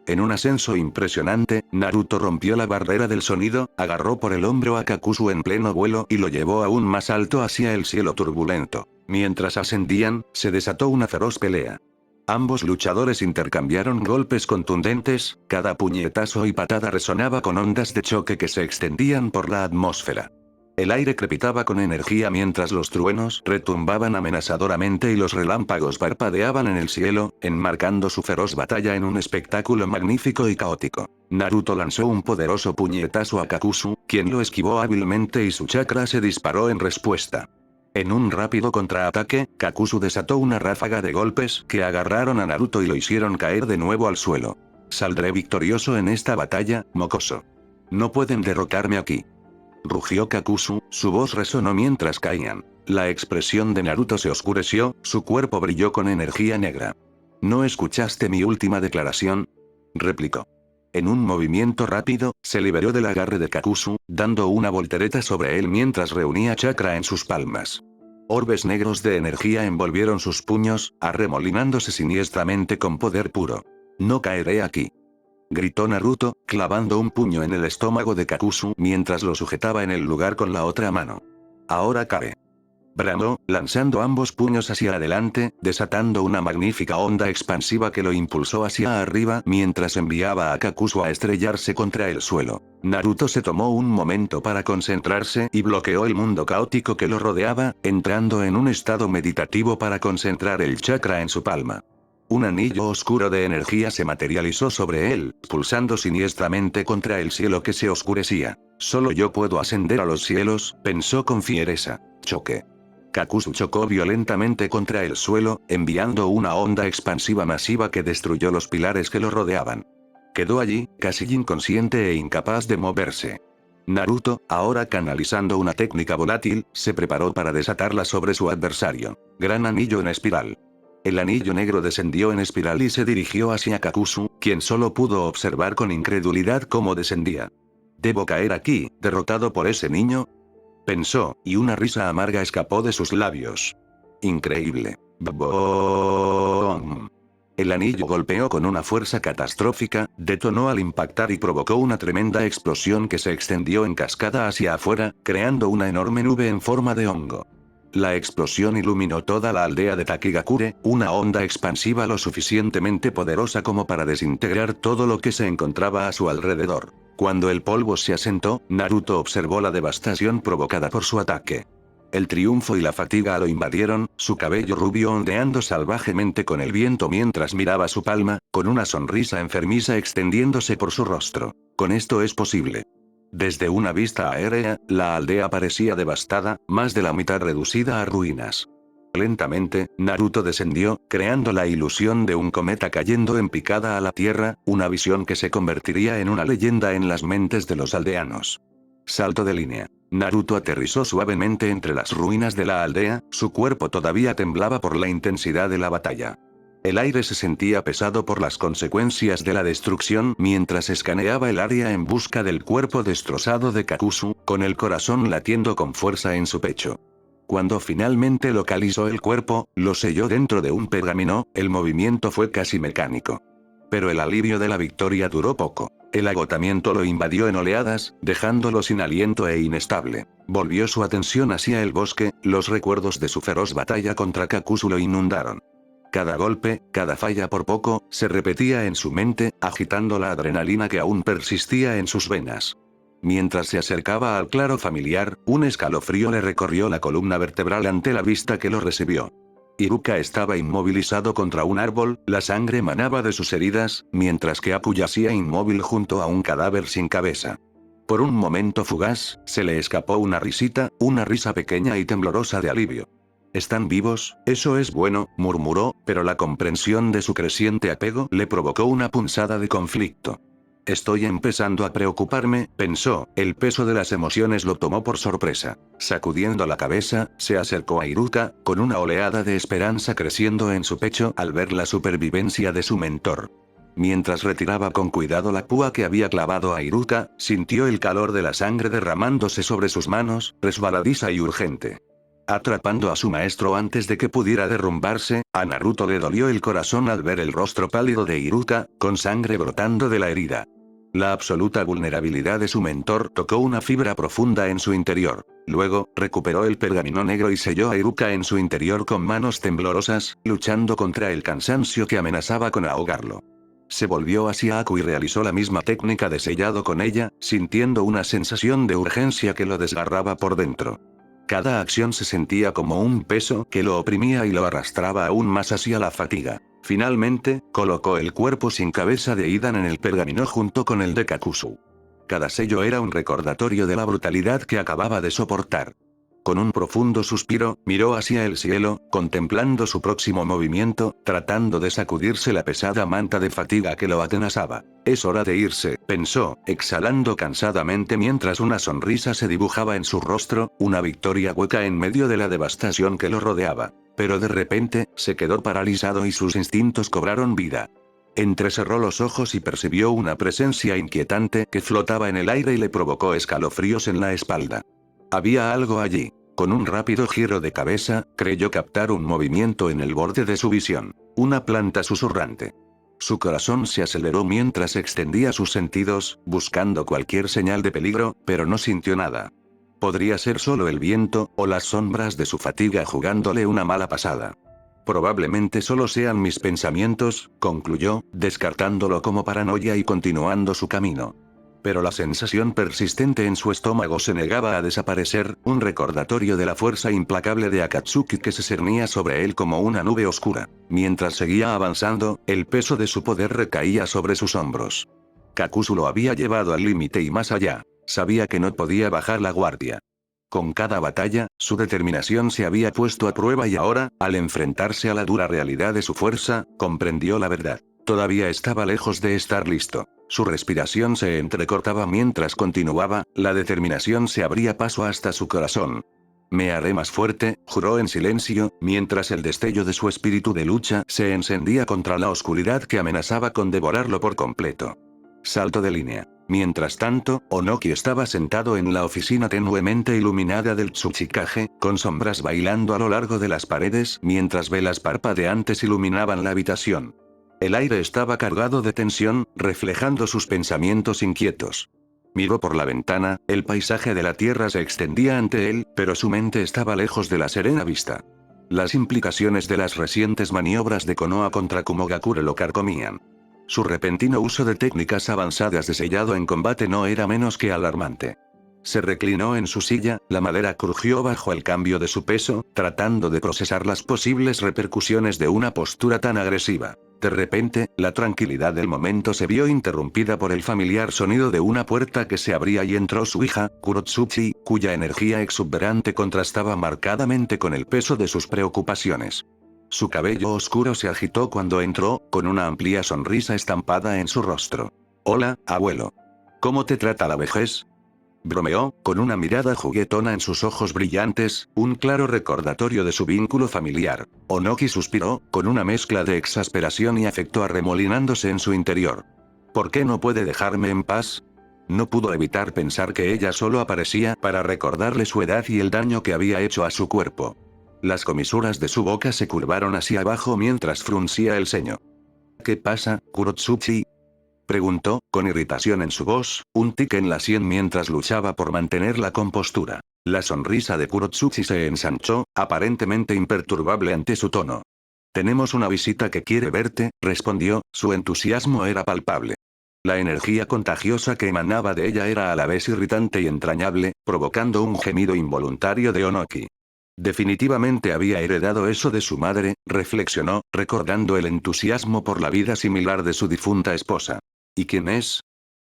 En un ascenso impresionante, Naruto rompió la barrera del sonido, agarró por el hombro a Kakuzu en pleno vuelo y lo llevó aún más alto hacia el cielo turbulento. Mientras ascendían, se desató una feroz pelea. Ambos luchadores intercambiaron golpes contundentes, cada puñetazo y patada resonaba con ondas de choque que se extendían por la atmósfera. El aire crepitaba con energía mientras los truenos retumbaban amenazadoramente y los relámpagos parpadeaban en el cielo, enmarcando su feroz batalla en un espectáculo magnífico y caótico. Naruto lanzó un poderoso puñetazo a Kakuzu, quien lo esquivó hábilmente y su chakra se disparó en respuesta. En un rápido contraataque, Kakuzu desató una ráfaga de golpes que agarraron a Naruto y lo hicieron caer de nuevo al suelo. Saldré victorioso en esta batalla, mocoso. No pueden derrotarme aquí. Rugió Kakuzu, su voz resonó mientras caían. La expresión de Naruto se oscureció, su cuerpo brilló con energía negra. ¿No escuchaste mi última declaración?, replicó. En un movimiento rápido, se liberó del agarre de Kakuzu, dando una voltereta sobre él mientras reunía chakra en sus palmas. Orbes negros de energía envolvieron sus puños, arremolinándose siniestramente con poder puro. No caeré aquí. Gritó Naruto, clavando un puño en el estómago de Kakuzu mientras lo sujetaba en el lugar con la otra mano. Ahora cae. Bramó, lanzando ambos puños hacia adelante, desatando una magnífica onda expansiva que lo impulsó hacia arriba mientras enviaba a Kakuzu a estrellarse contra el suelo. Naruto se tomó un momento para concentrarse y bloqueó el mundo caótico que lo rodeaba, entrando en un estado meditativo para concentrar el chakra en su palma. Un anillo oscuro de energía se materializó sobre él, pulsando siniestramente contra el cielo que se oscurecía. Solo yo puedo ascender a los cielos, pensó con fiereza. Choque. Kakuzu chocó violentamente contra el suelo, enviando una onda expansiva masiva que destruyó los pilares que lo rodeaban. Quedó allí, casi inconsciente e incapaz de moverse. Naruto, ahora canalizando una técnica volátil, se preparó para desatarla sobre su adversario. Gran anillo en espiral. El anillo negro descendió en espiral y se dirigió hacia Kakuzu, quien solo pudo observar con incredulidad cómo descendía. ¿Debo caer aquí, derrotado por ese niño?, pensó, y una risa amarga escapó de sus labios. Increíble. ¡Boom! El anillo golpeó con una fuerza catastrófica, detonó al impactar y provocó una tremenda explosión que se extendió en cascada hacia afuera, creando una enorme nube en forma de hongo. La explosión iluminó toda la aldea de Takigakure, una onda expansiva lo suficientemente poderosa como para desintegrar todo lo que se encontraba a su alrededor. Cuando el polvo se asentó, Naruto observó la devastación provocada por su ataque. El triunfo y la fatiga lo invadieron, su cabello rubio ondeando salvajemente con el viento mientras miraba su palma, con una sonrisa enfermiza extendiéndose por su rostro. Con esto es posible. Desde una vista aérea, la aldea parecía devastada, más de la mitad reducida a ruinas. Lentamente, Naruto descendió, creando la ilusión de un cometa cayendo en picada a la tierra, una visión que se convertiría en una leyenda en las mentes de los aldeanos. Salto de línea. Naruto aterrizó suavemente entre las ruinas de la aldea, su cuerpo todavía temblaba por la intensidad de la batalla. El aire se sentía pesado por las consecuencias de la destrucción mientras escaneaba el área en busca del cuerpo destrozado de Kakuzu, con el corazón latiendo con fuerza en su pecho. Cuando finalmente localizó el cuerpo, lo selló dentro de un pergamino, el movimiento fue casi mecánico. Pero el alivio de la victoria duró poco. El agotamiento lo invadió en oleadas, dejándolo sin aliento e inestable. Volvió su atención hacia el bosque, los recuerdos de su feroz batalla contra Kakuzu lo inundaron. Cada golpe, cada falla por poco, se repetía en su mente, agitando la adrenalina que aún persistía en sus venas. Mientras se acercaba al claro familiar, un escalofrío le recorrió la columna vertebral ante la vista que lo recibió. Iruka estaba inmovilizado contra un árbol, la sangre manaba de sus heridas, mientras que Aku yacía inmóvil junto a un cadáver sin cabeza. Por un momento fugaz, se le escapó una risita, una risa pequeña y temblorosa de alivio. «¿Están vivos? Eso es bueno», murmuró, pero la comprensión de su creciente apego le provocó una punzada de conflicto. «Estoy empezando a preocuparme», pensó, el peso de las emociones lo tomó por sorpresa. Sacudiendo la cabeza, se acercó a Iruka, con una oleada de esperanza creciendo en su pecho al ver la supervivencia de su mentor. Mientras retiraba con cuidado la púa que había clavado a Iruka, sintió el calor de la sangre derramándose sobre sus manos, resbaladiza y urgente. Atrapando a su maestro antes de que pudiera derrumbarse, a Naruto le dolió el corazón al ver el rostro pálido de Iruka, con sangre brotando de la herida. La absoluta vulnerabilidad de su mentor tocó una fibra profunda en su interior. Luego, recuperó el pergamino negro y selló a Iruka en su interior con manos temblorosas, luchando contra el cansancio que amenazaba con ahogarlo. Se volvió hacia Aku y realizó la misma técnica de sellado con ella, sintiendo una sensación de urgencia que lo desgarraba por dentro. Cada acción se sentía como un peso que lo oprimía y lo arrastraba aún más hacia la fatiga. Finalmente, colocó el cuerpo sin cabeza de Idan en el pergamino junto con el de Kakuzu. Cada sello era un recordatorio de la brutalidad que acababa de soportar. Con un profundo suspiro, miró hacia el cielo, contemplando su próximo movimiento, tratando de sacudirse la pesada manta de fatiga que lo atenazaba. «Es hora de irse», pensó, exhalando cansadamente mientras una sonrisa se dibujaba en su rostro, una victoria hueca en medio de la devastación que lo rodeaba. Pero de repente, se quedó paralizado y sus instintos cobraron vida. Entrecerró los ojos y percibió una presencia inquietante que flotaba en el aire y le provocó escalofríos en la espalda. Había algo allí. Con un rápido giro de cabeza, creyó captar un movimiento en el borde de su visión. Una planta susurrante. Su corazón se aceleró mientras extendía sus sentidos, buscando cualquier señal de peligro, pero no sintió nada. Podría ser solo el viento, o las sombras de su fatiga jugándole una mala pasada. Probablemente solo sean mis pensamientos, concluyó, descartándolo como paranoia y continuando su camino. Pero la sensación persistente en su estómago se negaba a desaparecer, un recordatorio de la fuerza implacable de Akatsuki que se cernía sobre él como una nube oscura. Mientras seguía avanzando, el peso de su poder recaía sobre sus hombros. Kakuzu lo había llevado al límite y más allá. Sabía que no podía bajar la guardia. Con cada batalla, su determinación se había puesto a prueba y ahora, al enfrentarse a la dura realidad de su fuerza, comprendió la verdad. Todavía estaba lejos de estar listo. Su respiración se entrecortaba mientras continuaba, la determinación se abría paso hasta su corazón. «Me haré más fuerte», juró en silencio, mientras el destello de su espíritu de lucha se encendía contra la oscuridad que amenazaba con devorarlo por completo. Salto de línea. Mientras tanto, Onoki estaba sentado en la oficina tenuemente iluminada del Tsuchikage, con sombras bailando a lo largo de las paredes mientras velas parpadeantes iluminaban la habitación. El aire estaba cargado de tensión, reflejando sus pensamientos inquietos. Miró por la ventana, el paisaje de la tierra se extendía ante él, pero su mente estaba lejos de la serena vista. Las implicaciones de las recientes maniobras de Konoha contra Kumogakure lo carcomían. Su repentino uso de técnicas avanzadas de sellado en combate no era menos que alarmante. Se reclinó en su silla, la madera crujió bajo el cambio de su peso, tratando de procesar las posibles repercusiones de una postura tan agresiva. De repente, la tranquilidad del momento se vio interrumpida por el familiar sonido de una puerta que se abría y entró su hija, Kurotsuchi, cuya energía exuberante contrastaba marcadamente con el peso de sus preocupaciones. Su cabello oscuro se agitó cuando entró, con una amplia sonrisa estampada en su rostro. «Hola, abuelo. ¿Cómo te trata la vejez?», bromeó, con una mirada juguetona en sus ojos brillantes, un claro recordatorio de su vínculo familiar. Onoki suspiró, con una mezcla de exasperación y afecto arremolinándose en su interior. «¿Por qué no puede dejarme en paz?». No pudo evitar pensar que ella solo aparecía para recordarle su edad y el daño que había hecho a su cuerpo. Las comisuras de su boca se curvaron hacia abajo mientras fruncía el ceño. «¿Qué pasa, Kurotsuchi?», preguntó, con irritación en su voz, un tic en la sien mientras luchaba por mantener la compostura. La sonrisa de Kurotsuchi se ensanchó, aparentemente imperturbable ante su tono. «Tenemos una visita que quiere verte», respondió, su entusiasmo era palpable. La energía contagiosa que emanaba de ella era a la vez irritante y entrañable, provocando un gemido involuntario de Onoki. Definitivamente había heredado eso de su madre, reflexionó, recordando el entusiasmo por la vida similar de su difunta esposa. ¿Y quién es?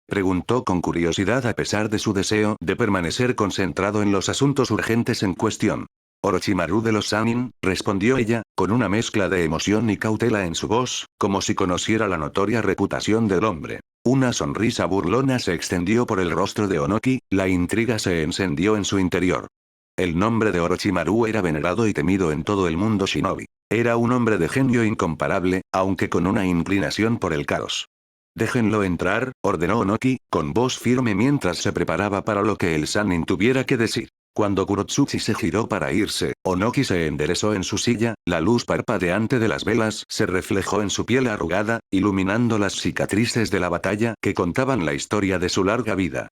Preguntó con curiosidad a pesar de su deseo de permanecer concentrado en los asuntos urgentes en cuestión. Orochimaru de los Sannin, respondió ella, con una mezcla de emoción y cautela en su voz, como si conociera la notoria reputación del hombre. Una sonrisa burlona se extendió por el rostro de Onoki, la intriga se encendió en su interior. El nombre de Orochimaru era venerado y temido en todo el mundo shinobi. Era un hombre de genio incomparable, aunque con una inclinación por el caos. Déjenlo entrar, ordenó Onoki, con voz firme mientras se preparaba para lo que el Sannin tuviera que decir. Cuando Kurotsuchi se giró para irse, Onoki se enderezó en su silla, la luz parpadeante de las velas se reflejó en su piel arrugada, iluminando las cicatrices de la batalla que contaban la historia de su larga vida.